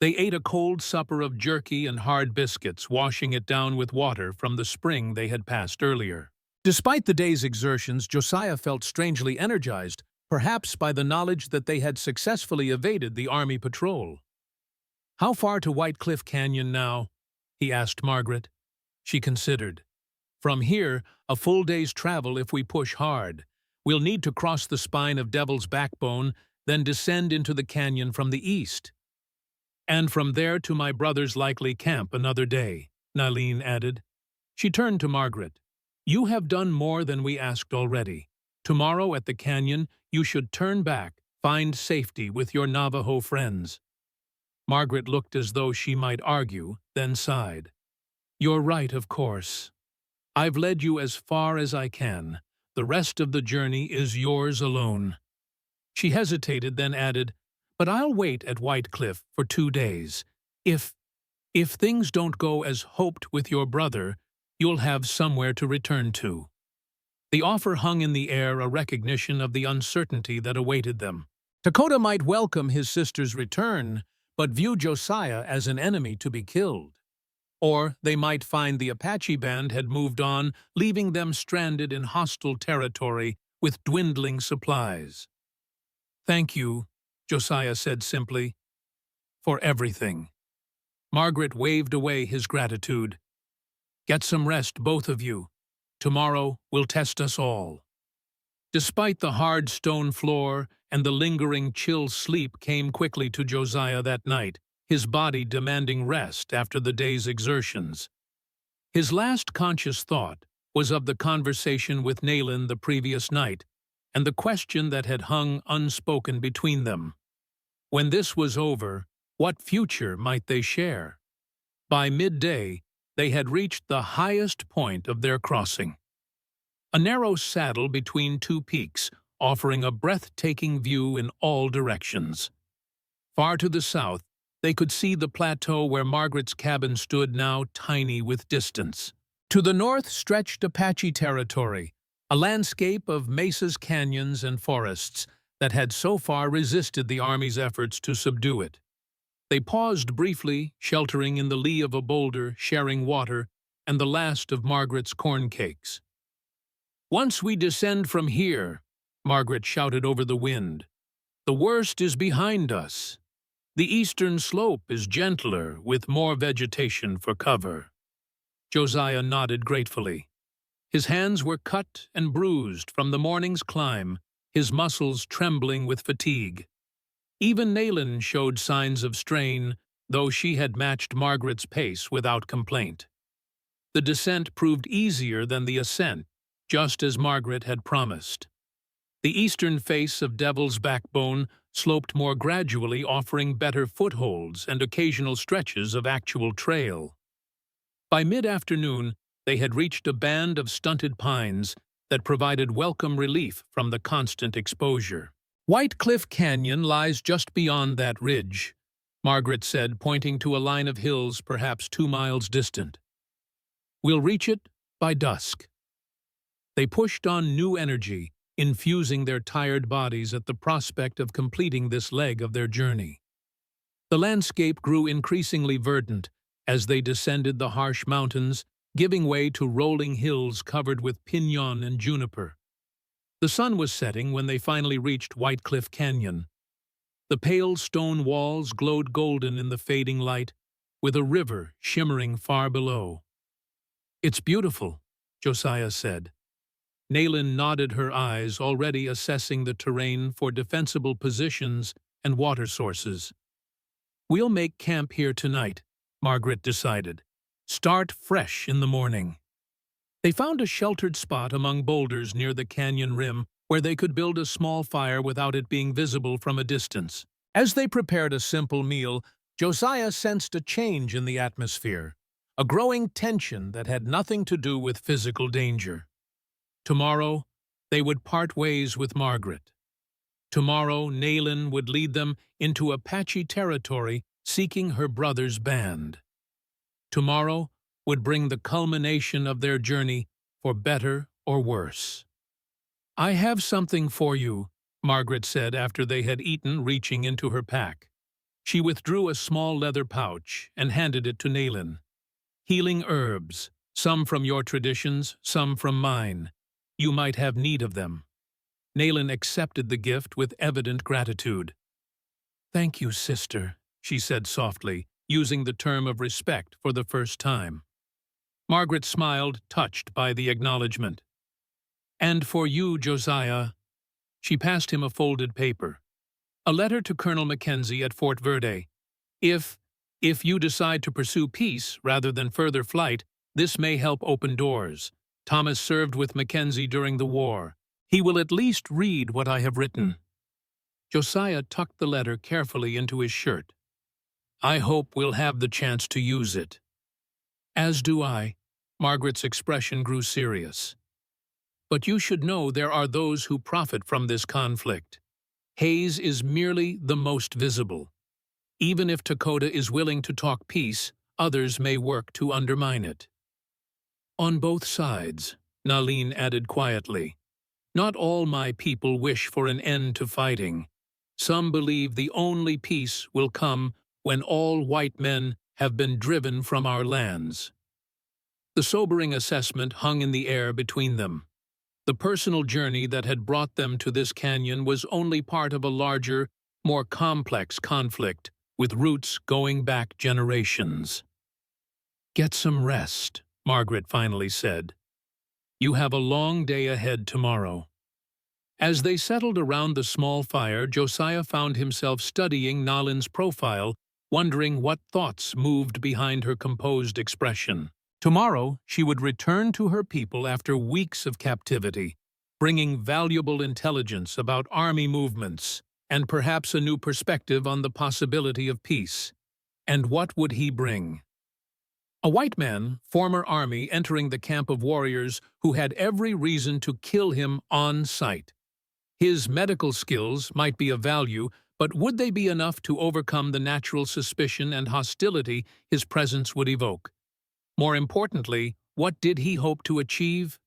They ate a cold supper of jerky and hard biscuits, washing it down with water from the spring they had passed earlier. Despite the day's exertions, Josiah felt strangely energized, perhaps by the knowledge that they had successfully evaded the army patrol. "How far to White Cliff Canyon now?" he asked Margaret. She considered. "From here, a full day's travel if we push hard. We'll need to cross the spine of Devil's Backbone, then descend into the canyon from the east. And from there to my brother's likely camp another day," Nalene added. She turned to Margaret. "You have done more than we asked already. Tomorrow at the canyon, you should turn back, find safety with your Navajo friends." Margaret looked as though she might argue, then sighed. "You're right, of course. I've led you as far as I can. The rest of the journey is yours alone." She hesitated, then added, "But I'll wait at White Cliff for 2 days. If things don't go as hoped with your brother, you'll have somewhere to return to." The offer hung in the air, a recognition of the uncertainty that awaited them. Dakota might welcome his sister's return, but view Josiah as an enemy to be killed. Or they might find the Apache band had moved on, leaving them stranded in hostile territory with dwindling supplies. "Thank you," Josiah said simply, "for everything." Margaret waved away his gratitude. "Get some rest, both of you. Tomorrow will test us all." Despite the hard stone floor and the lingering chill, sleep came quickly to Josiah that night, his body demanding rest after the day's exertions. His last conscious thought was of the conversation with Nayland the previous night, and the question that had hung unspoken between them. When this was over, what future might they share? By midday, they had reached the highest point of their crossing. A narrow saddle between two peaks, offering a breathtaking view in all directions. Far to the south, they could see the plateau where Margaret's cabin stood, now tiny with distance. To the north stretched Apache territory, a landscape of mesas, canyons, and forests that had so far resisted the army's efforts to subdue it. They paused briefly, sheltering in the lee of a boulder, sharing water, and the last of Margaret's corn cakes. "Once we descend from here," Margaret shouted over the wind, "the worst is behind us. The eastern slope is gentler, with more vegetation for cover." Josiah nodded gratefully. His hands were cut and bruised from the morning's climb, his muscles trembling with fatigue. Even Nayland showed signs of strain, though she had matched Margaret's pace without complaint. The descent proved easier than the ascent, just as Margaret had promised. The eastern face of Devil's Backbone sloped more gradually, offering better footholds and occasional stretches of actual trail. By mid-afternoon, they had reached a band of stunted pines that provided welcome relief from the constant exposure. "White Cliff Canyon lies just beyond that ridge," Margaret said, pointing to a line of hills perhaps 2 miles distant. "We'll reach it by dusk." They pushed on new energy, infusing their tired bodies at the prospect of completing this leg of their journey. The landscape grew increasingly verdant as they descended the harsh mountains, giving way to rolling hills covered with pinon and juniper. The sun was setting when they finally reached White Cliff Canyon. The pale stone walls glowed golden in the fading light, with a river shimmering far below. "It's beautiful," Josiah said. Nayland nodded, her eyes already assessing the terrain for defensible positions and water sources. "We'll make camp here tonight," Margaret decided. "Start fresh in the morning." They found a sheltered spot among boulders near the canyon rim, where they could build a small fire without it being visible from a distance. As they prepared a simple meal, Josiah sensed a change in the atmosphere, a growing tension that had nothing to do with physical danger. Tomorrow, they would part ways with Margaret. Tomorrow, Nayland would lead them into Apache territory seeking her brother's band. Tomorrow would bring the culmination of their journey, for better or worse. "I have something for you," Margaret said after they had eaten, reaching into her pack. She withdrew a small leather pouch and handed it to Nayland. "Healing herbs, some from your traditions, some from mine. You might have need of them." Nayland accepted the gift with evident gratitude. "Thank you, sister," she said softly, using the term of respect for the first time. Margaret smiled, touched by the acknowledgement. "And for you, Josiah." She passed him a folded paper. "A letter to Colonel Mackenzie at Fort Verde. If you decide to pursue peace rather than further flight, this may help open doors. Thomas served with Mackenzie during the war. He will at least read what I have written." Josiah tucked the letter carefully into his shirt. "I hope we'll have the chance to use it." "As do I." Margaret's expression grew serious. "But you should know there are those who profit from this conflict. Hayes is merely the most visible. Even if Dakota is willing to talk peace, others may work to undermine it." "On both sides," Nalin added quietly. "Not all my people wish for an end to fighting. Some believe the only peace will come when all white men have been driven from our lands." The sobering assessment hung in the air between them. The personal journey that had brought them to this canyon was only part of a larger, more complex conflict, with roots going back generations. "Get some rest," Margaret finally said. "You have a long day ahead tomorrow." As they settled around the small fire, Josiah found himself studying Nalin's profile, wondering what thoughts moved behind her composed expression. Tomorrow, she would return to her people after weeks of captivity, bringing valuable intelligence about army movements and perhaps a new perspective on the possibility of peace. And what would he bring? A white man, former army, entering the camp of warriors who had every reason to kill him on sight. His medical skills might be of value, but would they be enough to overcome the natural suspicion and hostility his presence would evoke? More importantly, what did he hope to achieve?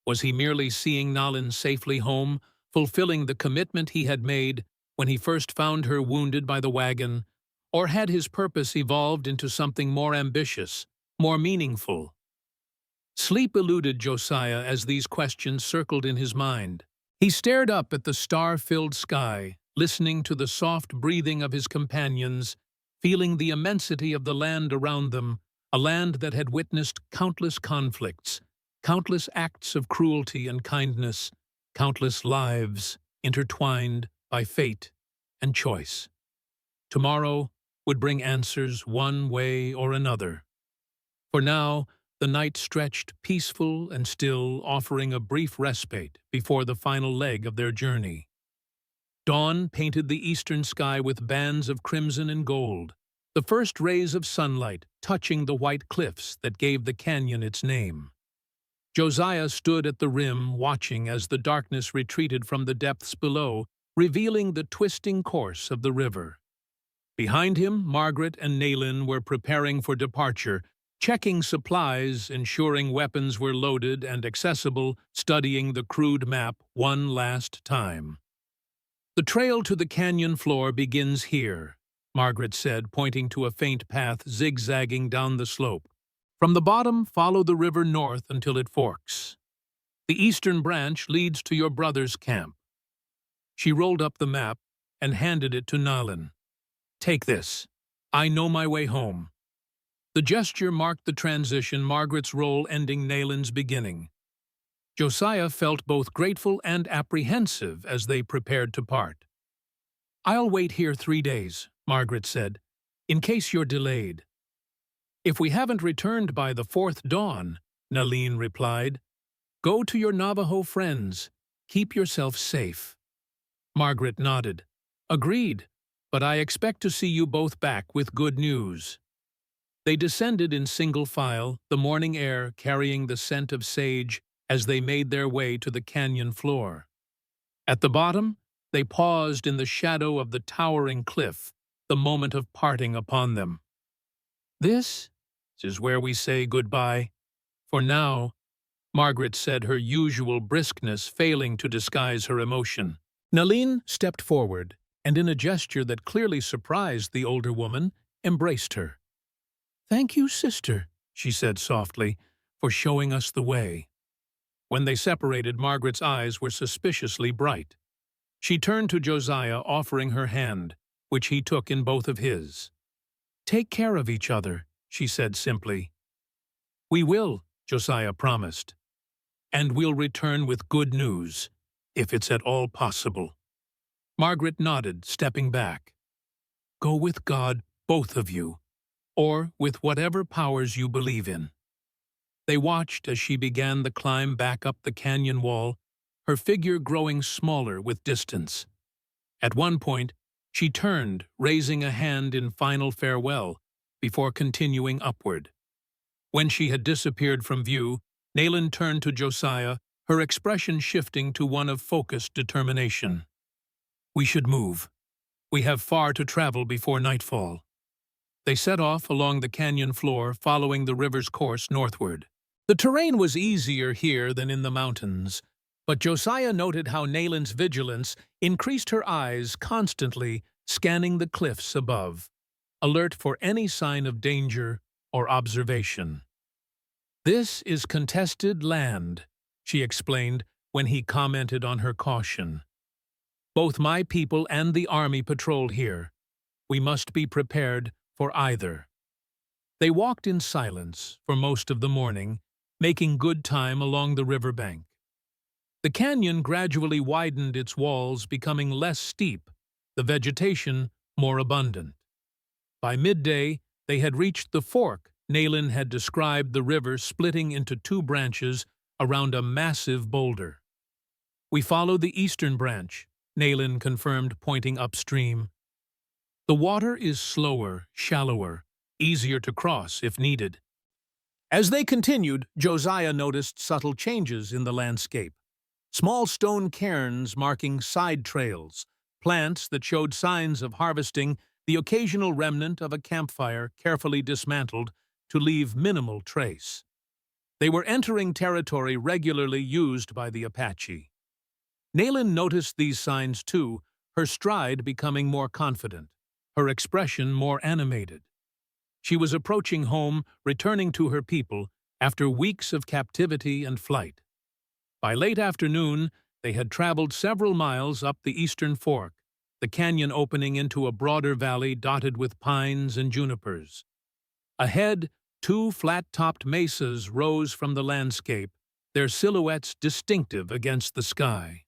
Was he merely seeing Nalin safely home, fulfilling the commitment he had made when he first found her wounded by the wagon, or had his purpose evolved into something more ambitious, more meaningful? Sleep eluded Josiah as these questions circled in his mind. He stared up at the star-filled sky, listening to the soft breathing of his companions, feeling the immensity of the land around them, a land that had witnessed countless conflicts, countless acts of cruelty and kindness, countless lives intertwined by fate and choice. Tomorrow would bring answers one way or another. For now, the night stretched peaceful and still, offering a brief respite before the final leg of their journey. Dawn painted the eastern sky with bands of crimson and gold, the first rays of sunlight touching the white cliffs that gave the canyon its name. Josiah stood at the rim, watching as the darkness retreated from the depths below, revealing the twisting course of the river. Behind him, Margaret and Nayland were preparing for departure, checking supplies, ensuring weapons were loaded and accessible, studying the crude map one last time. "The trail to the canyon floor begins here," Margaret said, pointing to a faint path zigzagging down the slope. "From the bottom, follow the river north until it forks. The eastern branch leads to your brother's camp." She rolled up the map and handed it to Nalin. "Take this. I know my way home." The gesture marked the transition, Margaret's role ending Nayland's beginning. Josiah felt both grateful and apprehensive as they prepared to part. "I'll wait here 3 days," Margaret said, "in case you're delayed." "If we haven't returned by the 4th dawn," Nalin replied, "go to your Navajo friends. Keep yourself safe." Margaret nodded. "Agreed, but I expect to see you both back with good news." They descended in single file, the morning air carrying the scent of sage as they made their way to the canyon floor. At the bottom, they paused in the shadow of the towering cliff, the moment of parting upon them. "This is where we say goodbye. For now," Margaret said, her usual briskness failing to disguise her emotion. Naline stepped forward, and in a gesture that clearly surprised the older woman, embraced her. "Thank you, sister," she said softly, "for showing us the way." When they separated, Margaret's eyes were suspiciously bright. She turned to Josiah, offering her hand, which he took in both of his. "Take care of each other," she said simply. "We will," Josiah promised. "And we'll return with good news, if it's at all possible." Margaret nodded, stepping back. "Go with God, both of you, or with whatever powers you believe in." They watched as she began the climb back up the canyon wall, her figure growing smaller with distance. At one point, she turned, raising a hand in final farewell, before continuing upward. When she had disappeared from view, Nalan turned to Josiah, her expression shifting to one of focused determination. "We should move. We have far to travel before nightfall." They set off along the canyon floor, following the river's course northward. The terrain was easier here than in the mountains, but Josiah noted how Nalan's vigilance increased, her eyes constantly scanning the cliffs above, alert for any sign of danger or observation. "This is contested land," she explained when he commented on her caution. "Both my people and the army patrol here. We must be prepared for either." They walked in silence for most of the morning, making good time along the riverbank. The canyon gradually widened its walls, becoming less steep, the vegetation more abundant. By midday, they had reached the fork Nalan had described, the river splitting into two branches around a massive boulder. "We follow the eastern branch," Nalan confirmed, pointing upstream. "The water is slower, shallower, easier to cross if needed." As they continued, Josiah noticed subtle changes in the landscape. Small stone cairns marking side trails, plants that showed signs of harvesting, the occasional remnant of a campfire carefully dismantled to leave minimal trace. They were entering territory regularly used by the Apache. Nalan noticed these signs too, her stride becoming more confident, her expression more animated. She was approaching home, returning to her people after weeks of captivity and flight. By late afternoon, they had traveled several miles up the eastern fork, the canyon opening into a broader valley dotted with pines and junipers. Ahead, two flat-topped mesas rose from the landscape, their silhouettes distinctive against the sky.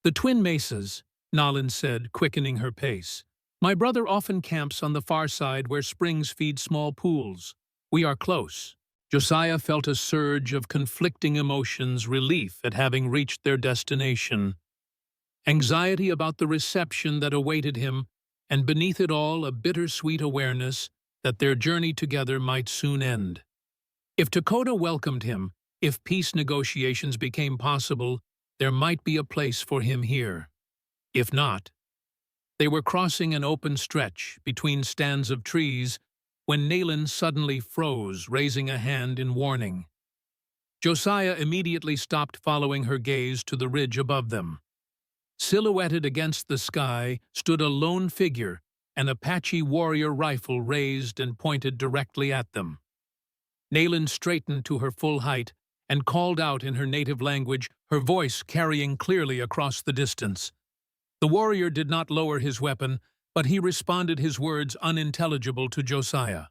"The twin mesas," Nalan said, quickening her pace. "My brother often camps on the far side where springs feed small pools. We are close." Josiah felt a surge of conflicting emotions, relief at having reached their destination, anxiety about the reception that awaited him, and beneath it all a bittersweet awareness that their journey together might soon end. If Dakota welcomed him, if peace negotiations became possible, there might be a place for him here. If not, they were crossing an open stretch between stands of trees when Nalan suddenly froze, raising a hand in warning. Josiah immediately stopped, following her gaze to the ridge above them. Silhouetted against the sky stood a lone figure, an Apache warrior rifle raised and pointed directly at them. Nalan straightened to her full height and called out in her native language, her voice carrying clearly across the distance. The warrior did not lower his weapon, but he responded, his words unintelligible to Josiah.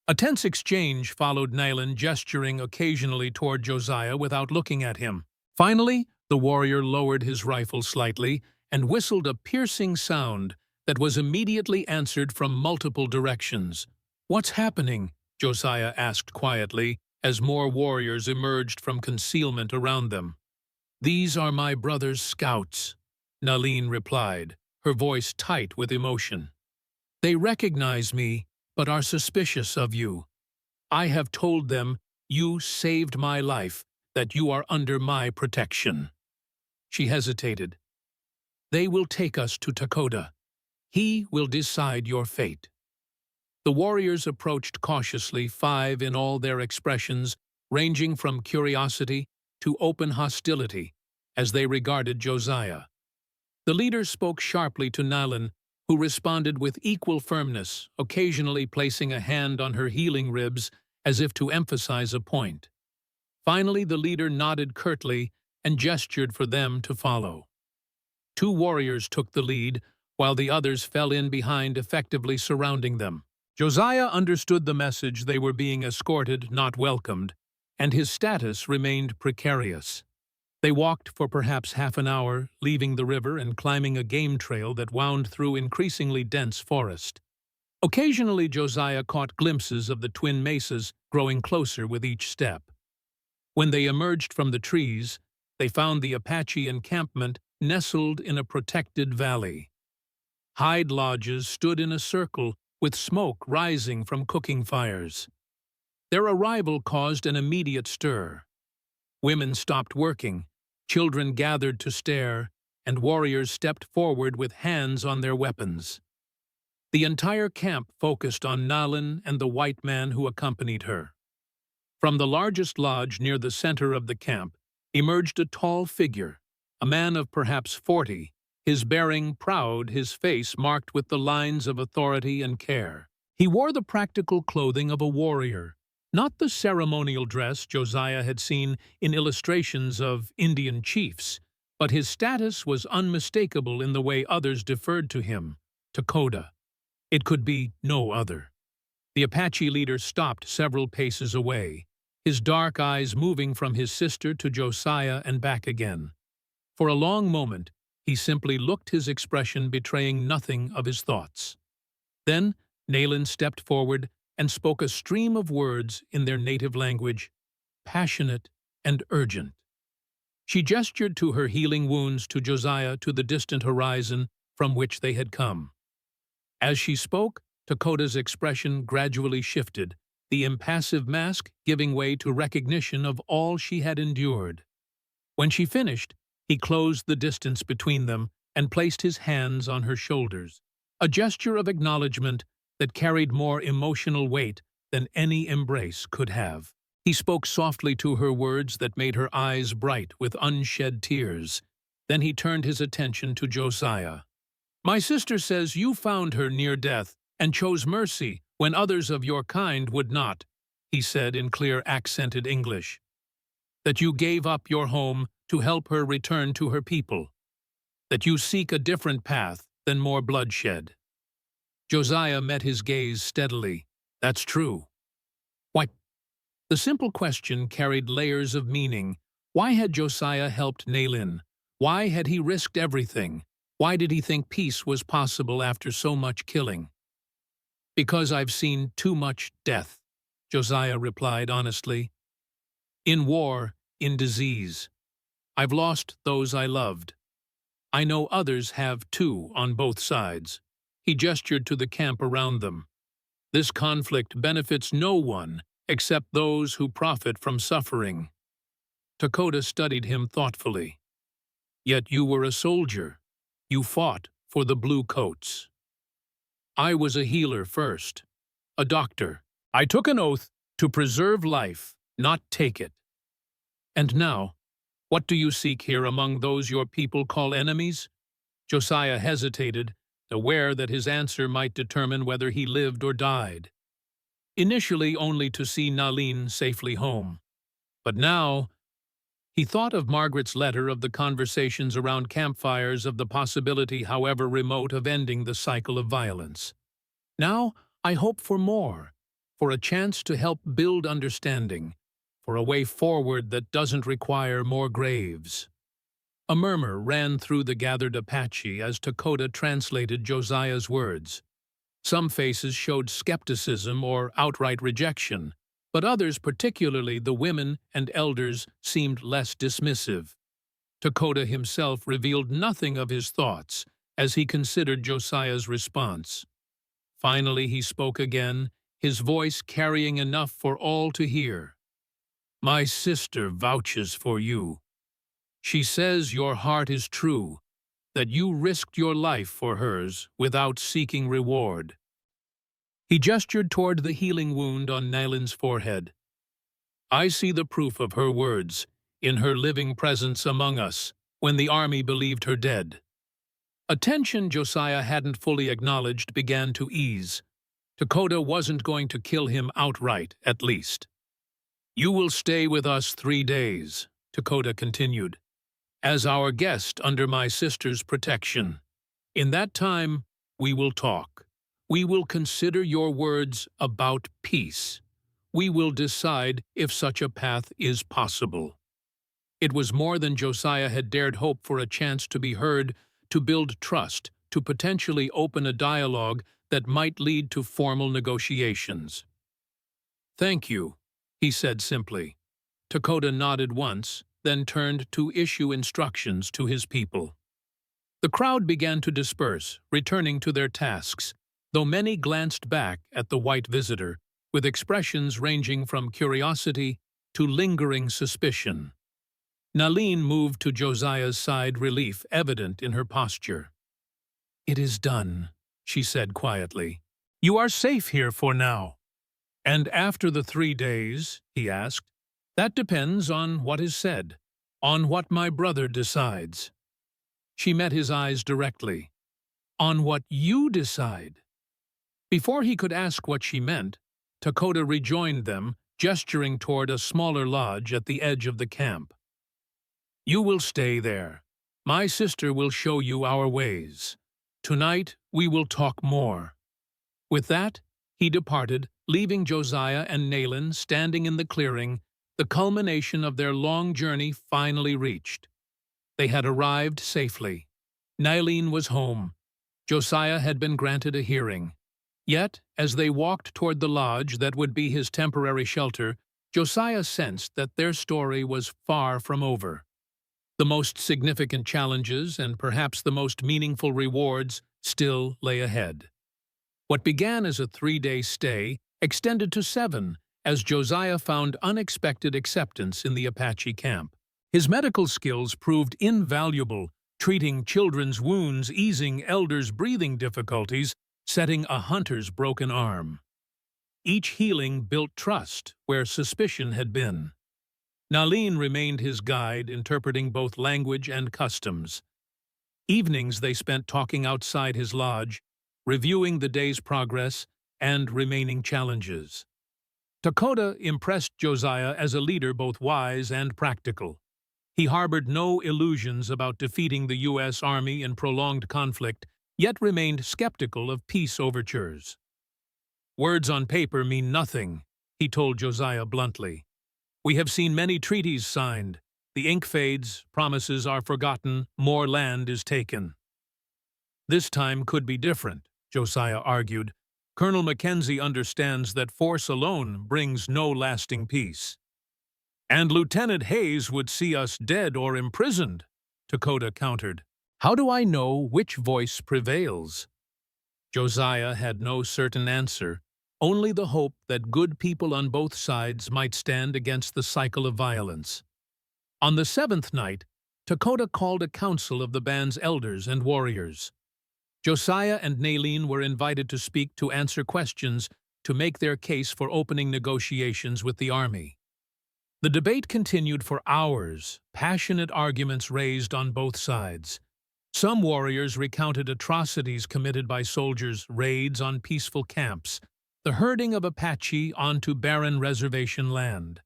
A tense exchange followed, Nalan gesturing occasionally toward Josiah without looking at him. Finally, the warrior lowered his rifle slightly and whistled a piercing sound that was immediately answered from multiple directions. "What's happening?" Josiah asked quietly, as more warriors emerged from concealment around them. "These are my brother's scouts," Nalin replied, her voice tight with emotion. "They recognize me, but are suspicious of you. I have told them you saved my life, that you are under my protection." She hesitated. "They will take us to Takoda. He will decide your fate." The warriors approached cautiously, 5 in all their expressions, ranging from curiosity to open hostility, as they regarded Josiah. The leader spoke sharply to Nalin, who responded with equal firmness, occasionally placing a hand on her healing ribs as if to emphasize a point. Finally, the leader nodded curtly and gestured for them to follow. 2 warriors took the lead, while the others fell in behind, effectively surrounding them. Josiah understood the message: they were being escorted, not welcomed, and his status remained precarious. They walked for perhaps half an hour, leaving the river and climbing a game trail that wound through increasingly dense forest. Occasionally, Josiah caught glimpses of the twin mesas growing closer with each step. When they emerged from the trees, they found the Apache encampment nestled in a protected valley. Hide lodges stood in a circle, with smoke rising from cooking fires. Their arrival caused an immediate stir. Women stopped working, children gathered to stare, and warriors stepped forward with hands on their weapons. The entire camp focused on Nalin and the white man who accompanied her. From the largest lodge near the center of the camp emerged a tall figure, a man of perhaps 40, his bearing proud, his face marked with the lines of authority and care. He wore the practical clothing of a warrior, not the ceremonial dress Josiah had seen in illustrations of Indian chiefs, but his status was unmistakable in the way others deferred to him, Takoda. It could be no other. The Apache leader stopped several paces away, his dark eyes moving from his sister to Josiah and back again. For a long moment, he simply looked, his expression betraying nothing of his thoughts. Then Nalin stepped forward and spoke a stream of words in their native language, passionate and urgent. She gestured to her healing wounds, to Josiah, to the distant horizon from which they had come. As she spoke, Takoda's expression gradually shifted, the impassive mask giving way to recognition of all she had endured. When she finished, he closed the distance between them and placed his hands on her shoulders, a gesture of acknowledgement that carried more emotional weight than any embrace could have. He spoke softly to her, words that made her eyes bright with unshed tears. Then he turned his attention to Josiah. "My sister says you found her near death and chose mercy when others of your kind would not," he said in clear, accented English. "That you gave up your home to help her return to her people. That you seek a different path than more bloodshed." Josiah met his gaze steadily. "That's true." Why? The simple question carried layers of meaning. Why had Josiah helped Nalin? Why had he risked everything? Why did he think peace was possible after so much killing? "Because I've seen too much death," Josiah replied honestly. "In war, in disease. I've lost those I loved. I know others have too, on both sides." He gestured to the camp around them. "This conflict benefits no one except those who profit from suffering." Takoda studied him thoughtfully. "Yet you were a soldier. You fought for the blue coats." "I was a healer first, a doctor. I took an oath to preserve life, not take it. And now, what do you seek here among those your people call enemies?" Josiah hesitated, aware that his answer might determine whether he lived or died. Initially only to see Nalin safely home. But now, he thought of Margaret's letter, of the conversations around campfires, of the possibility, however remote, of ending the cycle of violence. "Now, I hope for more, for a chance to help build understanding, for a way forward that doesn't require more graves." A murmur ran through the gathered Apache as Takoda translated Josiah's words. Some faces showed skepticism or outright rejection, but others, particularly the women and elders, seemed less dismissive. Dakota himself revealed nothing of his thoughts as he considered Josiah's response. Finally he spoke again, his voice carrying enough for all to hear. "My sister vouches for you. She says your heart is true, that you risked your life for hers without seeking reward." He gestured toward the healing wound on Nyland's forehead. "I see the proof of her words, in her living presence among us, when the army believed her dead." A tension Josiah hadn't fully acknowledged began to ease. Dakota wasn't going to kill him outright, at least. "You will stay with us 3 days," Dakota continued, "as our guest under my sister's protection. In that time, we will talk. We will consider your words about peace. We will decide if such a path is possible." It was more than Josiah had dared hope for, a chance to be heard, to build trust, to potentially open a dialogue that might lead to formal negotiations. "Thank you," he said simply. Dakota nodded once, then turned to issue instructions to his people. The crowd began to disperse, returning to their tasks, though many glanced back at the white visitor, with expressions ranging from curiosity to lingering suspicion. Nyland moved to Josiah's side, relief evident in her posture. "It is done," she said quietly. "You are safe here for now." "And after the 3 days?" he asked. "That depends on what is said, on what my brother decides." She met his eyes directly. "On what you decide?" Before he could ask what she meant, Dakota rejoined them, gesturing toward a smaller lodge at the edge of the camp. "You will stay there. My sister will show you our ways. Tonight we will talk more." With that, he departed, leaving Josiah and Nyland standing in the clearing, the culmination of their long journey finally reached. They had arrived safely. Nyland was home. Josiah had been granted a hearing. Yet, as they walked toward the lodge that would be his temporary shelter, Josiah sensed that their story was far from over. The most significant challenges and perhaps the most meaningful rewards still lay ahead. What began as a 3-day stay extended to 7 as Josiah found unexpected acceptance in the Apache camp. His medical skills proved invaluable, treating children's wounds, easing elders' breathing difficulties, setting a hunter's broken arm. Each healing built trust where suspicion had been. Nyland remained his guide, interpreting both language and customs. Evenings they spent talking outside his lodge, reviewing the day's progress and remaining challenges. Dakota impressed Josiah as a leader both wise and practical. He harbored no illusions about defeating the U.S. Army in prolonged conflict, yet remained skeptical of peace overtures. "Words on paper mean nothing," he told Josiah bluntly. "We have seen many treaties signed. The ink fades, promises are forgotten, more land is taken." "This time could be different," Josiah argued. "Colonel Mackenzie understands that force alone brings no lasting peace." "And Lieutenant Hayes would see us dead or imprisoned," Dakota countered. "How do I know which voice prevails?" Josiah had no certain answer, only the hope that good people on both sides might stand against the cycle of violence. On the 7th night, Dakota called a council of the band's elders and warriors. Josiah and Nyland were invited to speak, to answer questions, to make their case for opening negotiations with the army. The debate continued for hours, passionate arguments raised on both sides. Some warriors recounted atrocities committed by soldiers, raids on peaceful camps, the herding of Apache onto barren reservation land.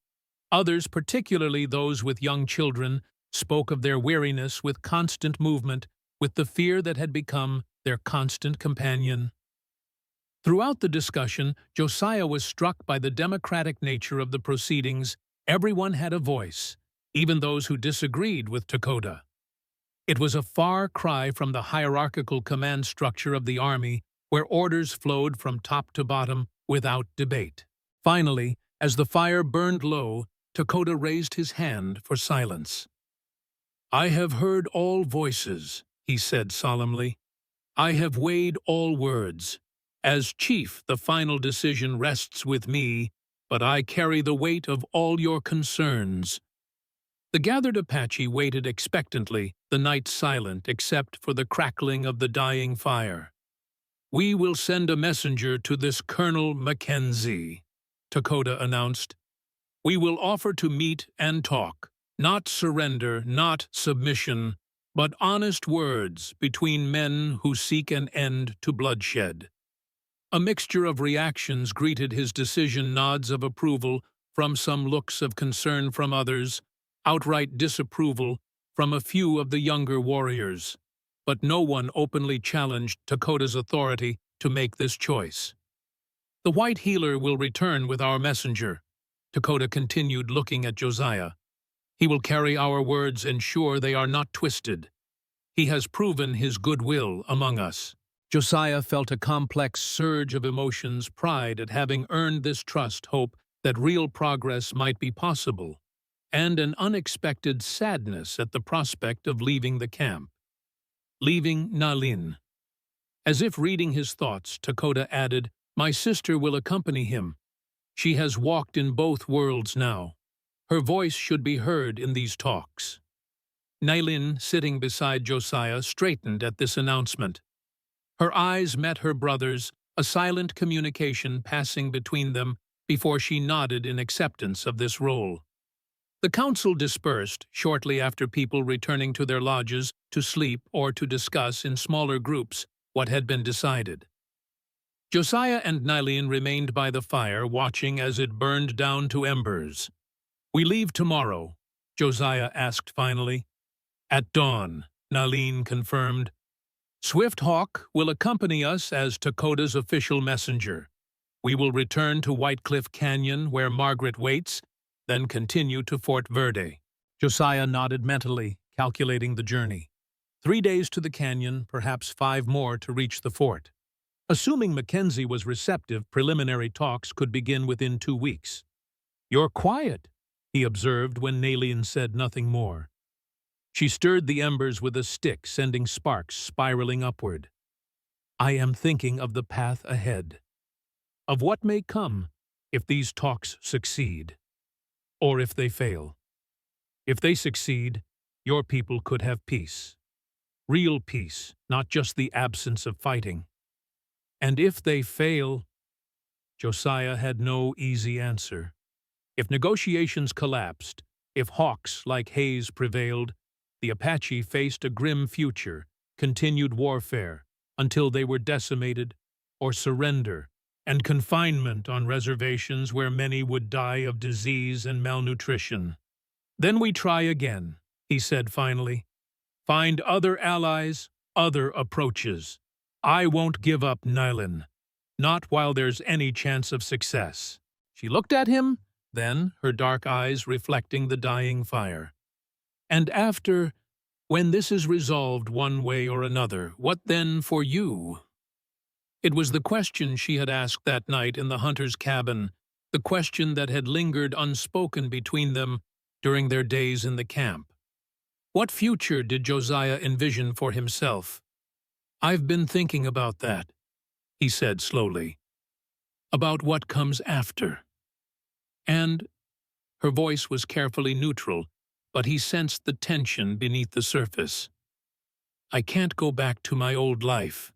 Others, particularly those with young children, spoke of their weariness with constant movement, with the fear that had become their constant companion. Throughout the discussion, Josiah was struck by the democratic nature of the proceedings. Everyone had a voice, even those who disagreed with Dakota. It was a far cry from the hierarchical command structure of the army, where orders flowed from top to bottom without debate. Finally, as the fire burned low, Dakota raised his hand for silence. I have heard all voices, he said solemnly. I have weighed all words. As chief, the final decision rests with me, but I carry the weight of all your concerns. The gathered Apache waited expectantly, the night silent except for the crackling of the dying fire. We will send a messenger to this Colonel Mackenzie, Dakota announced. We will offer to meet and talk, not surrender, not submission, but honest words between men who seek an end to bloodshed. A mixture of reactions greeted his decision, nods of approval from some, looks of concern from others, outright disapproval from a few of the younger warriors. But no one openly challenged Dakota's authority to make this choice. The white healer will return with our messenger, Dakota continued, looking at Josiah. He will carry our words, ensure they are not twisted. He has proven his goodwill among us. Josiah felt a complex surge of emotions, pride at having earned this trust, hope that real progress might be possible, and an unexpected sadness at the prospect of leaving the camp. Leaving Nalin. As if reading his thoughts, Dakota added, My sister will accompany him. She has walked in both worlds now. Her voice should be heard in these talks. Nalin, sitting beside Josiah, straightened at this announcement. Her eyes met her brother's, a silent communication passing between them before she nodded in acceptance of this role. The council dispersed shortly after, people returning to their lodges to sleep or to discuss in smaller groups what had been decided. Josiah and Nalin remained by the fire, watching as it burned down to embers. We leave tomorrow, Josiah asked finally. At dawn, Nalin confirmed. Swift Hawk will accompany us as Dakota's official messenger. We will return to White Cliff Canyon, where Margaret waits, then continue to Fort Verde. Josiah nodded mentally, calculating the journey. 3 days to the canyon, perhaps 5 more to reach the fort. Assuming Mackenzie was receptive, preliminary talks could begin within 2 weeks. You're quiet, he observed when Nalin said nothing more. She stirred the embers with a stick, sending sparks spiraling upward. I am thinking of the path ahead, of what may come if these talks succeed, or if they fail. If they succeed, your people could have peace. Real peace, not just the absence of fighting. And if they fail, Josiah had no easy answer. If negotiations collapsed, if hawks like Hayes prevailed, the Apache faced a grim future, continued warfare, until they were decimated, or surrender, and confinement on reservations where many would die of disease and malnutrition. Then we try again, he said finally. Find other allies, other approaches. I won't give up Nylon, not while there's any chance of success. She looked at him, then, her dark eyes reflecting the dying fire. And after, when this is resolved one way or another, what then for you? It was the question she had asked that night in the hunter's cabin, the question that had lingered unspoken between them during their days in the camp. What future did Josiah envision for himself? I've been thinking about that, he said slowly. About what comes after. And her voice was carefully neutral, but he sensed the tension beneath the surface. I can't go back to my old life.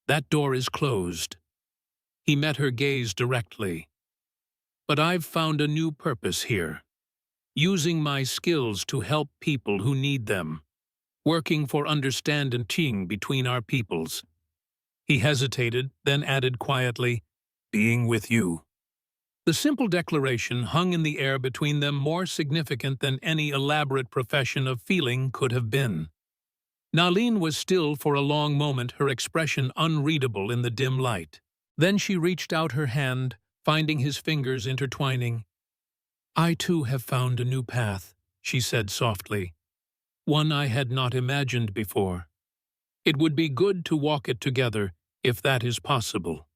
That door is closed. He met her gaze directly. But I've found a new purpose here. Using my skills to help people who need them. Working for understanding between our peoples. He hesitated, then added quietly, being with you. The simple declaration hung in the air between them, more significant than any elaborate profession of feeling could have been. Nalin was still for a long moment, her expression unreadable in the dim light. Then she reached out her hand, finding his fingers intertwining. I too have found a new path, she said softly. One I had not imagined before. It would be good to walk it together, if that is possible.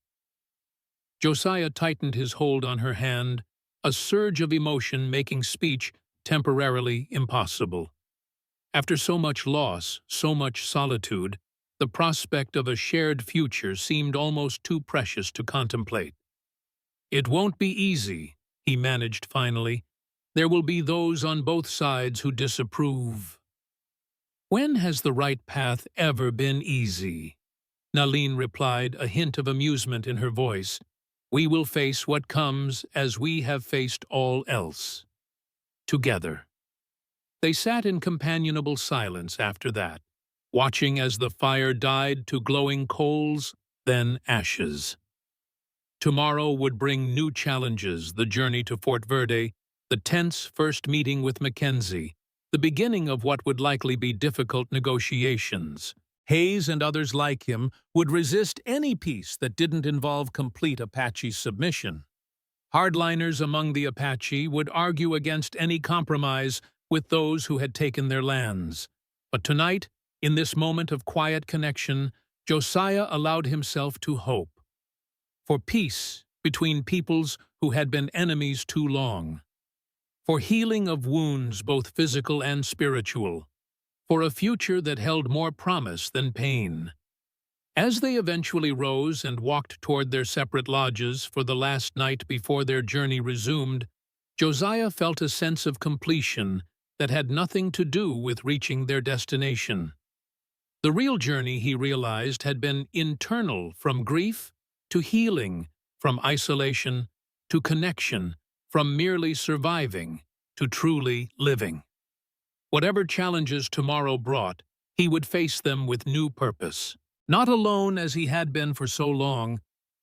Josiah tightened his hold on her hand, a surge of emotion making speech temporarily impossible. After so much loss, so much solitude, the prospect of a shared future seemed almost too precious to contemplate. "It won't be easy," he managed finally. "There will be those on both sides who disapprove." "When has the right path ever been easy?" Nalin replied, a hint of amusement in her voice. "We will face what comes as we have faced all else. Together." They sat in companionable silence after that, watching as the fire died to glowing coals, then ashes. Tomorrow would bring new challenges: the journey to Fort Verde, the tense first meeting with Mackenzie, the beginning of what would likely be difficult negotiations. Hayes and others like him would resist any peace that didn't involve complete Apache submission. Hardliners among the Apache would argue against any compromise with those who had taken their lands. But tonight, in this moment of quiet connection, Josiah allowed himself to hope for peace between peoples who had been enemies too long, for healing of wounds both physical and spiritual, for a future that held more promise than pain. As they eventually rose and walked toward their separate lodges for the last night before their journey resumed, Josiah felt a sense of completion that had nothing to do with reaching their destination. The real journey, he realized, had been internal, from grief to healing, from isolation to connection, from merely surviving to truly living. Whatever challenges tomorrow brought, he would face them with new purpose. Not alone as he had been for so long,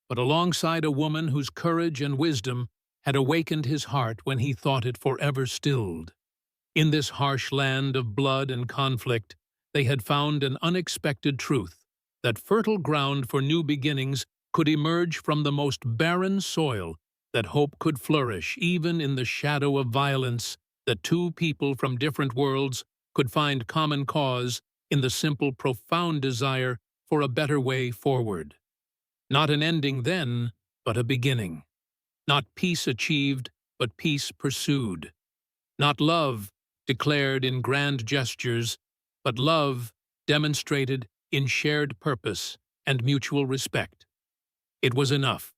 but alongside a woman whose courage and wisdom had awakened his heart when he thought it forever stilled. In this harsh land of blood and conflict, they had found an unexpected truth: that fertile ground for new beginnings could emerge from the most barren soil, that hope could flourish even in the shadow of violence, that two people from different worlds could find common cause in the simple, profound desire for a better way forward. Not an ending then, but a beginning. Not peace achieved, but peace pursued. Not love declared in grand gestures, but love demonstrated in shared purpose and mutual respect. It was enough,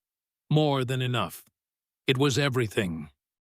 more than enough. It was everything.